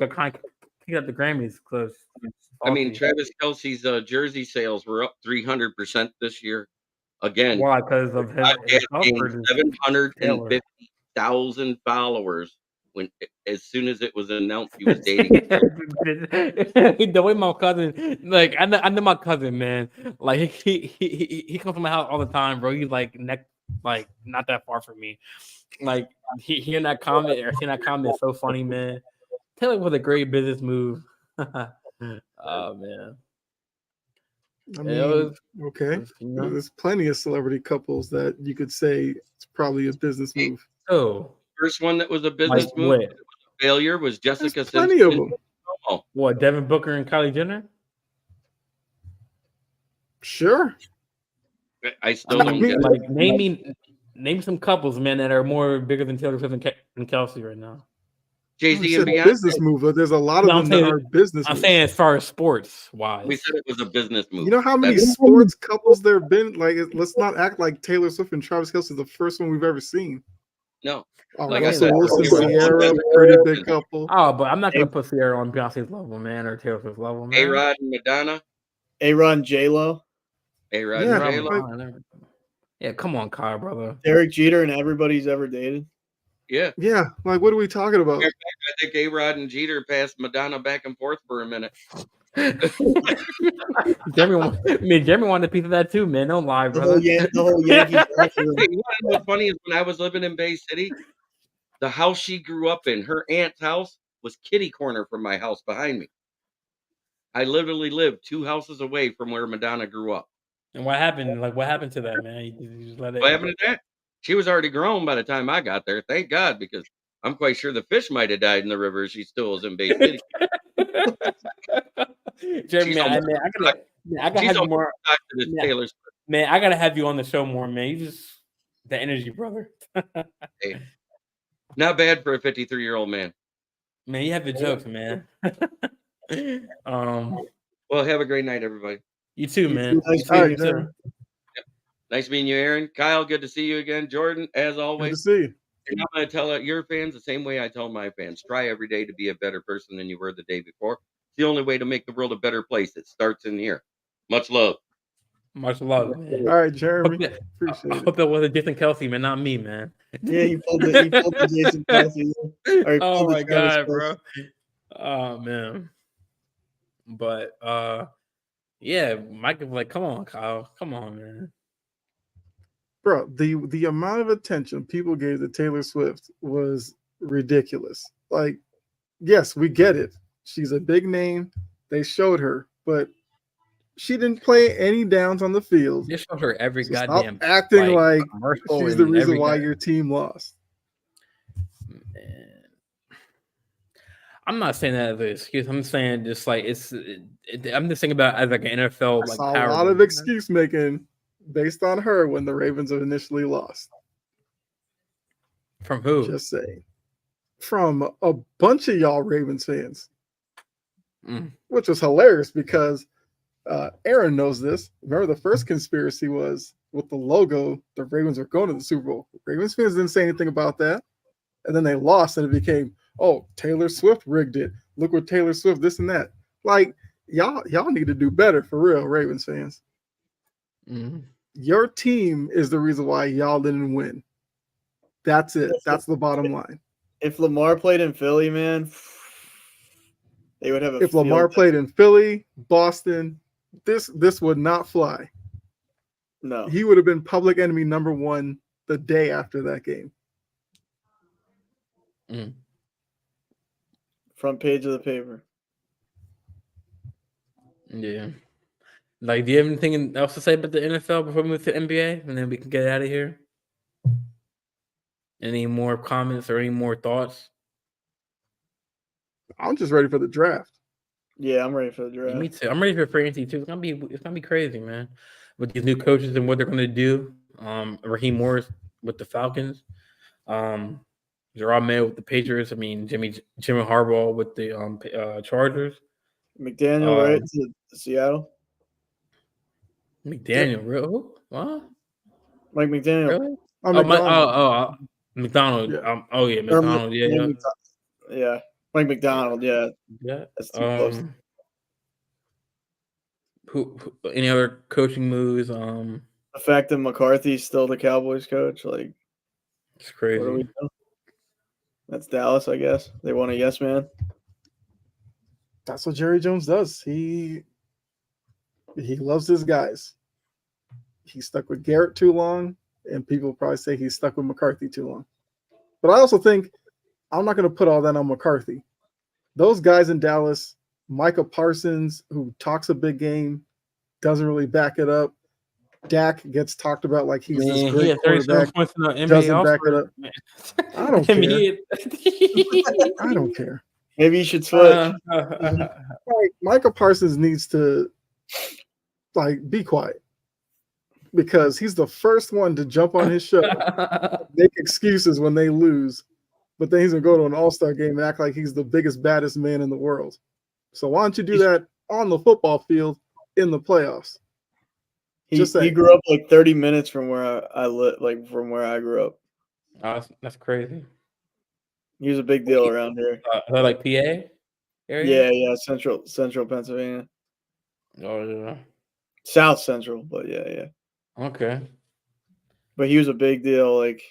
kind of kicked out the Grammys because I mean Travis Kelsey's jersey sales were up 300% this year. Again, why? Because of his 750,000 followers. As soon as it was announced he was dating. The way my cousin, like I know my cousin, man. Like he comes to my house all the time, bro. He's like not that far from me. Like hearing that comment or seeing that comment is so funny, man. Taylor was a great business move. Oh man. I mean, there's plenty of celebrity couples that you could say it's probably a business move. Oh. First one that was a business move, a failure, was Jessica Simpson. Plenty of them. What, Devin Booker and Kylie Jenner? Sure. I still don't get like name some couples, man, that are more bigger than Taylor Swift and Kelsey right now. Jay-Z and Beyonce. Business move, but there's a lot of them that are business. I'm saying as far as sports wise. We said it was a business move. You know how many sports couples there have been? Like, let's not act like Taylor Swift and Travis Kelce is the first one we've ever seen. No. Like Russell Wilson, Sierra, pretty big couple. Oh, but I'm not gonna put Sierra on Beyonce's level, man, or Taylor Swift's level, man. A-Rod and Madonna. A-Rod and J-Lo. A-Rod and J-Lo. Yeah, come on, Kyle, brother. Derek Jeter and everybody's ever dated. Yeah. Yeah, like what are we talking about? I think A-Rod and Jeter passed Madonna back and forth for a minute. Jeremy wanted a piece of that too, man. Don't lie, brother. The whole Yankees. What's funny is when I was living in Bay City, the house she grew up in, her aunt's house, was kitty corner from my house behind me. I literally lived 2 houses away from where Madonna grew up. And what happened? Like, what happened to that, man? You just let it. What happened to that? She was already grown by the time I got there. Thank God, because I'm quite sure the fish might have died in the river. She still was in Bay City. Jeremy, I gotta have you more. Man, I gotta have you on the show more, man. You just the energy, brother. Hey, not bad for a 53-year-old man. Man, you have the jokes, man. Well, have a great night, everybody. You too, man. You too. Nice meeting you, Aaron. Kyle, good to see you again. Jordan, as always. Good to see you. And I'm going to tell your fans the same way I tell my fans. Try every day to be a better person than you were the day before. It's the only way to make the world a better place. It starts in here. Much love. Much love, man. All right, Jeremy. Appreciate it. Hope that was a Jason Kelsey, man, not me, man. Yeah, he pulled the Jason Kelsey. Oh my God, bro. Oh man. But yeah, Mike was like, come on, Kyle. Come on, man. Bro, the amount of attention people gave to Taylor Swift was ridiculous. Like, yes, we get it. She's a big name. They showed her, but she didn't play any downs on the field. They showed her every So goddamn acting like she's the reason why your team lost. Man. I'm not saying that as an excuse. I'm saying just like I'm just thinking about as like an NFL I like saw a power. lot of excuse making based on her when the Ravens initially lost. From who? Just saying. From a bunch of y'all Ravens fans, which was hilarious because Aaron knows this. Remember, the first conspiracy was with the logo, the Ravens are going to the Super Bowl. Ravens fans didn't say anything about that. And then they lost, and it became, oh, Taylor Swift rigged it. Look what Taylor Swift, this and that. Like, y'all need to do better for real, Ravens fans. Your team is the reason why y'all didn't win. That's it. That's the bottom line. If Lamar played in Philly, man, they would have a If Lamar played in Philly, Boston, this would not fly. No. He would have been public enemy number one the day after that game. Front page of the paper. Yeah. Like, do you have anything else to say about the NFL before we move to the NBA? And then we can get out of here? Any more comments or any more thoughts? I'm just ready for the draft. Yeah, I'm ready for the draft. Yeah, me too. I'm ready for free agency too. It's gonna be crazy, man. With these new coaches and what they're gonna do. Raheem Morris with the Falcons. Gerard Mayo with the Patriots. I mean, Jimmy Harbaugh with the Chargers. McDaniel, right? To Seattle. McDaniel, real? What? Mike McDaniel. Really? McDonald. Yeah. McDonald. Yeah. Yeah. Mike McDonald. Yeah. That's too close. Who? Any other coaching moves? The fact that McCarthy's still the Cowboys coach, like, it's crazy. What do we do? That's Dallas, I guess. They want a yes man. That's what Jerry Jones does. He loves his guys. He stuck with Garrett too long, and people probably say he's stuck with McCarthy too long. But I also think I'm not going to put all that on McCarthy. Those guys in Dallas, Micah Parsons, who talks a big game, doesn't really back it up. Dak gets talked about like he's this great quarterback. Doesn't back it up. I don't care. I don't care. Maybe you should switch. Micah Parsons needs to be quiet because he's the first one to jump on his show, make excuses when they lose, but then he's gonna go to an all-star game and act like he's the biggest, baddest man in the world. So why don't you do that on the football field in the playoffs? He grew up like 30 minutes from where I live, like from where I grew up. Oh, that's crazy. He was a big deal around here. Like PA area? Yeah, central Pennsylvania. Oh yeah. South Central, but yeah. Okay. But he was a big deal. Like,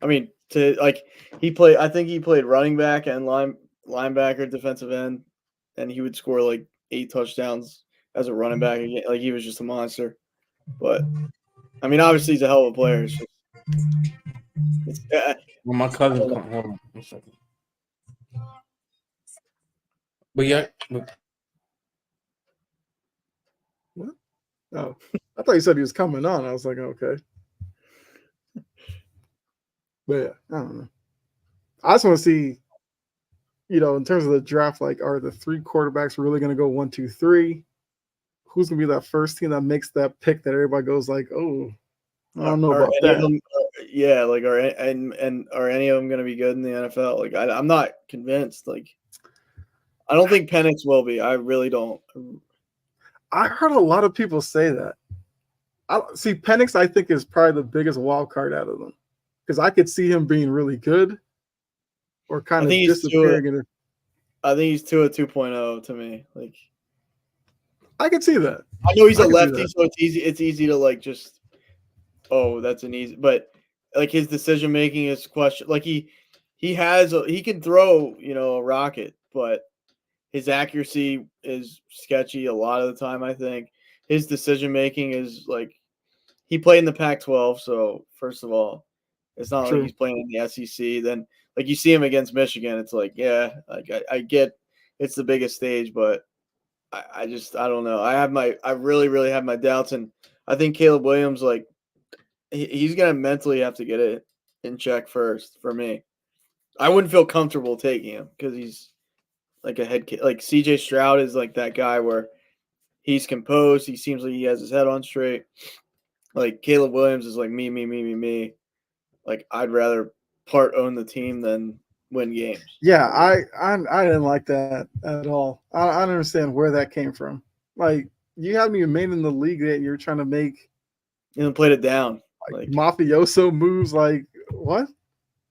I mean, I think he played running back and linebacker, defensive end, and he would score like 8 touchdowns as a running back. Like, he was just a monster. But I mean, obviously he's a hell of a player. Well, my cousin, hold on 1 second. But yeah. What? Oh, I thought you said he was coming on. I was like, okay. But yeah, I don't know. I just want to see, in terms of the draft, like, are the 3 quarterbacks really going to go 1, 2, 3? Who's going to be that first team that makes that pick that everybody goes like, oh, I don't know about that. Like, are any of them going to be good in the NFL? Like, I'm not convinced. Like, I don't think Penix will be. I really don't. I heard a lot of people say that. Penix, I think, is probably the biggest wild card out of them because I could see him being really good or kind of disappearing. I think he's Tua 2.0 to me. Like, I could see that. I know he's a lefty, so it's easy. It's easy to like just, that's an easy. But like his decision making is question. Like he can throw a rocket, but his accuracy is sketchy a lot of the time. I think his decision making is like he played in the Pac-12, so first of all, it's not like he's playing in the SEC. Then like you see him against Michigan, it's like I get it's the biggest stage, but I don't know. I really, really have my doubts, and I think Caleb Williams, like, he's gonna mentally have to get it in check first for me. I wouldn't feel comfortable taking him because like a head like CJ Stroud is like that guy where he's composed. He seems like he has his head on straight. Like Caleb Williams is like me. Like I'd rather part own the team than win games. Yeah, I didn't like that at all. I don't understand where that came from. Like you haven't even made in the league yet, and you're trying to make played it down like mafioso moves. Like what?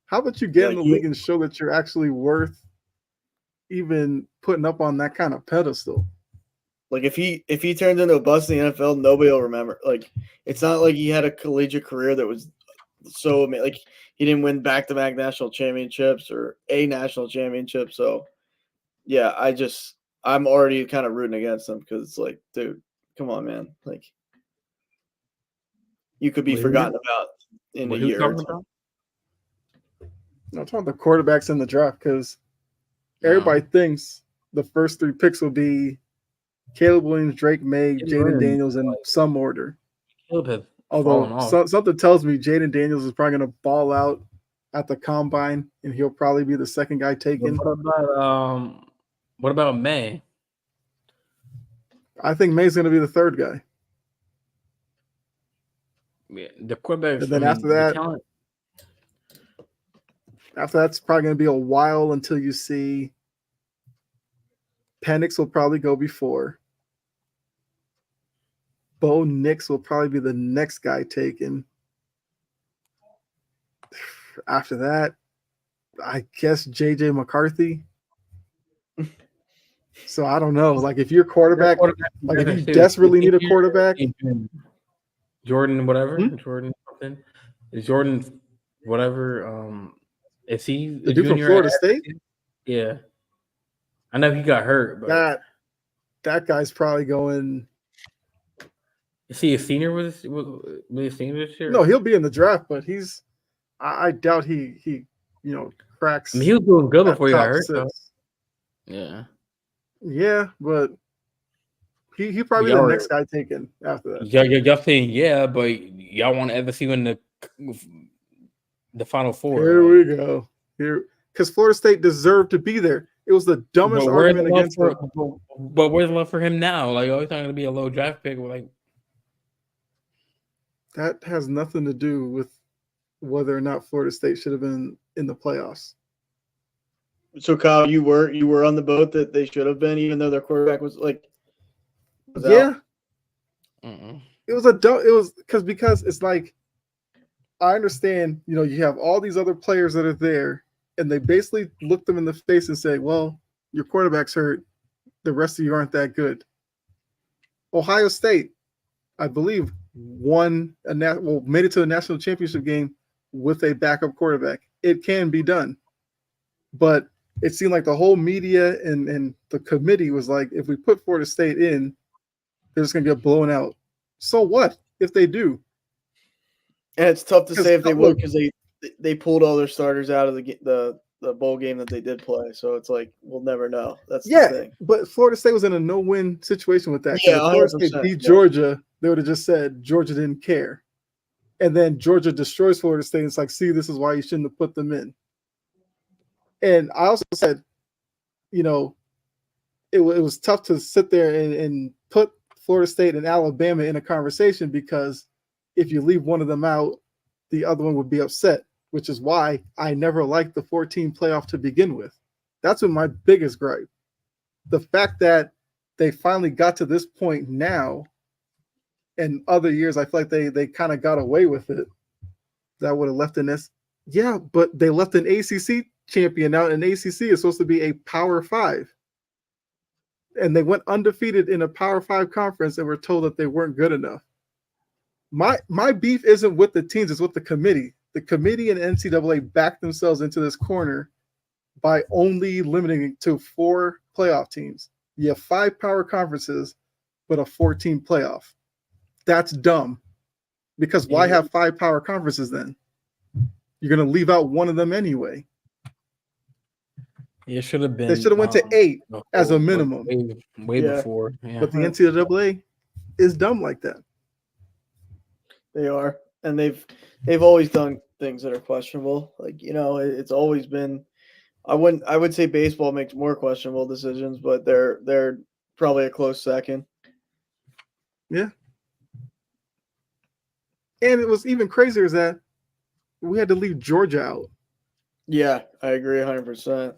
How about you get in the league and show that you're actually worth even putting up on that kind of pedestal? Like if he turns into a bust in the NFL, nobody will remember. Like it's not like he had a collegiate career that was so amazing. Like he didn't win back-to-back national championships or a national championship. So yeah, I'm already kind of rooting against him because it's like, dude, come on, man. Like you could be forgotten about in a year. I'm talking about the quarterbacks in the draft because everybody thinks the first 3 picks will be Caleb Williams, Drake May, Jaden Daniels in some order. Although something tells me Jaden Daniels is probably going to ball out at the combine, and he'll probably be the second guy taken. What about May? I think May's going to be the third guy. Yeah, the quarterback. And then after that's probably going to be a while until you see Penix will probably go before. Bo Nix will probably be the next guy taken. After that, I guess JJ McCarthy. So I don't know. Like if you're quarterback, like if you desperately need a quarterback, Jordan whatever, Jordan something. Is Jordan whatever? Is he the dude from Florida State? Yeah, I know he got hurt, but that guy's probably going. Is he a senior? Was he a senior this year? No, he'll be in the draft, but I doubt he cracks. I mean, he was doing good before he got hurt. So. Yeah. Yeah, but he probably the next guy taken after that. Yeah, y'all saying but y'all want to ever see him in the Final Four. Here we go. Because Florida State deserved to be there. It was the dumbest argument against him. But where's the love for him now? Like, he's not going to be a low draft pick. Like, that has nothing to do with whether or not Florida State should have been in the playoffs. So Kyle, you were on the boat that they should have been, even though their quarterback was out. It was because it's like, I understand, you have all these other players that are there, and they basically look them in the face and say, well, your quarterback's hurt. The rest of you aren't that good. Ohio State, I believe, made it to a national championship game with a backup quarterback. It can be done. But it seemed like the whole media and the committee was like, if we put Florida State in, they're just going to get blown out. So what if they do? And it's tough to say if they would because they pulled all their starters out of the bowl game that they did play. So it's like, we'll never know. That's the thing. But Florida State was in a no-win situation with that. Yeah, if Florida State beat Georgia, they would have just said Georgia didn't care. And then Georgia destroys Florida State. And it's like, see, this is why you shouldn't have put them in. And I also said, it was tough to sit there and put Florida State and Alabama in a conversation because if you leave one of them out, the other one would be upset, which is why I never liked the 14 playoff to begin with. That's been my biggest gripe. The fact that they finally got to this point now, and other years I feel like they kind of got away with it. That would have left in this. Yeah, but they left an ACC champion out, and ACC is supposed to be a Power 5. And they went undefeated in a Power 5 conference and were told that they weren't good enough. My beef isn't with the teams, it's with the committee. The committee and NCAA backed themselves into this corner by only limiting it to 4 playoff teams. You have 5 power conferences, but a 14 playoff. That's dumb. Because why have 5 power conferences then? You're going to leave out one of them anyway. It should have been. They should have went to 8 as a minimum. Way before. Yeah. But the NCAA is dumb like that. They are. And they've always done things that are questionable. Like, it's always been I would say baseball makes more questionable decisions, but they're probably a close second. Yeah. And it was even crazier is that we had to leave Georgia out. Yeah, I agree 100%.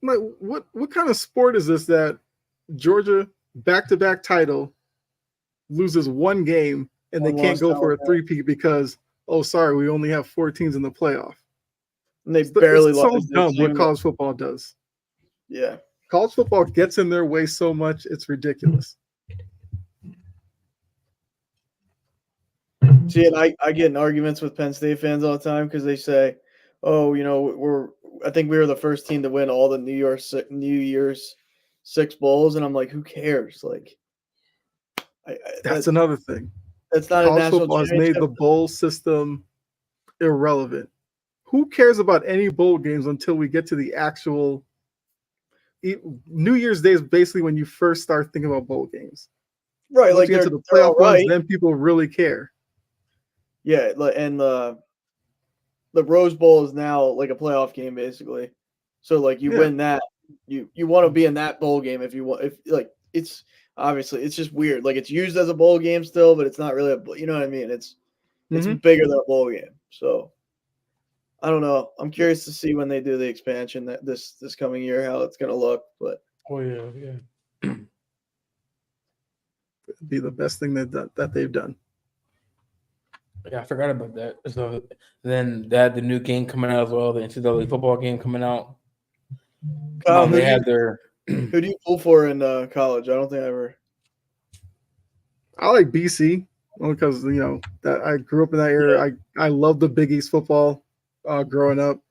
Like, what kind of sport is this that Georgia back-to-back title loses one game and they can't go for a three-peat because, oh, sorry, we only have 4 teams in the playoff. And they barely it's so dumb what college football does. Yeah. College football gets in their way so much, it's ridiculous. See, and I get in arguments with Penn State fans all the time because they say, "Oh, I think we were the first team to win all the New Year's 6 bowls," and I'm like, "Who cares?" Like, that's another thing. That's not college a national football has made the bowl system irrelevant. Who cares about any bowl games until we get to the actual New Year's Day is basically when you first start thinking about bowl games. Right, once you get to the playoff runs, then people really care. Yeah, and the Rose Bowl is now like a playoff game basically. So like you win that, you want to be in that bowl game if you want. If like it's obviously it's just weird. Like it's used as a bowl game still, but it's not really you know what I mean? It's bigger than a bowl game. So I don't know. I'm curious to see when they do the expansion that this coming year how it's gonna look. But yeah. It'd be the best thing that they've done. Yeah, I forgot about that. So then they had the new game coming out as well, the NCAA football game coming out. Kyle, they had their who do you pull for in college? I don't think I ever. I like BC only because that I grew up in that area. Yeah. I love the Big East football growing up.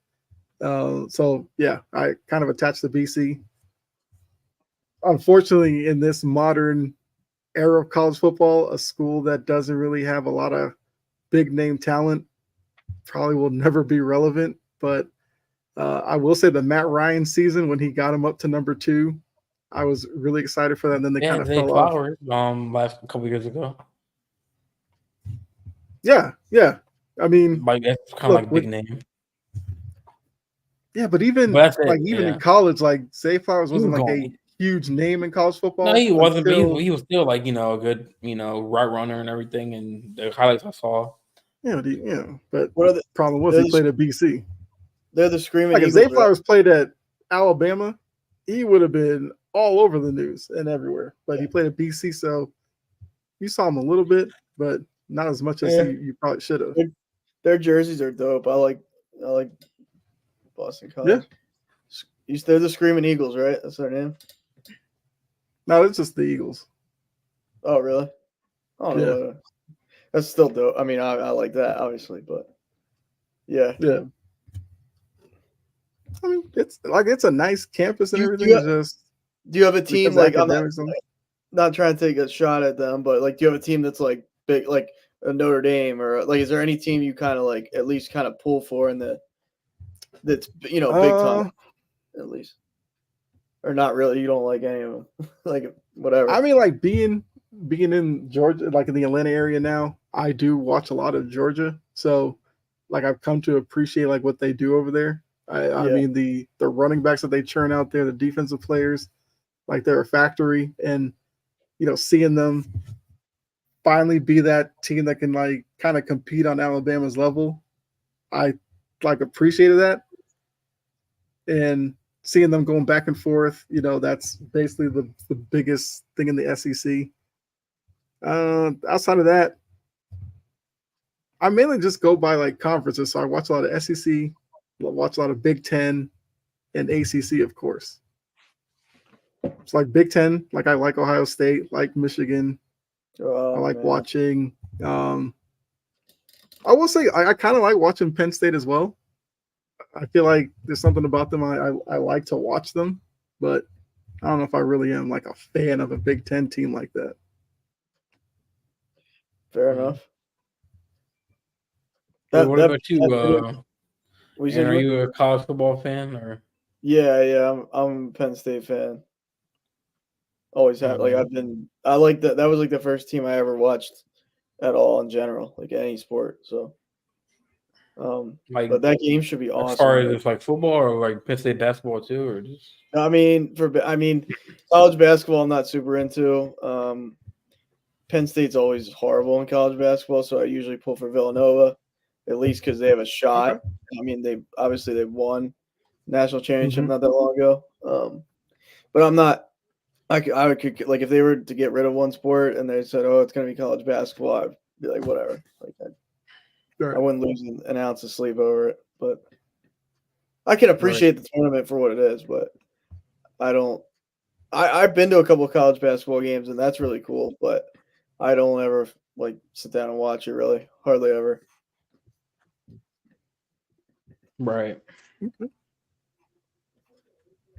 So yeah, I kind of attached to BC. Unfortunately, in this modern era of college football, a school that doesn't really have a lot of big name talent probably will never be relevant. But I will say the Matt Ryan season when he got him up to number 2, I was really excited for that. And then they kind of fell off. Last couple years ago. Yeah. I mean, like that's kind of like big name. Yeah, but even in college, like Zay Flowers wasn't like a huge name in college football. No, he wasn't. But he was still like a good route runner and everything. And the highlights I saw. Yeah, but the problem was he played at BC. They're the screaming. Like if Zay Flowers played at Alabama, he would have been all over the news and everywhere. But he played at BC, so you saw him a little bit, but not as much as you probably should have. Their jerseys are dope. I like Boston College. Yeah. They're the Screaming Eagles, right? That's their name? No, it's just the Eagles. Oh, really? Oh, yeah. That's still dope. I mean, I like that, obviously, but yeah. Yeah. I mean, it's a nice campus and everything. Do you have a team like I'm not trying to take a shot at them, but like, do you have a team that's like big, like a Notre Dame, or like, is there any team you kind of like at least kind of pull for in that's big time at least, or not really? You don't like any of them, like whatever. I mean, like being in Georgia, like in the Atlanta area now, I do watch a lot of Georgia, so like I've come to appreciate like what they do over there. I mean the running backs that they churn out there, the defensive players, like they're a factory, and seeing them finally be that team that can like kind of compete on Alabama's level, I like appreciated that. And seeing them going back and forth, that's basically the biggest thing in the SEC. Outside of that, I mainly just go by like conferences. So I watch a lot of SEC, watch a lot of Big Ten, and ACC, of course. It's like Big Ten, like I like Ohio State, like Michigan. I like watching. I will say I kind of like watching Penn State as well. I feel like there's something about them I like to watch them, but I don't know if I really am like a fan of a Big Ten team like that. Fair enough. What about you? Are you a college football fan or? Yeah, I'm a Penn State fan. Always have. Like I like that. That was like the first team I ever watched at all in general, like any sport. So Like, but that game should be awesome. As far as it's like football or like Penn State basketball too, or just college basketball I'm not super into. Penn State's always horrible in college basketball, so I usually pull for Villanova, at least because they have a shot. Okay. I mean, they won national championship not that long ago. But I'm not. I could like if they were to get rid of one sport and they said, "Oh, it's going to be college basketball," I'd be like, whatever. Like I wouldn't lose an ounce of sleep over it. But I can appreciate the tournament for what it is. But I don't. I've been to a couple of college basketball games and that's really cool. But I don't ever like sit down and watch it. Really, hardly ever. Right. Okay.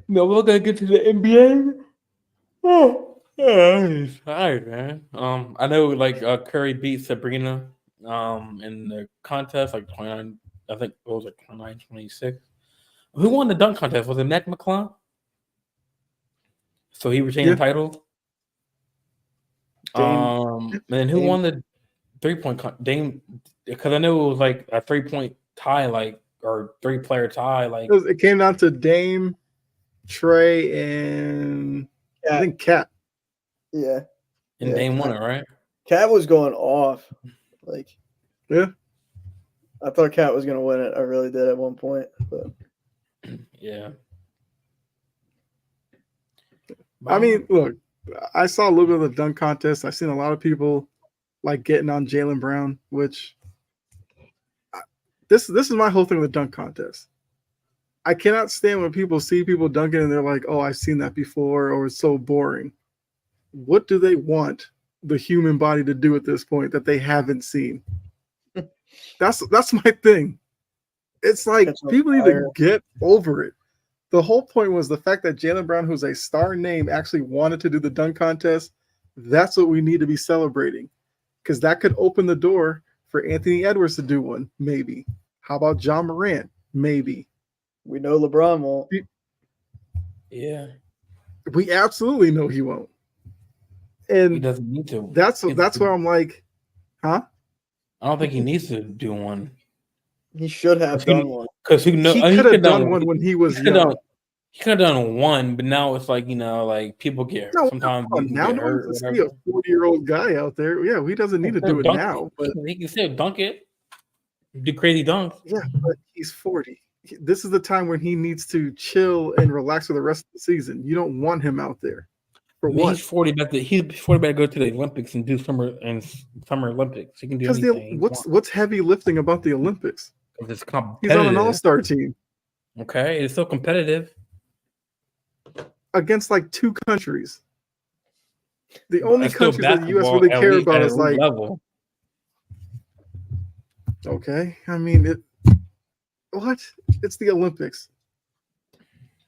No, we're gonna get to the NBA. Oh, all right, man. I know like Curry beat Sabrina in the contest, like 29. I think it was like 29-26. Who won the dunk contest? Was it Mac McClung? So he retained the title. And who won the 3-point Dame? Because I know it was like a 3-point tie, like or 3-player tie. Like it came down to Dame, Trey, and I think Cat. Yeah. And Dame won it, right? Cat was going off. Like, yeah. I thought Cat was going to win it. I really did at one point. But yeah. I mean, look, I saw a little bit of the dunk contest. I've seen a lot of people like getting on Jaylen Brown, which this is my whole thing with the dunk contest. I cannot stand when people see people dunking and they're like, "Oh, I've seen that before," or "It's so boring." What do they want the human body to do at this point that they haven't seen? That's my thing. It's like people need to get over it. The whole point was the fact that Jaylen Brown, who's a star name, actually wanted to do the dunk contest. That's what we need to be celebrating, because that could open the door for Anthony Edwards to do one, maybe. How about John Morant? Maybe. We know LeBron won't. Yeah. We absolutely know he won't. And he doesn't need to. That's where I'm like, huh? I don't think he needs to do one. He should have done one. Because he could have done one when he was young. He could have done one, but now it's like, like people get sometimes now no one can see a 40-year-old guy out there. Yeah, he doesn't need to do it now. But he can still dunk it. Do crazy dunks. Yeah, but he's 40. This is the time when he needs to chill and relax for the rest of the season. You don't want him out there. For what? He's 40. He's 40. Better go to the Olympics and do summer Olympics. He can do anything. What's heavy lifting about the Olympics? It's he's on an all-star team. Okay, it's still competitive against like 2 countries. The only countries that the U.S. really care about is like level. Okay, I mean what? It's the Olympics.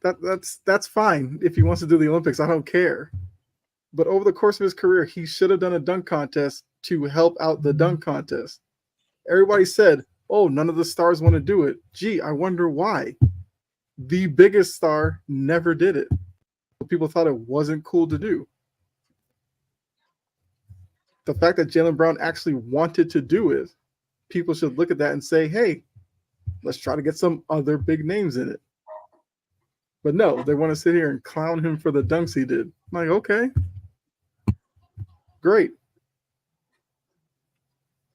That's fine if he wants to do the Olympics. I don't care. But over the course of his career, he should have done a dunk contest to help out the dunk contest. Everybody said, "Oh, none of the stars want to do it." Gee, I wonder why. The biggest star never did it. People thought it wasn't cool to do. The fact that Jaylen Brown actually wanted to do it, people should look at that and say, "Hey, let's try to get some other big names in it." But no, they want to sit here and clown him for the dunks he did. I'm like, okay, great.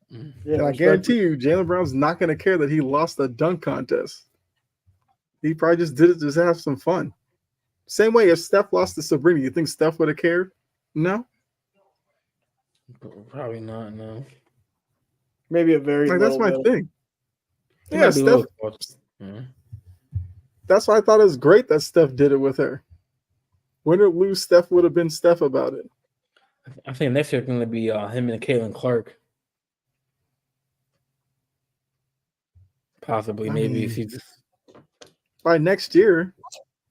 Yeah, and I guarantee you, Jaylen Brown's not going to care that he lost the dunk contest. He probably just did it to have some fun. Same way if Steph lost to Sabrina, you think Steph would have cared? No? Probably not, no. Maybe a very like, that's my thing. Yeah, Steph. That's why I thought it was great that Steph did it with her. Win or lose, Steph would have been Steph about it. I think next year is going to be him and Caitlyn Clark. Possibly, maybe. By next year,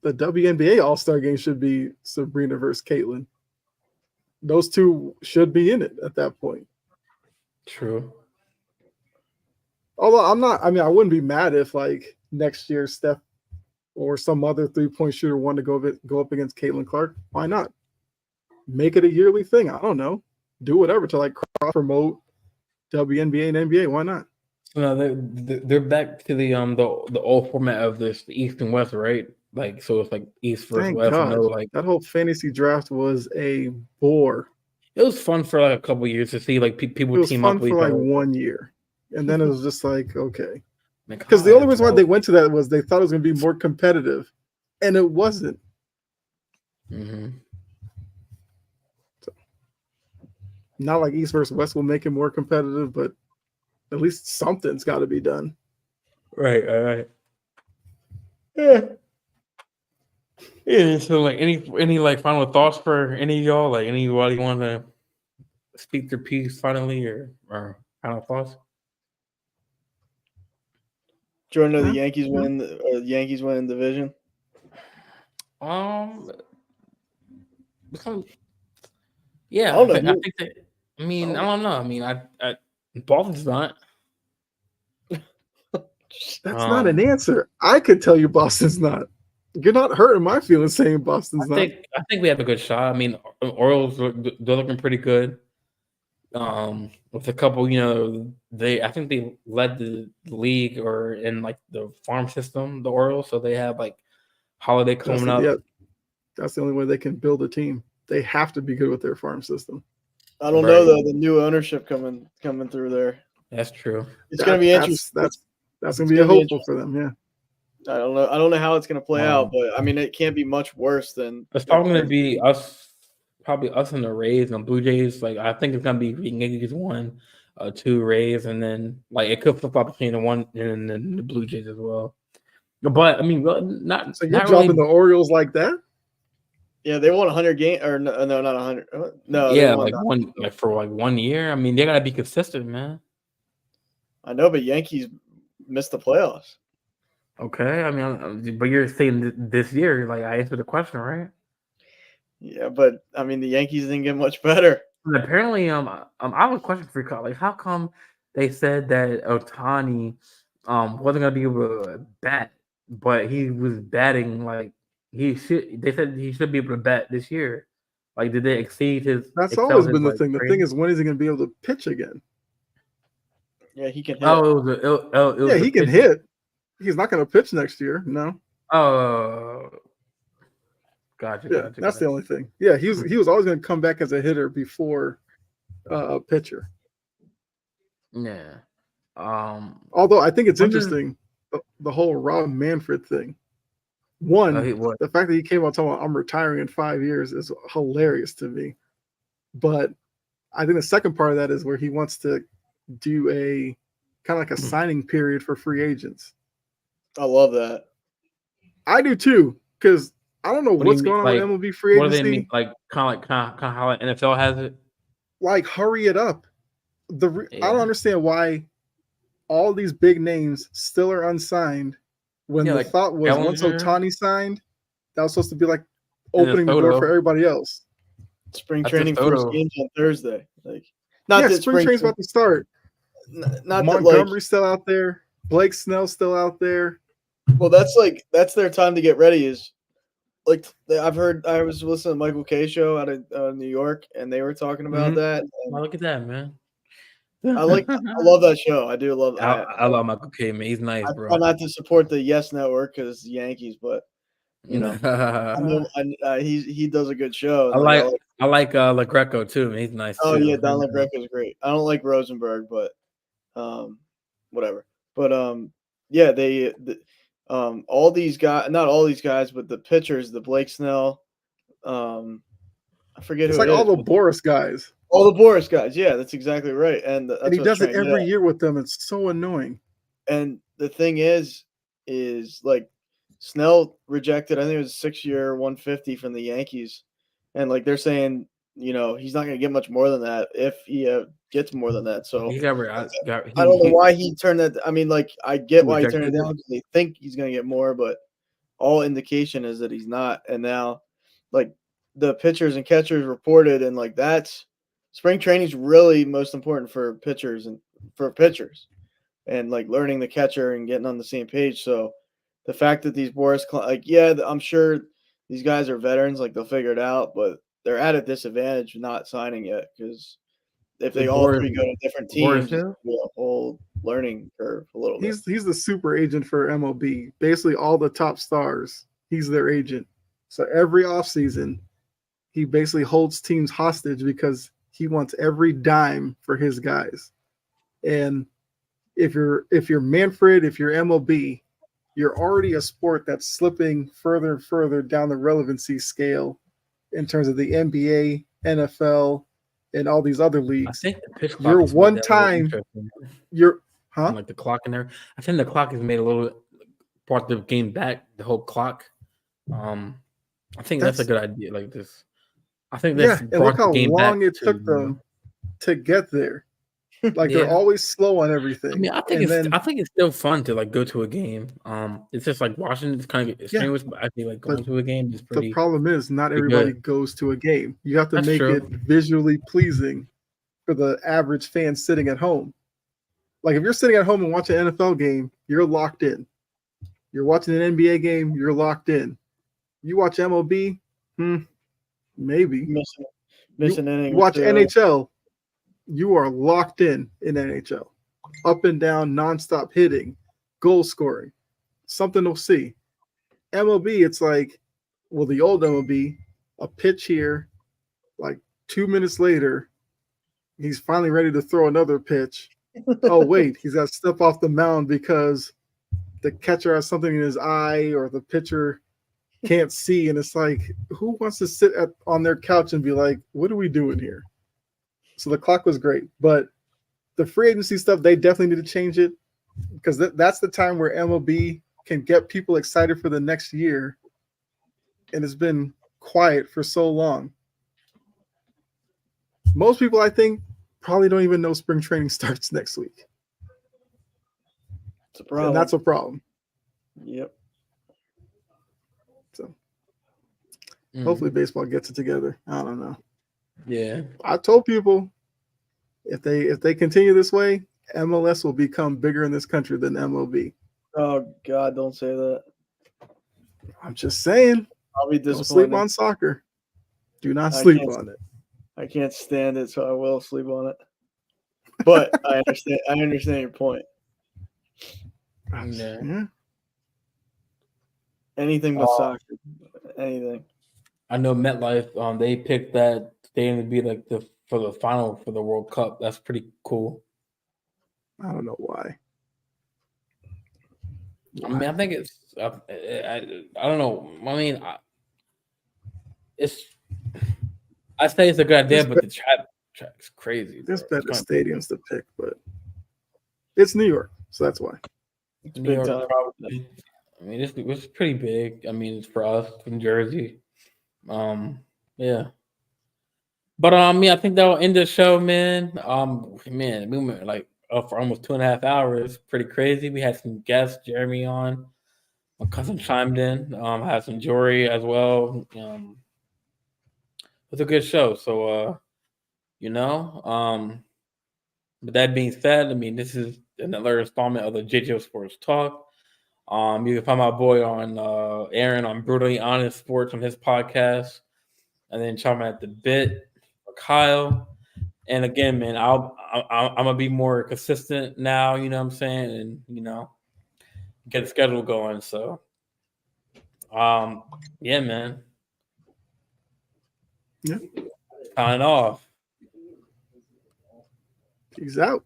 the WNBA All-Star game should be Sabrina versus Caitlyn. Those two should be in it at that point. True. Although I wouldn't be mad if like next year Steph or some other 3-point shooter wanted to go up against Caitlyn Clark. Why not? Make it a yearly thing. I don't know. Do whatever to like cross promote WNBA and NBA. Why not? No, they're back to the old format of this, the East and West, right? Like, so it's like East versus Thank West. God. No, like that whole fantasy draft was a bore. it was fun for like a couple years to see like people It was team fun up with for each like other. 1 year, and then it was just like, okay. Like, Because the only reason why bro. they went to that was they thought it was going to be more competitive, and it wasn't. Mhm. So, not like East versus West will make it more competitive, but at least something's got to be done. Right, all right. Yeah. Yeah. So, like, any like final thoughts for any of y'all? Like, anybody want to speak their piece finally, or final thoughts? Jordan, the Yankees win. The Yankees win division. Yeah, I don't know. I think that. I mean, I don't know. I mean, I Boston's not. That's not an answer. I could tell you Boston's not. You're not hurting my feelings saying Boston's not. I think we have a good shot. I mean, Orioles they're looking pretty good. With a couple, I think they led the league or in like the farm system, the Orioles. So they have like Holiday coming up. Yeah, that's the only way they can build a team. They have to be good with their farm system. I don't know though. The new ownership coming through there. That's true. It's going to be interesting. That's going to be hopeful for them. Yeah. I don't know how it's going to play out, but I mean, it can't be much worse than. It's probably going to be probably us and the Rays and Blue Jays. Like, I think it's going to be Yankees 1, 2 Rays, and then like it could flip flop between the 1 and then the Blue Jays as well. But I mean, not. So you're dropping the Orioles like that? Yeah, they won 100 games, or no, not 100. No, yeah, for 1 year. I mean, they got to be consistent, man. I know, but Yankees missed the playoffs. Okay, I mean, but you're saying this year, like I answered the question, right? Yeah, but I mean, the Yankees didn't get much better. And apparently, I have a question for you, like, how come they said that Ohtani wasn't gonna be able to bat, but he was batting like he should? They said he should be able to bat this year. Like, did they exceed his? That's always been the thing. The thing is, when is he going to be able to pitch again? Yeah, he can hit. Yeah, he can hit. He's not going to pitch next year. No. Oh, gotcha. Yeah, that's the only thing. Yeah, he was always going to come back as a hitter before a pitcher. Yeah. Although I think it's interesting, the whole Rob Manfred thing. One, the fact that he came out talking about I'm retiring in 5 years is hilarious to me. But I think the second part of that is where he wants to do a kind of like a signing period for free agents. I love that. I do too, because I don't know what's going on with MLB free agency. What do they mean? Like kind of how NFL has it? Like, hurry it up. I don't understand why all these big names still are unsigned when the thought was once Ohtani signed, that was supposed to be like opening the door for everybody else. Spring training first games on Thursday. Like, not that spring training's about to start. Not Montgomery's still out there. Blake Snell's still out there. Well, that's their time to get ready. Is like I was listening to Michael K show out of New York, and they were talking about that. Oh, look at that, man. I love that show. I do love. I love Michael K, man. He's nice, bro. I try not to support the Yes Network because it's the Yankees, but you know, he does a good show. I like LaGreco too, man. He's nice. Oh too. yeah, Don LaGreco is great. I don't like Rosenberg, but whatever. But yeah, all these guys, not all these guys, but the pitchers, the Blake Snell, I forget it's who like all the Boris guys. All the Boris guys, yeah, that's exactly right. And he does it every year with them. It's so annoying. And the thing is like Snell rejected, I think it was a 6-year, $150 from the Yankees, and like they're saying, he's not going to get much more than that if he gets more than that. So I don't know why he turned that. I mean, like I get why he turned it down because they think he's going to get more, but all indication is that he's not. And now, like the pitchers and catchers reported, and like that's. Spring training is really most important for pitchers and like learning the catcher and getting on the same page. So the fact that these Boris, I'm sure these guys are veterans, like they'll figure it out, but they're at a disadvantage not signing yet because if they all three go to different teams, it's a whole learning curve a little bit. He's the super agent for MLB. Basically, all the top stars, he's their agent. So every offseason, he basically holds teams hostage because he wants every dime for his guys. And if you're Manfred, if you're MLB, you're already a sport that's slipping further and further down the relevancy scale in terms of the NBA, NFL, and all these other leagues. I think the pitch clock you're one time. You're like the clock in there. I think the clock has made a little brought the game back. The whole clock. I think that's a good idea. Like this. I think that's and look how long it took them to get there. Like they're always slow on everything. I mean, I think it's still fun to like go to a game. It's just like watching it's kind of strenuous, but I feel like going to a game is pretty. The problem is not everybody goes to a game. You have to make it visually pleasing for the average fan sitting at home. Like if you're sitting at home and watching an NFL game, you're locked in. You're watching an NBA game, you're locked in. You watch MLB, maybe. Missing innings. You watch NHL, you are locked in NHL. Up and down, nonstop hitting, goal scoring, something to see. MLB, it's like, well, the old MLB, a pitch here, like 2 minutes later, he's finally ready to throw another pitch. Oh, wait, he's got to step off the mound because the catcher has something in his eye or the pitcher can't see. And it's like, who wants to sit on their couch and be like, what are we doing here? So the clock was great. But the free agency stuff, they definitely need to change it because that's the time where MLB can get people excited for the next year. And it's been quiet for so long. Most people, I think, probably don't even know spring training starts next week. It's a problem. And that's a problem. Yep. So hopefully baseball gets it together. I don't know. Yeah. I told people if they continue this way, MLS will become bigger in this country than MLB. Oh God, don't say that. I'm just saying. I'll be disappointed. Don't sleep on soccer. Do not sleep on it. I can't stand it, so I will sleep on it. But I understand your point. Yeah. Anything but soccer. Anything. I know MetLife, they picked that stadium to be like for the final for the World Cup. That's pretty cool. I don't know why. I mean, I think it's. I don't know. I mean, I say it's a good idea, but the track's crazy. There's better stadiums to pick, but it's New York, so that's why. It's New York, probably. I mean, it's pretty big. I mean, it's for us from Jersey. Yeah. But I think that'll end the show, man. Man, we went like up for almost 2.5 hours. Pretty crazy. We had some guests, Jeremy on. My cousin chimed in. I had some Jory as well. It was a good show. So with that being said, I mean, this is another installment of the JJO Sports Talk. You can find my boy on Aaron on Brutally Honest Sports on his podcast, and then chime at the bit for Kyle. And again, man, I'm gonna be more consistent now. You know what I'm saying, and get the schedule going. So, yeah, man. Yeah. Signing off. Peace out.